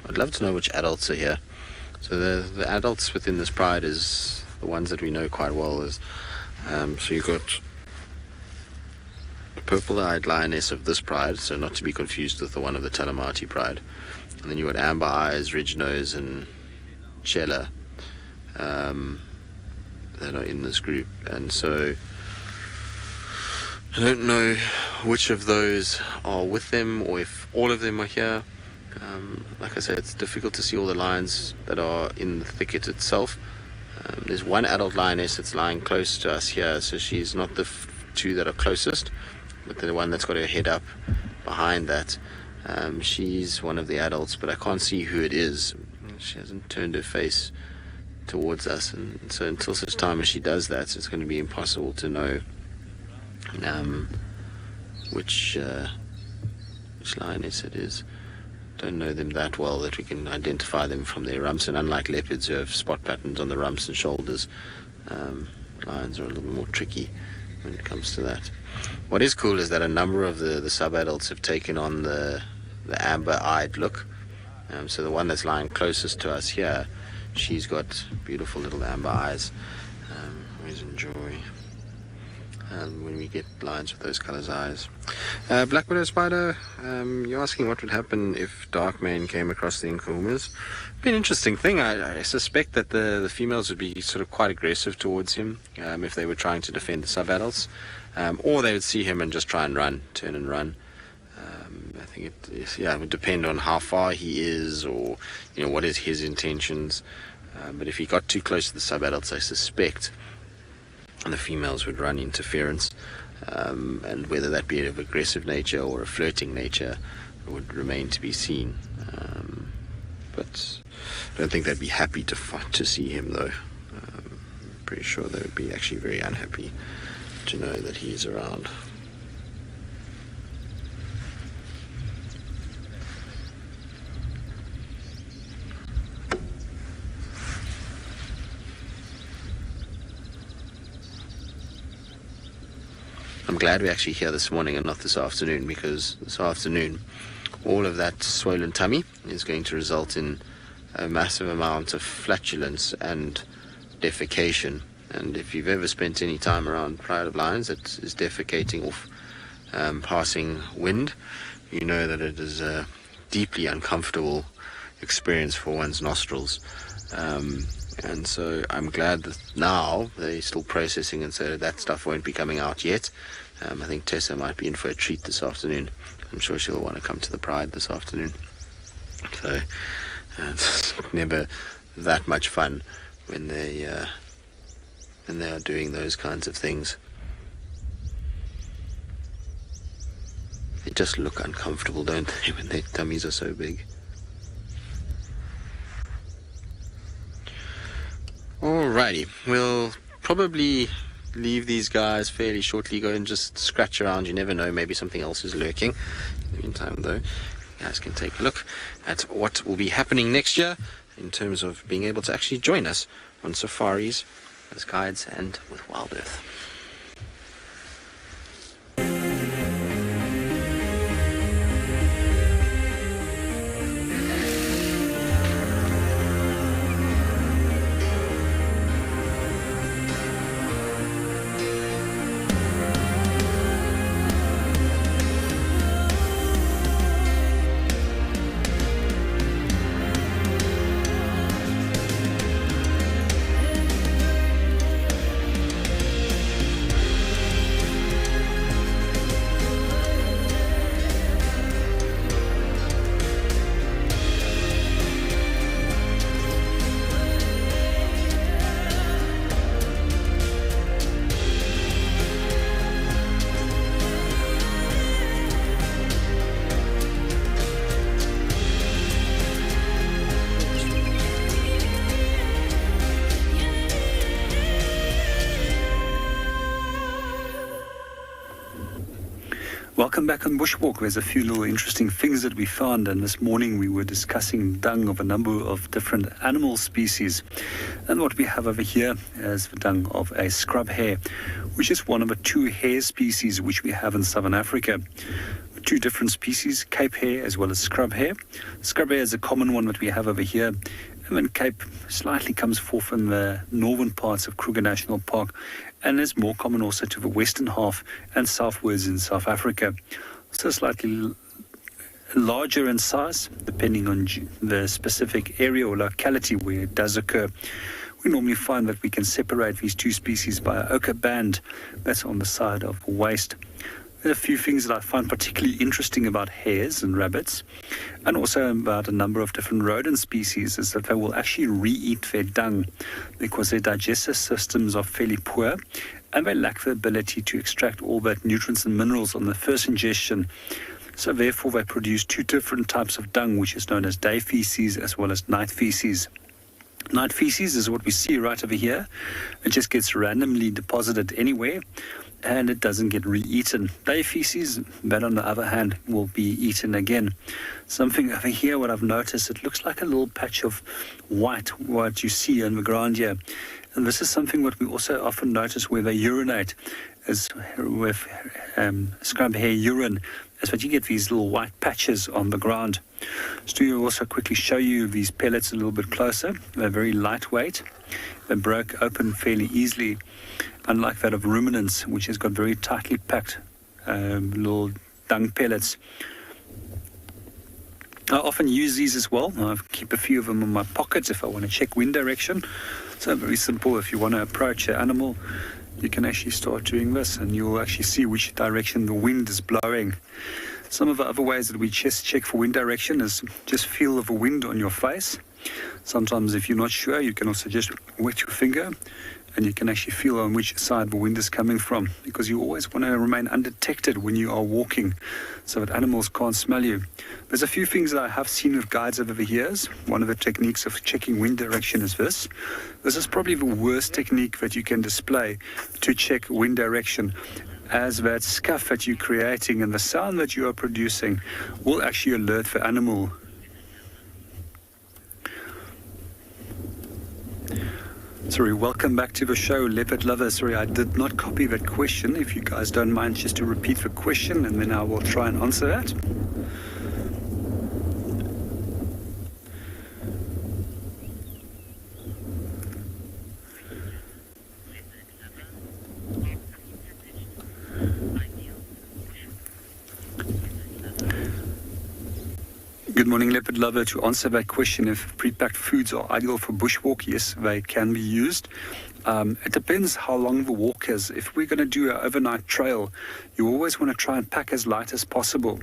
I'd love to know which adults are here. So the adults within this pride is the ones that we know quite well. So you've got the purple-eyed lioness of this pride, so not to be confused with the one of the Talamati pride. And then you've got amber eyes, ridge nose, and Chela that are in this group. And so I don't know which of those are with them or if all of them are here. Like I said, it's difficult to see all the lions that are in the thicket itself. There's one adult lioness that's lying close to us here, so she's not the two that are closest, but the one that's got her head up behind that. She's one of the adults, but I can't see who it is. She hasn't turned her face towards us, and so until such time as she does that, it's going to be impossible to know which lioness it is. Don't know them that well that we can identify them from their rumps, and unlike leopards who have spot patterns on the rumps and shoulders, lions are a little bit more tricky when it comes to that. What is cool is that a number of the sub-adults have taken on the amber-eyed look. So the one that's lying closest to us here, she's got beautiful little amber eyes. Always enjoy when we get lions with those colours eyes. Black widow spider, you're asking what would happen if dark mane came across the Nkuhumas. It'd be an interesting thing. I suspect that the females would be sort of quite aggressive towards him if they were trying to defend the sub-adults, or they would see him and just try and run, turn and run. I think it would depend on how far he is, or what is his intentions. But if he got too close to the sub-adults, I suspect the females would run interference. and whether that be of aggressive nature or a flirting nature would remain to be seen. But I don't think they'd be happy to see him, though. I'm pretty sure they would be actually very unhappy to know that he's around. I'm glad we're actually here this morning and not this afternoon, because this afternoon all of that swollen tummy is going to result in a massive amount of flatulence and defecation. And if you've ever spent any time around pride of lions that is defecating off passing wind, you know that it is a deeply uncomfortable experience for one's nostrils. And so I'm glad that now they're still processing, and so that stuff won't be coming out yet. I think Tessa might be in for a treat this afternoon. I'm sure she'll want to come to the Pride this afternoon. So it's never that much fun when they are doing those kinds of things. They just look uncomfortable, don't they, when their tummies are so big. Alrighty, we'll probably leave these guys fairly shortly. Go and just scratch around. You never know, maybe something else is lurking. In the meantime, though, you guys can take a look at what will be happening next year in terms of being able to actually join us on safaris as guides and with WildEarth. Welcome back on Bushwalk. There's a few little interesting things that we found, and this morning we were discussing dung of a number of different animal species. And what we have over here is the dung of a scrub hare, which is one of the two hare species which we have in southern Africa. Two different species, Cape hare as well as scrub hare. Scrub hare is a common one that we have over here, and then Cape slightly comes forth in the northern parts of Kruger National Park, and is more common also to the western half and southwards in South Africa. So slightly larger in size, depending on the specific area or locality where it does occur. We normally find that we can separate these two species by an ochre band that's on the side of the waist. There are a few things that I find particularly interesting about hares and rabbits, and also about a number of different rodent species, is that they will actually re-eat their dung because their digestive systems are fairly poor and they lack the ability to extract all that nutrients and minerals on the first ingestion. So therefore they produce two different types of dung, which is known as day feces as well as night feces. Night feces is what we see right over here. It just gets randomly deposited anywhere, and it doesn't get re-eaten. Day feces, that on the other hand, will be eaten again. Something over here, what I've noticed, it looks like a little patch of white, what you see on the ground here. And this is something what we also often notice where they urinate, is with scrub hare urine, is that you get these little white patches on the ground. So we'll also quickly show you these pellets a little bit closer. They're very lightweight. They broke open fairly easily, unlike that of ruminants, which has got very tightly packed little dung pellets. I often use these as well. I keep a few of them in my pockets if I want to check wind direction. So very simple. If you want to approach an animal, you can actually start doing this, and you'll actually see which direction the wind is blowing. Some of the other ways that we just check for wind direction is just feel of the wind on your face. Sometimes if you're not sure, you can also just wet your finger and you can actually feel on which side the wind is coming from, because you always want to remain undetected when you are walking so that animals can't smell you. There's a few things that I have seen with guides over the years. One of the techniques of checking wind direction is this. This is probably the worst technique that you can display to check wind direction, as that scuff that you're creating and the sound that you are producing will actually alert the animal. Sorry, welcome back to the show, leopard lovers. Sorry, I did not copy that question. If you guys don't mind just to repeat the question, and then I will try and answer that. Good morning, leopard lover. To answer that question, if pre-packed foods are ideal for bushwalk, yes, they can be used. It depends how long the walk is. If we're going to do an overnight trail, you always want to try and pack as light as possible.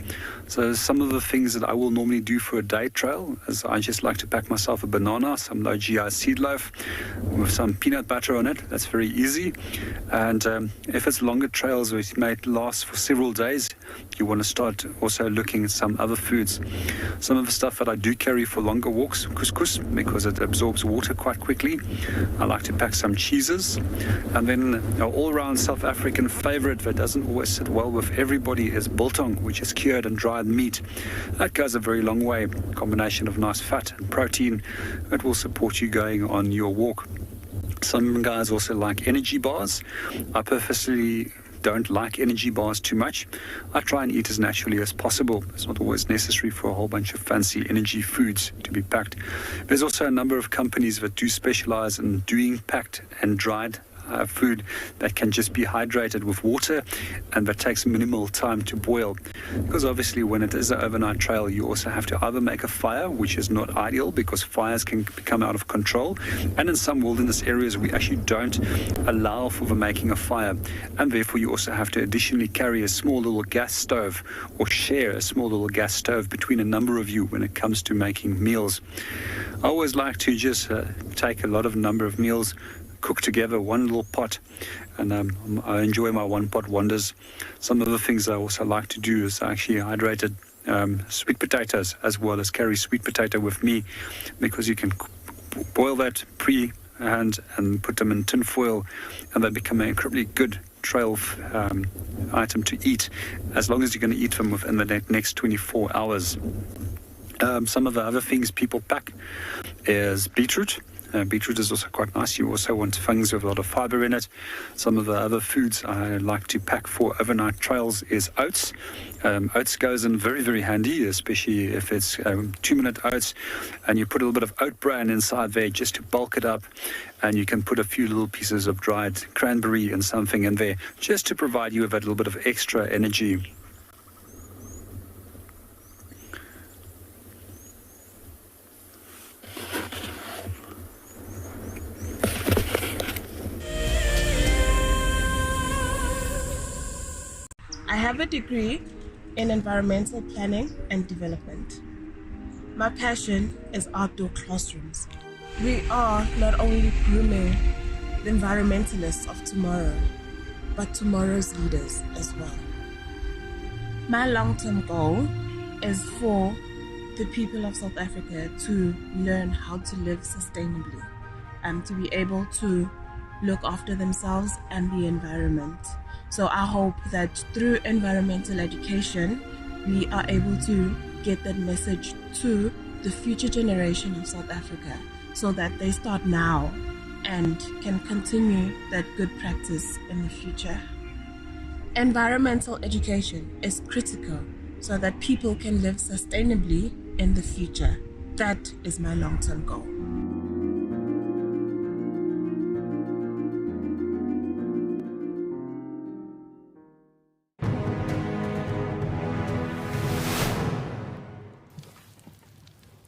So some of the things that I will normally do for a day trail is I just like to pack myself a banana, some low GI seed loaf with some peanut butter on it. That's very easy. And if it's longer trails which may last for several days, you want to start also looking at some other foods. Some of the stuff that I do carry for longer walks, couscous, because it absorbs water quite quickly. I like to pack some cheeses. And then an all-round South African favorite that doesn't always sit well with everybody is biltong, which is cured and dried meat. That goes a very long way. A combination of nice fat and protein that will support you going on your walk. Some guys also like energy bars. I purposely don't like energy bars too much. I try and eat as naturally as possible. It's not always necessary for a whole bunch of fancy energy foods to be packed. There's also a number of companies that do specialize in doing packed and dried food that can just be hydrated with water and that takes minimal time to boil. Because obviously when it is an overnight trail, you also have to either make a fire, which is not ideal because fires can become out of control, and in some wilderness areas we actually don't allow for the making of fire, and therefore you also have to additionally carry a small little gas stove or share a small little gas stove between a number of you when it comes to making meals. I always like to just take a lot of number of meals, cook together one little pot, and I enjoy my one pot wonders. Some of the things I also like to do is actually hydrated sweet potatoes, as well as carry sweet potato with me, because you can boil that pre-hand and put them in tin foil, and they become an incredibly good trail item to eat, as long as you're going to eat them within the next 24 hours. Some of the other things people pack is beetroot. Beetroot is also quite nice. You also want things with a lot of fiber in it. Some of the other foods I like to pack for overnight trails is oats. Oats goes in very, very handy, especially if it's 2-minute oats, and you put a little bit of oat bran inside there just to bulk it up, and you can put a few little pieces of dried cranberry and something in there just to provide you with a little bit of extra energy. I have a degree in environmental planning and development. My passion is outdoor classrooms. We are not only grooming the environmentalists of tomorrow, but tomorrow's leaders as well. My long-term goal is for the people of South Africa to learn how to live sustainably, to be able to look after themselves and the environment. So I hope that through environmental education, we are able to get that message to the future generation of South Africa, so that they start now and can continue that good practice in the future. Environmental education is critical so that people can live sustainably in the future. That is my long-term goal.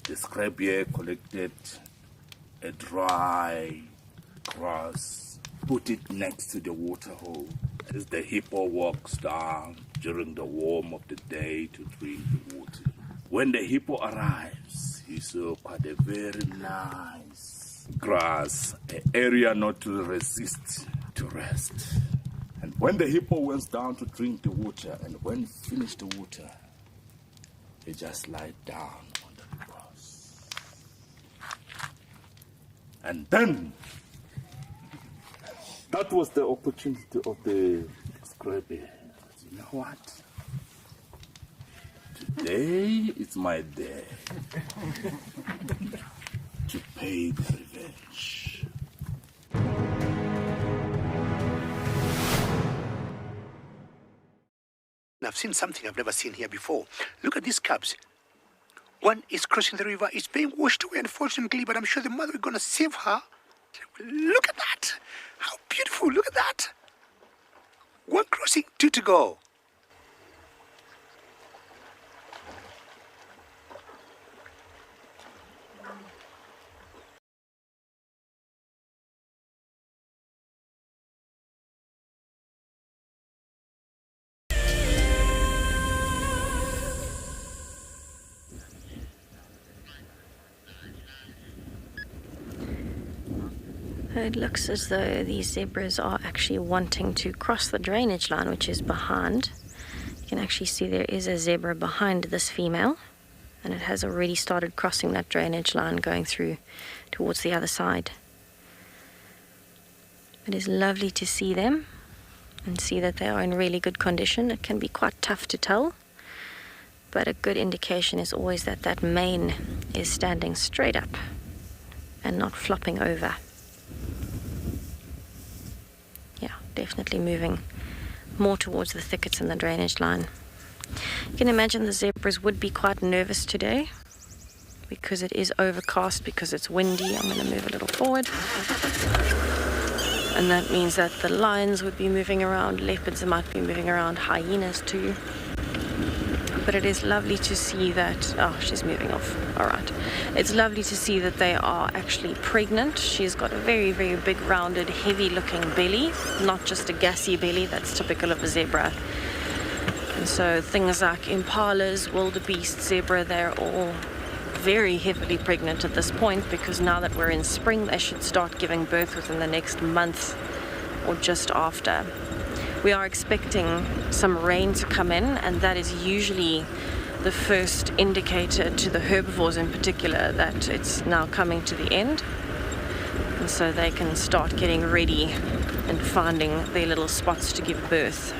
The scrap here collected a dry grass, put it next to the water hole as the hippo walks down during the warm of the day to drink the water. When the hippo arrives, he saw quite a very nice grass, an area not to resist to rest. And when the hippo went down to drink the water, and when he finished the water, he just lied down on the grass. And then, that was the opportunity of the scrappy. You know what? Today is my day to pay the revenge. I've seen something I've never seen here before. Look at these cubs. One is crossing the river. It's being washed away, unfortunately, but I'm sure the mother is going to save her. Look at that. How beautiful. Look at that. One crossing, two to go. It looks as though these zebras are actually wanting to cross the drainage line, which is behind. You can actually see there is a zebra behind this female, and it has already started crossing that drainage line, going through towards the other side. It is lovely to see them and see that they are in really good condition. It can be quite tough to tell, but a good indication is always that that mane is standing straight up and not flopping over. Yeah, definitely moving more towards the thickets and the drainage line. You can imagine the zebras would be quite nervous today because it is overcast, because it's windy. I'm going to move a little forward. And that means that the lions would be moving around, leopards might be moving around, hyenas too. But it is lovely to see that, oh, she's moving off. All right. It's lovely to see that they are actually pregnant. She's got a very, very big, rounded, heavy-looking belly, not just a gassy belly that's typical of a zebra. And so things like impalas, wildebeest, zebra, they're all very heavily pregnant at this point, because now that we're in spring, they should start giving birth within the next month or just after. We are expecting some rain to come in, and that is usually the first indicator to the herbivores in particular that it's now coming to the end. And so they can start getting ready and finding their little spots to give birth.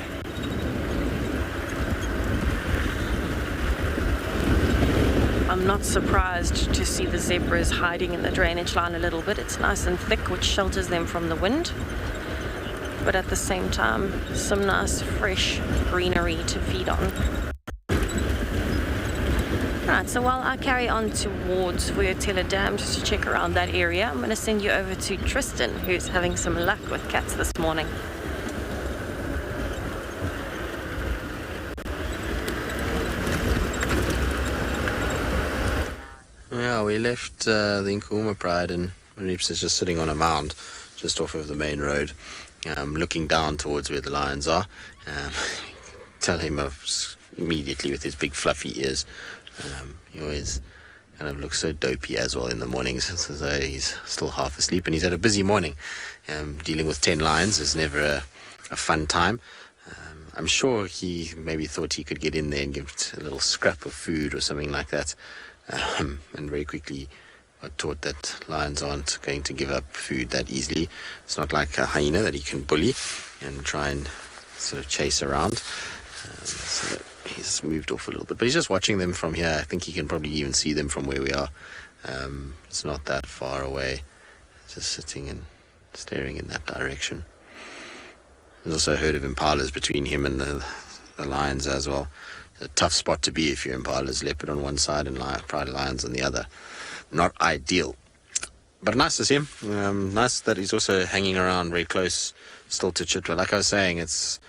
I'm not surprised to see the zebras hiding in the drainage line a little bit. It's nice and thick, which shelters them from the wind. But at the same time, some nice fresh greenery to feed on. Right, so while I carry on towards WildEarth Dam just to check around that area, I'm going to send you over to Tristan, who's having some luck with cats this morning. Yeah, we left the Djuma Pride, and Reeps is just sitting on a mound just off of the main road. Looking down towards where the lions are. Tell him immediately with his big fluffy ears. He always kind of looks so dopey as well in the mornings, as though he's still half asleep, and he's had a busy morning. Dealing with 10 lions is never a fun time. I'm sure he maybe thought he could get in there and give it a little scrap of food or something like that, and very quickly got taught that lions aren't going to give up food that easily. It's not like a hyena that he can bully and try and sort of chase around. So he's moved off a little bit, but he's just watching them from here. I think he can probably even see them from where we are. It's not that far away, just sitting and staring in that direction. There's also a herd of impalas between him and the lions as well. It's a tough spot to be if you're impalas, leopard on one side and pride lions on the other. Not ideal, but nice to see him. Nice that he's also hanging around very close still to Chitwa. Like I was saying, it's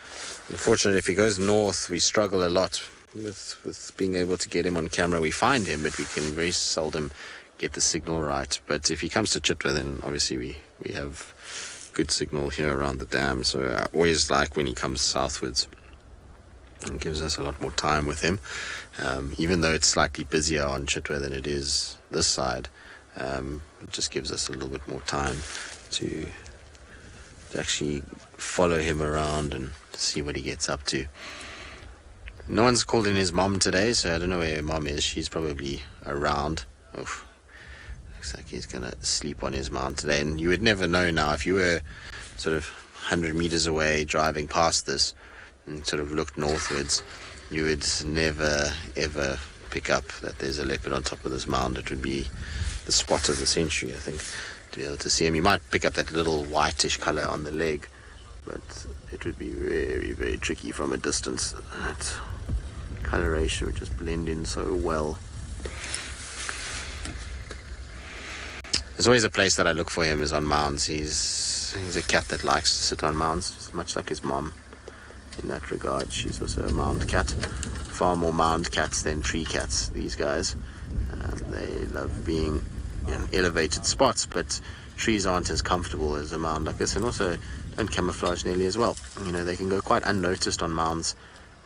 unfortunate if he goes north, we struggle a lot with being able to get him on camera. We find him, but we can very seldom get the signal right. But if he comes to Chitwa, then obviously we have good signal here around the dam. So I always like when he comes southwards. It gives us a lot more time with him. Even though it's slightly busier on Chitwa than it is this side, It just gives us a little bit more time to actually follow him around and see what he gets up to. No one's called in his mom today, so I don't know where mom is. She's probably around. Oof. Looks like he's going to sleep on his mount today. And you would never know now if you were sort of 100 meters away driving past this and sort of looked northwards, you would never ever pick up that there's a leopard on top of this mound. It would be the spot of the century, I think, to be able to see him. You might pick up that little whitish color on the leg, but it would be very, very tricky from a distance. That coloration would just blend in so well. There's always a place that I look for him is on mounds. He's a cat that likes to sit on mounds, much like his mom. In that regard, she's also a mound cat. Far more mound cats than tree cats, these guys. They love being in elevated spots, but trees aren't as comfortable as a mound like this, and also don't camouflage nearly as well. You know, they can go quite unnoticed on mounds.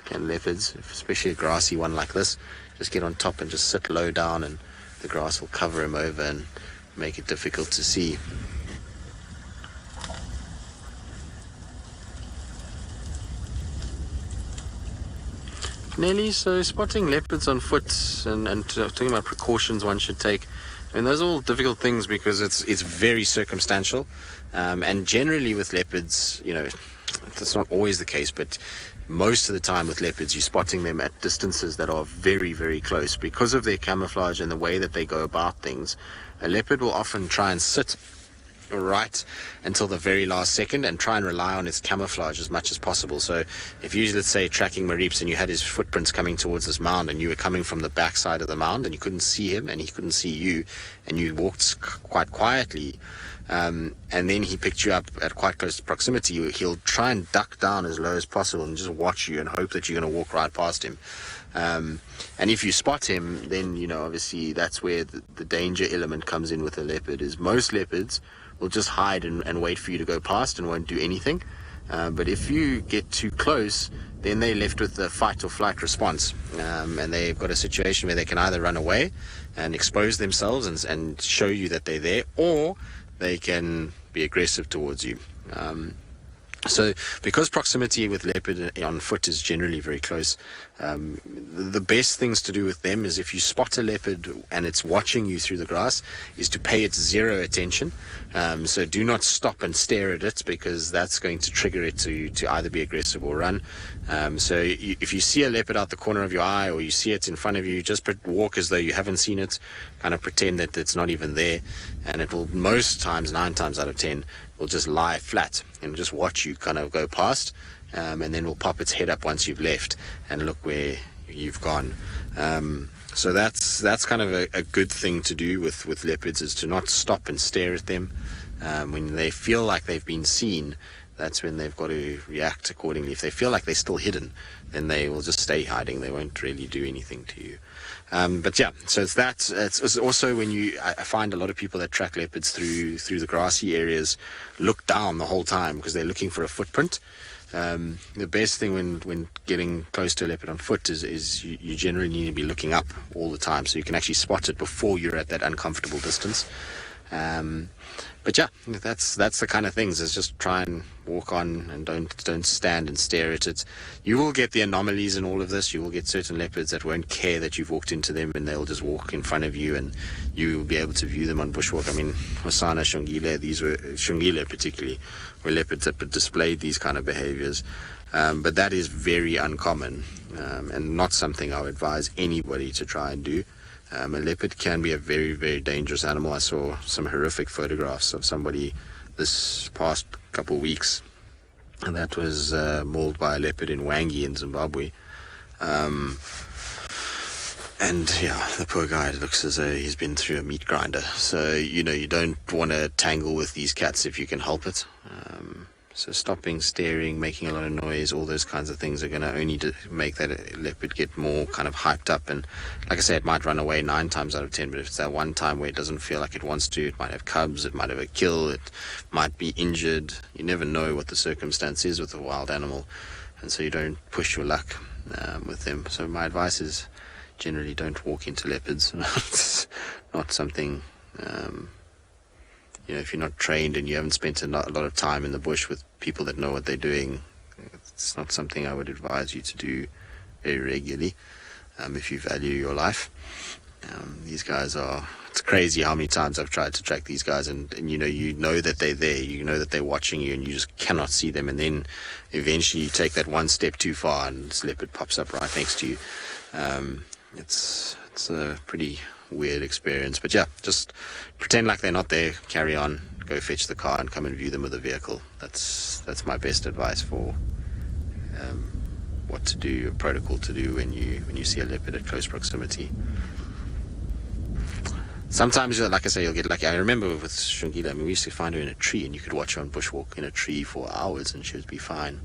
Can leopards, especially a grassy one like this, just get on top and just sit low down, and the grass will cover him over and make it difficult to see. Nelly, so spotting leopards on foot and talking about precautions one should take, I mean, those are all difficult things because it's very circumstantial, and generally with leopards, you know, that's not always the case, but most of the time with leopards you're spotting them at distances that are very, very close. Because of their camouflage and the way that they go about things, a leopard will often try and sit right until the very last second and try and rely on its camouflage as much as possible. So if you, let's say, tracking Marips and you had his footprints coming towards this mound and you were coming from the back side of the mound and you couldn't see him and he couldn't see you and you walked quite quietly, and then he picked you up at quite close proximity, he'll try and duck down as low as possible and just watch you and hope that you're going to walk right past him. And if you spot him, then, you know, obviously that's where the danger element comes in with a leopard, is most leopards will just hide and wait for you to go past and won't do anything. But if you get too close, then they're left with the fight or flight response. And they've got a situation where they can either run away and expose themselves and show you that they're there, or they can be aggressive towards you. So because proximity with leopard on foot is generally very close, the best things to do with them is, if you spot a leopard and it's watching you through the grass, is to pay it zero attention. So do not stop and stare at it, because that's going to trigger it to either be aggressive or run. So if you see a leopard out the corner of your eye, or you see it in front of you, just walk as though you haven't seen it, kind of pretend that it's not even there, and it will, most times, 9 times out of 10, will just lie flat and just watch you kind of go past, and then will pop its head up once you've left and look where you've gone. So that's kind of a good thing to do with leopards, is to not stop and stare at them. When they feel like they've been seen, that's when they've got to react accordingly. If they feel like they're still hidden, then they will just stay hiding. They won't really do anything to you. But yeah, so it's that. It's also when I find a lot of people that track leopards through the grassy areas look down the whole time because they're looking for a footprint. The best thing when getting close to a leopard on foot is you generally need to be looking up all the time, so you can actually spot it before you're at that uncomfortable distance. But yeah, that's the kind of things, is just try and walk on and don't stand and stare at it. You will get the anomalies in all of this. You will get certain leopards that won't care that you've walked into them, and they'll just walk in front of you, and you will be able to view them on bushwalk. I mean, Hosana, Shungile particularly, were leopards that displayed these kind of behaviors. But that is very uncommon, and not something I would advise anybody to try and do. A leopard can be a very, very dangerous animal. I saw some horrific photographs of somebody this past couple of weeks, and that was mauled by a leopard in Wangi in Zimbabwe. And yeah, the poor guy looks as though he's been through a meat grinder. So, you know, you don't want to tangle with these cats if you can help it. So stopping, staring, making a lot of noise, all those kinds of things are going to only make that leopard get more kind of hyped up. And like I say, it might run away 9 times out of 10, but if it's that one time where it doesn't feel like it wants to, it might have cubs, it might have a kill, it might be injured. You never know what the circumstance is with a wild animal, and so you don't push your luck with them. So my advice is generally don't walk into leopards. It's not something You know, if you're not trained and you haven't spent a lot of time in the bush with people that know what they're doing, it's not something I would advise you to do very regularly if you value your life. These guys are, it's crazy how many times I've tried to track these guys, and you know that they're there, you know that they're watching you, and you just cannot see them, and then eventually you take that one step too far and this leopard pops up right next to you. It's a pretty weird experience, but yeah, just pretend like they're not there, carry on, go fetch the car and come and view them with a vehicle. That's my best advice for what to do, a protocol to do when you see a leopard at close proximity. Sometimes, like I say, you'll get lucky. I remember with Shungila, I mean, we used to find her in a tree, and you could watch her on bushwalk in a tree for hours and she would be fine.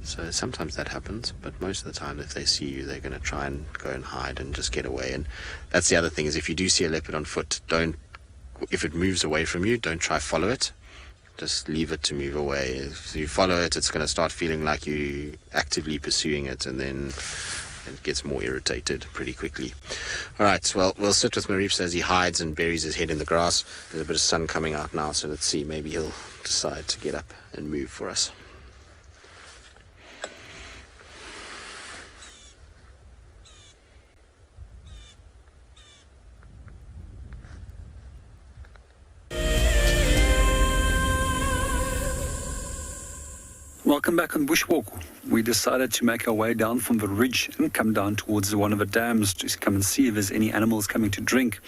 So sometimes that happens, but most of the time if they see you, they're going to try and go and hide and just get away. And that's the other thing, is if you do see a leopard on foot, if it moves away from you, don't try follow it. Just leave it to move away. If you follow it, it's going to start feeling like you're actively pursuing it, and then it gets more irritated pretty quickly. All right, well, we'll sit with Marips as he hides and buries his head in the grass. There's a bit of sun coming out now, so let's see, maybe he'll decide to get up and move for us. Welcome back on Bushwalk. We decided to make our way down from the ridge and come down towards one of the dams to come and see if there's any animals coming to drink.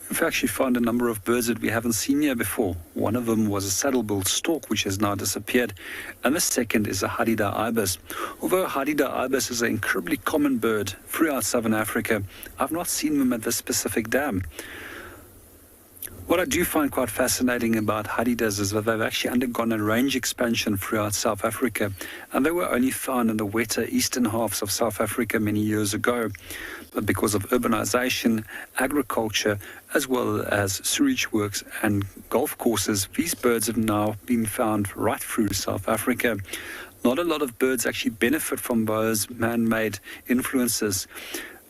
We've actually found a number of birds that we haven't seen here before. One of them was a saddle-billed stork, which has now disappeared, and the second is a Hadida ibis. Although Hadida ibis is an incredibly common bird throughout southern Africa, I've not seen them at this specific dam. What I do find quite fascinating about hadidas is that they've actually undergone a range expansion throughout South Africa, and they were only found in the wetter eastern halves of South Africa many years ago. But because of urbanization, agriculture, as well as sewage works and golf courses, these birds have now been found right through South Africa. Not a lot of birds actually benefit from those man-made influences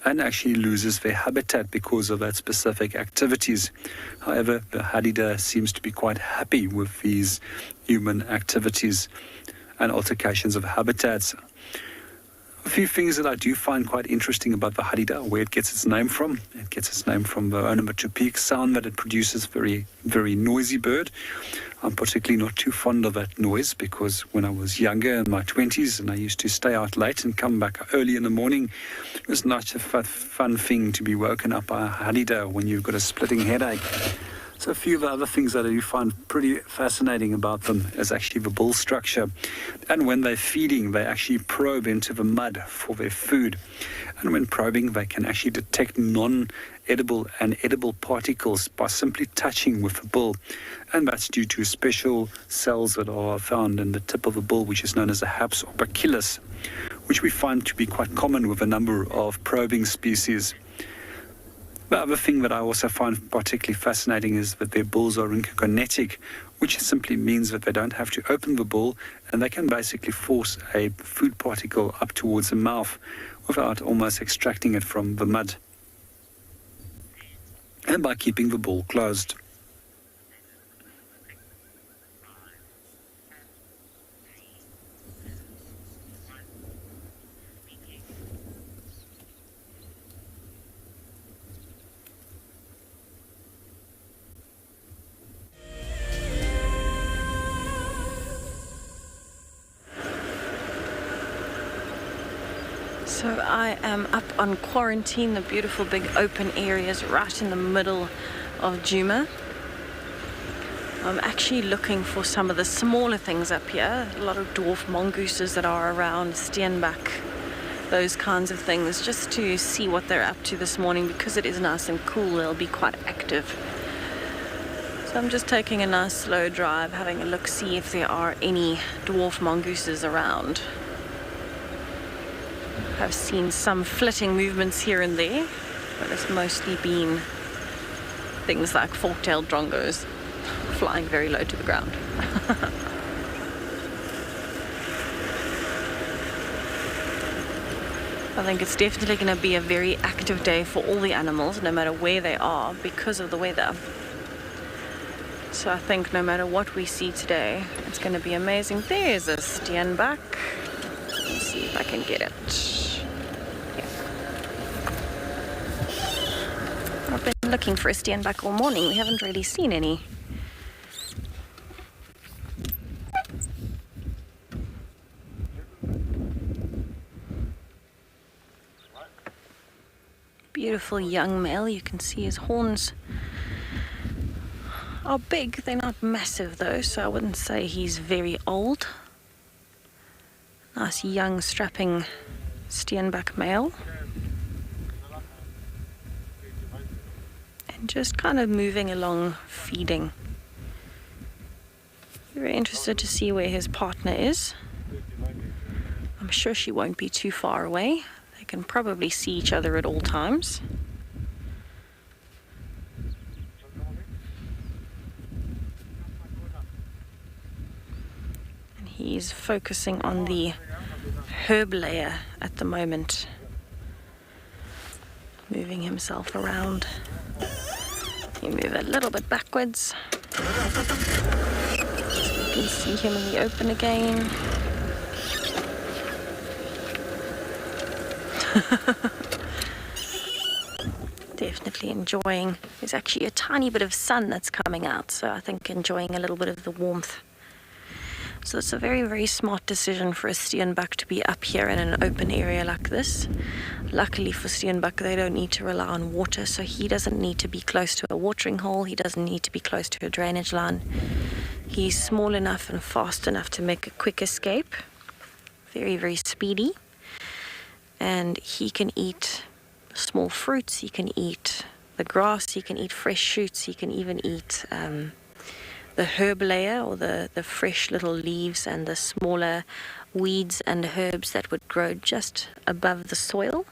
and actually loses their habitat because of that specific activities. However, the Hadida seems to be quite happy with these human activities and altercations of habitats. A few things that I do find quite interesting about the Hadida, where it gets its name from. It gets its name from the onomatopoeic sound that it produces, very, very noisy bird. I'm particularly not too fond of that noise, because when I was younger, in my 20s, and I used to stay out late and come back early in the morning, it was not a fun thing to be woken up by a Hadida when you've got a splitting headache. So a few of the other things that I do find pretty fascinating about them is actually the bull structure. And when they're feeding, they actually probe into the mud for their food. And when probing, they can actually detect non-edible and edible particles by simply touching with the bull. And that's due to special cells that are found in the tip of the bull, which is known as a haps or bacillus, which we find to be quite common with a number of probing species. The other thing that I also find particularly fascinating is that their bulls are rincokinetic, which simply means that they don't have to open the bull, and they can basically force a food particle up towards the mouth without almost extracting it from the mud, and by keeping the bull closed. So I am up on Quarantine, the beautiful big open areas right in the middle of Djuma. I'm actually looking for some of the smaller things up here. A lot of dwarf mongooses that are around, steenbok, those kinds of things, just to see what they're up to this morning. Because it is nice and cool, they'll be quite active. So I'm just taking a nice slow drive, having a look, see if there are any dwarf mongooses around. I've seen some flitting movements here and there, but it's mostly been things like fork-tailed drongos flying very low to the ground. I think it's definitely going to be a very active day for all the animals, no matter where they are, because of the weather. So I think no matter what we see today, it's going to be amazing. There's a steenbok. Let's see if I can get it. Yeah. I've been looking for a steenbok all morning. We haven't really seen any. Beautiful young male. You can see his horns are big. They're not massive though, so I wouldn't say he's very old. Nice young strapping steenbok male. And just kind of moving along, feeding. Very interested to see where his partner is. I'm sure she won't be too far away. They can probably see each other at all times. And he's focusing on the herb layer at the moment, moving himself around. You move a little bit backwards so you can see him in the open again. Definitely enjoying. There's actually a tiny bit of sun that's coming out, so I think enjoying a little bit of the warmth. So it's a very, very smart decision for a steenbok to be up here in an open area like this. Luckily for steenbok, they don't need to rely on water, so he doesn't need to be close to a watering hole. He doesn't need to be close to a drainage line. He's small enough and fast enough to make a quick escape. Very, very speedy. And he can eat small fruits, he can eat the grass, he can eat fresh shoots, he can even eat the herb layer, or the fresh little leaves and the smaller weeds and herbs that would grow just above the soil.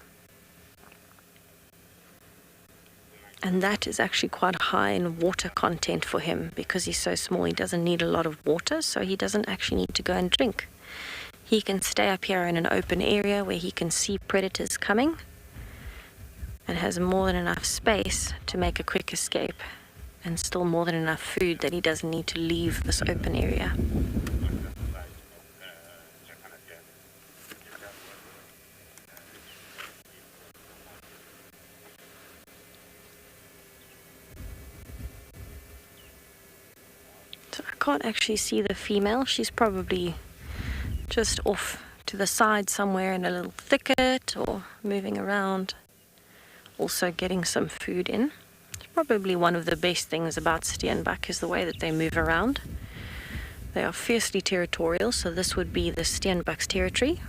And that is actually quite high in water content for him, because he's so small. He doesn't need a lot of water, so he doesn't actually need to go and drink. He can stay up here in an open area where he can see predators coming and has more than enough space to make a quick escape, and still more than enough food that he doesn't need to leave this open area. So I can't actually see the female. She's probably just off to the side somewhere in a little thicket or moving around. Also getting some food in. It's probably one of the best things about steenbok is the way that they move around. They are fiercely territorial, so this would be the steenbok's territory.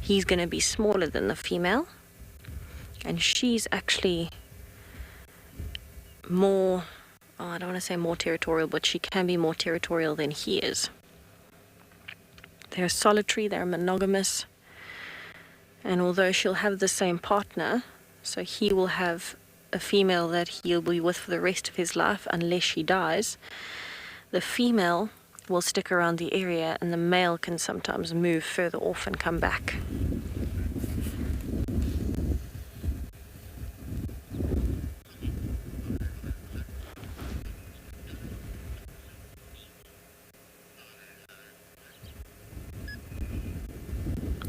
He's going to be smaller than the female, and she's actually more, I don't want to say more territorial, but she can be more territorial than he is. They're solitary, they're monogamous, and although she'll have the same partner, so he will have a female that he'll be with for the rest of his life unless she dies, the female will stick around the area and the male can sometimes move further off and come back.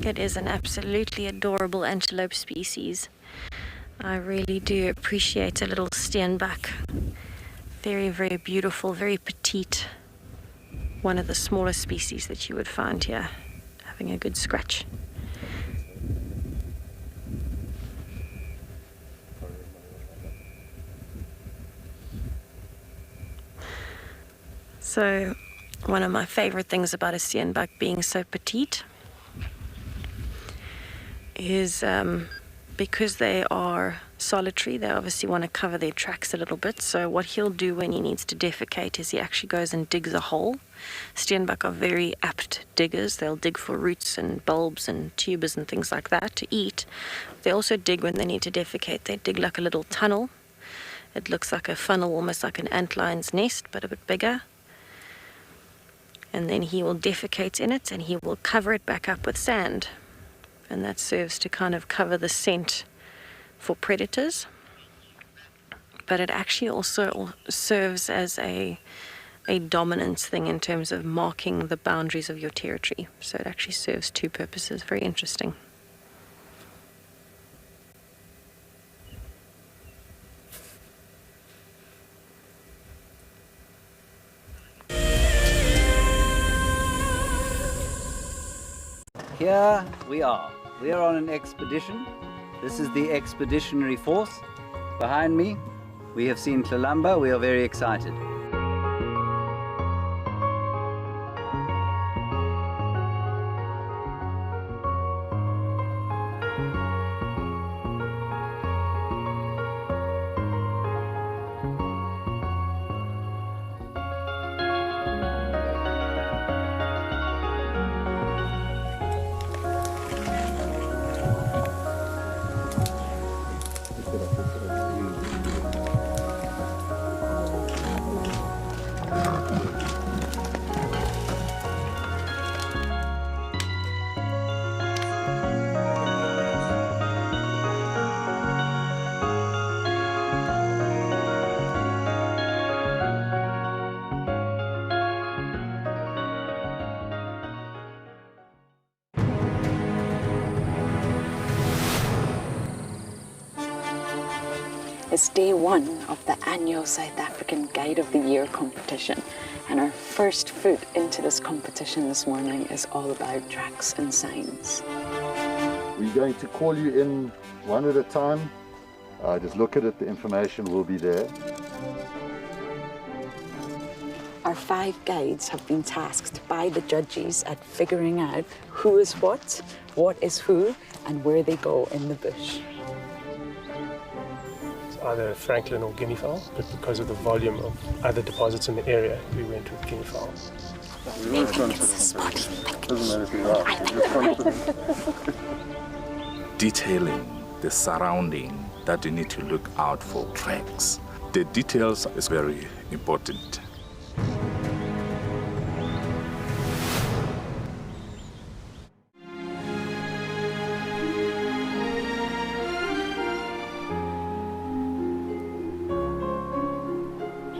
It is an absolutely adorable antelope species. I really do appreciate a little steenbok. Very, very beautiful, very petite. One of the smaller species that you would find here, having a good scratch. So, one of my favorite things about a steenbok being so petite is because they are solitary, they obviously want to cover their tracks a little bit. So what he'll do when he needs to defecate is he actually goes and digs a hole. Steenbok are very apt diggers. They'll dig for roots and bulbs and tubers and things like that to eat. They also dig when they need to defecate. They dig like a little tunnel. It looks like a funnel, almost like an antlion's nest, but a bit bigger. And then he will defecate in it and he will cover it back up with sand. and that serves to kind of cover the scent for predators. But it actually also serves as a dominance thing in terms of marking the boundaries of your territory. So it actually serves two purposes. Very interesting. Here we are. We are on an expedition. This is the expeditionary force. Behind me, we have seen Tlalamba. We are very excited. It's day one of the annual South African Guide of the Year competition, and our first foot into this competition this morning is all about tracks and signs. We're going to call you in one at a time. Just look at it, the information will be there. Our 5 guides have been tasked by the judges at figuring out who is what is who, and where they go in the bush. Either Franklin or guinea fowl, but because of the volume of other deposits in the area, we went with guinea fowl. Detailing the surrounding that you need to look out for tracks. The details is very important.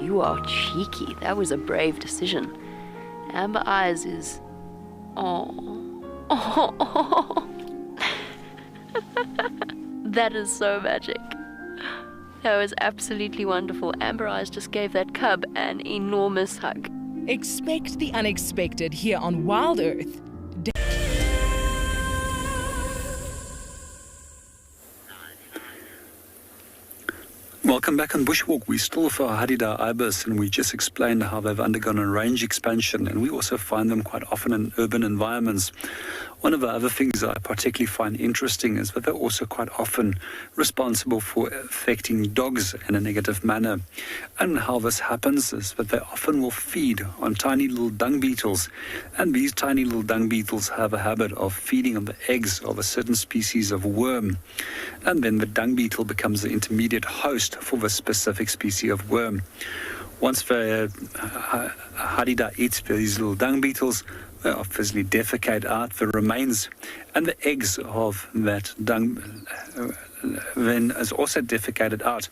You are cheeky. That was a brave decision. Amber Eyes is... Oh. That is so magic. That was absolutely wonderful. Amber Eyes just gave that cub an enormous hug. Expect the unexpected here on WildEarth. Welcome back on Bushwalk. We still with our Hadida ibis, and we just explained how they've undergone a range expansion, and we also find them quite often in urban environments. One of the other things that I particularly find interesting is that they're also quite often responsible for affecting dogs in a negative manner. And how this happens is that they often will feed on tiny little dung beetles, and these tiny little dung beetles have a habit of feeding on the eggs of a certain species of worm. And then the dung beetle becomes the intermediate host for the specific species of worm. Once the Hadida eats these little dung beetles, they obviously defecate out the remains, and the eggs of that dung then is also defecated out.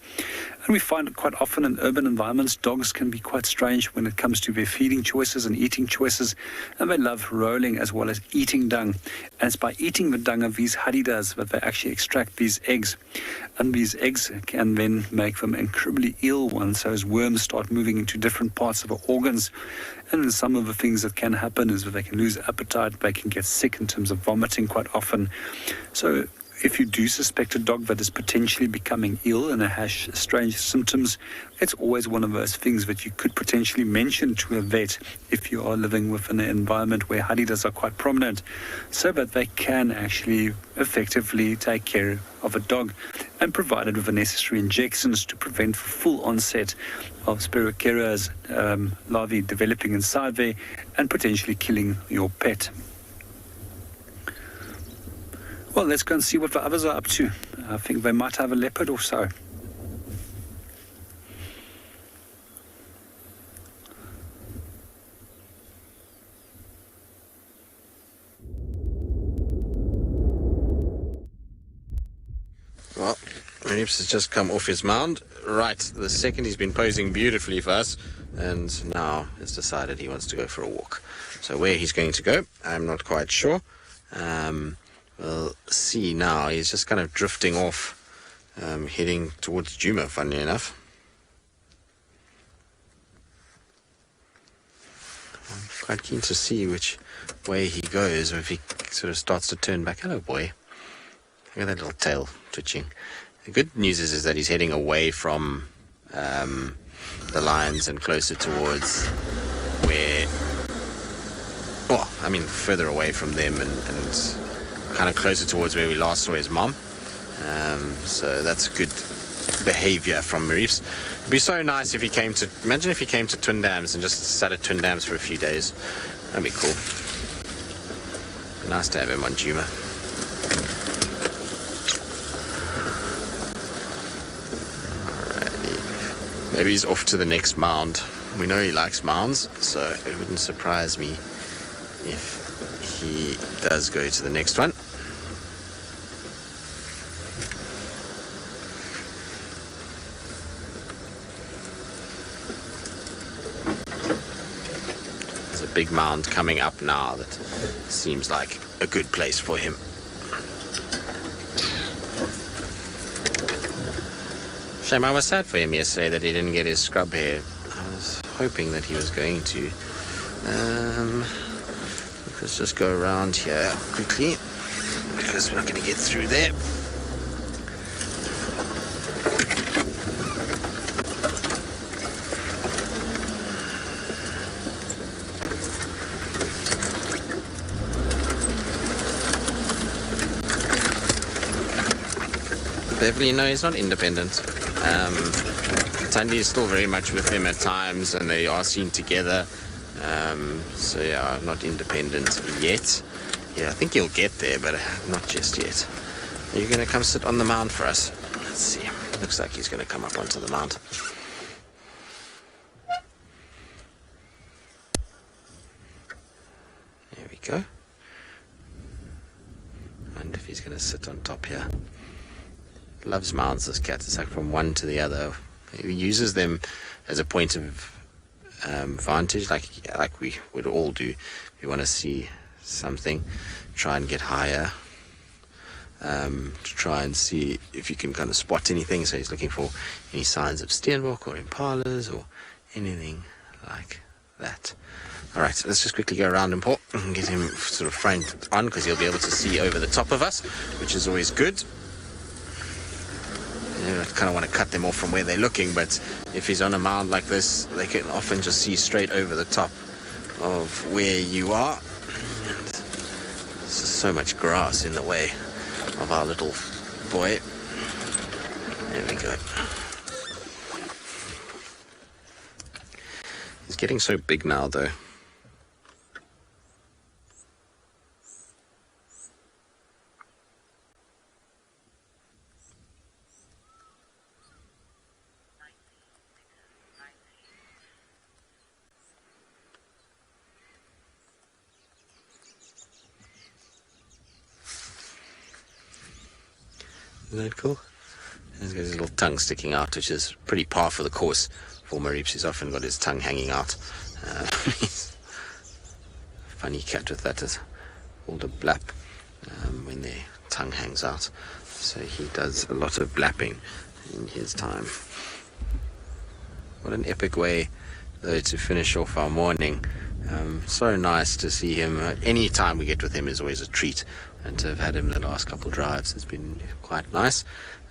And we find quite often in urban environments, dogs can be quite strange when it comes to their feeding choices and eating choices, and they love rolling as well as eating dung. And it's by eating the dung of these Hadidas that they actually extract these eggs. And these eggs can then make them incredibly ill once those worms start moving into different parts of the organs. And then some of the things that can happen is that they can lose appetite, they can get sick in terms of vomiting quite often. So if you do suspect a dog that is potentially becoming ill and it has strange symptoms, it's always one of those things that you could potentially mention to a vet if you are living within an environment where Hadidas are quite prominent, so that they can actually effectively take care of a dog and provide it with the necessary injections to prevent the full onset of Spirocheira's larvae developing inside there and potentially killing your pet. Well, let's go and see what the others are up to. I think they might have a leopard or so. Marips has just come off his mound. Right, the second he's been posing beautifully for us, and now has decided he wants to go for a walk. So where he's going to go, I'm not quite sure. We'll see now. He's just kind of drifting off, heading towards Djuma, funnily enough. I'm quite keen to see which way he goes, or if he sort of starts to turn back. Hello, boy. Look at that little tail twitching. The good news is that he's heading away from the lions and closer towards where, well, I mean, further away from them and kind of closer towards where we last saw his mom. So that's good behavior from Marips. It'd be so nice if he came to, imagine if he came to Twin Dams and just sat at Twin Dams for a few days. That'd be cool. Nice to have him on Djuma. Maybe he's off to the next mound. We know he likes mounds, so it wouldn't surprise me if he does go to the next one. There's a big mound coming up now that seems like a good place for him. Shame, I was sad for him yesterday that he didn't get his scrub hair. I was hoping that he was going to. Let's just go around here quickly, because we're not going to get through there. Beverly, no, he's not independent. Tandy is still very much with him at times, and they are seen together. So yeah, not independent yet. Yeah, I think he'll get there, but not just yet. Are you going to come sit on the mound for us? Let's see. Looks like he's going to come up onto the mound. There we go. I wonder if he's going to sit on top here. Loves mounds, this cat. It's like from one to the other. He uses them as a point of vantage, like we would all do. If you want to see something, try and get higher, to try and see if you can kind of spot anything. So he's looking for any signs of steenbok or impalas or anything like that. All right, so let's just quickly go around and Paul and get him sort of framed on, because he'll be able to see over the top of us, which is always good. I kind of want to cut them off from where they're looking, but if he's on a mound like this, they can often just see straight over the top of where you are. And there's just so much grass in the way of our little boy. There we go. He's getting so big now, though. Isn't that cool? He's got his little tongue sticking out, which is pretty par for the course for Marips. He's often got his tongue hanging out. He's a funny cat with that. It's called a blap when their tongue hangs out. So he does a lot of blapping in his time. What an epic way, though, to finish off our morning. So nice to see him. Any time we get with him is always a treat. And to have had him the last couple of drives has been quite nice.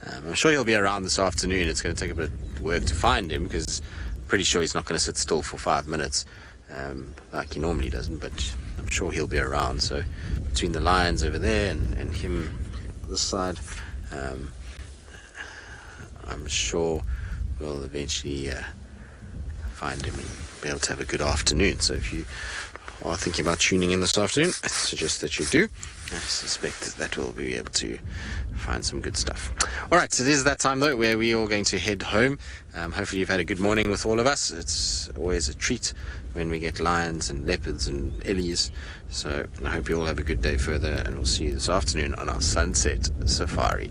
I'm sure he'll be around this afternoon. It's going to take a bit of work to find him, because I'm pretty sure he's not going to sit still for 5 minutes like he normally doesn't, but I'm sure he'll be around. So between the lions over there and him this side, I'm sure we'll eventually find him and be able to have a good afternoon. So if you are thinking about tuning in this afternoon, I suggest that you do. I suspect that we'll be able to find some good stuff. All right, so this is that time, though, where we're all going to head home. Hopefully you've had a good morning with all of us. It's always a treat when we get lions and leopards and ellies. So I hope you all have a good day further, and we'll see you this afternoon on our sunset safari.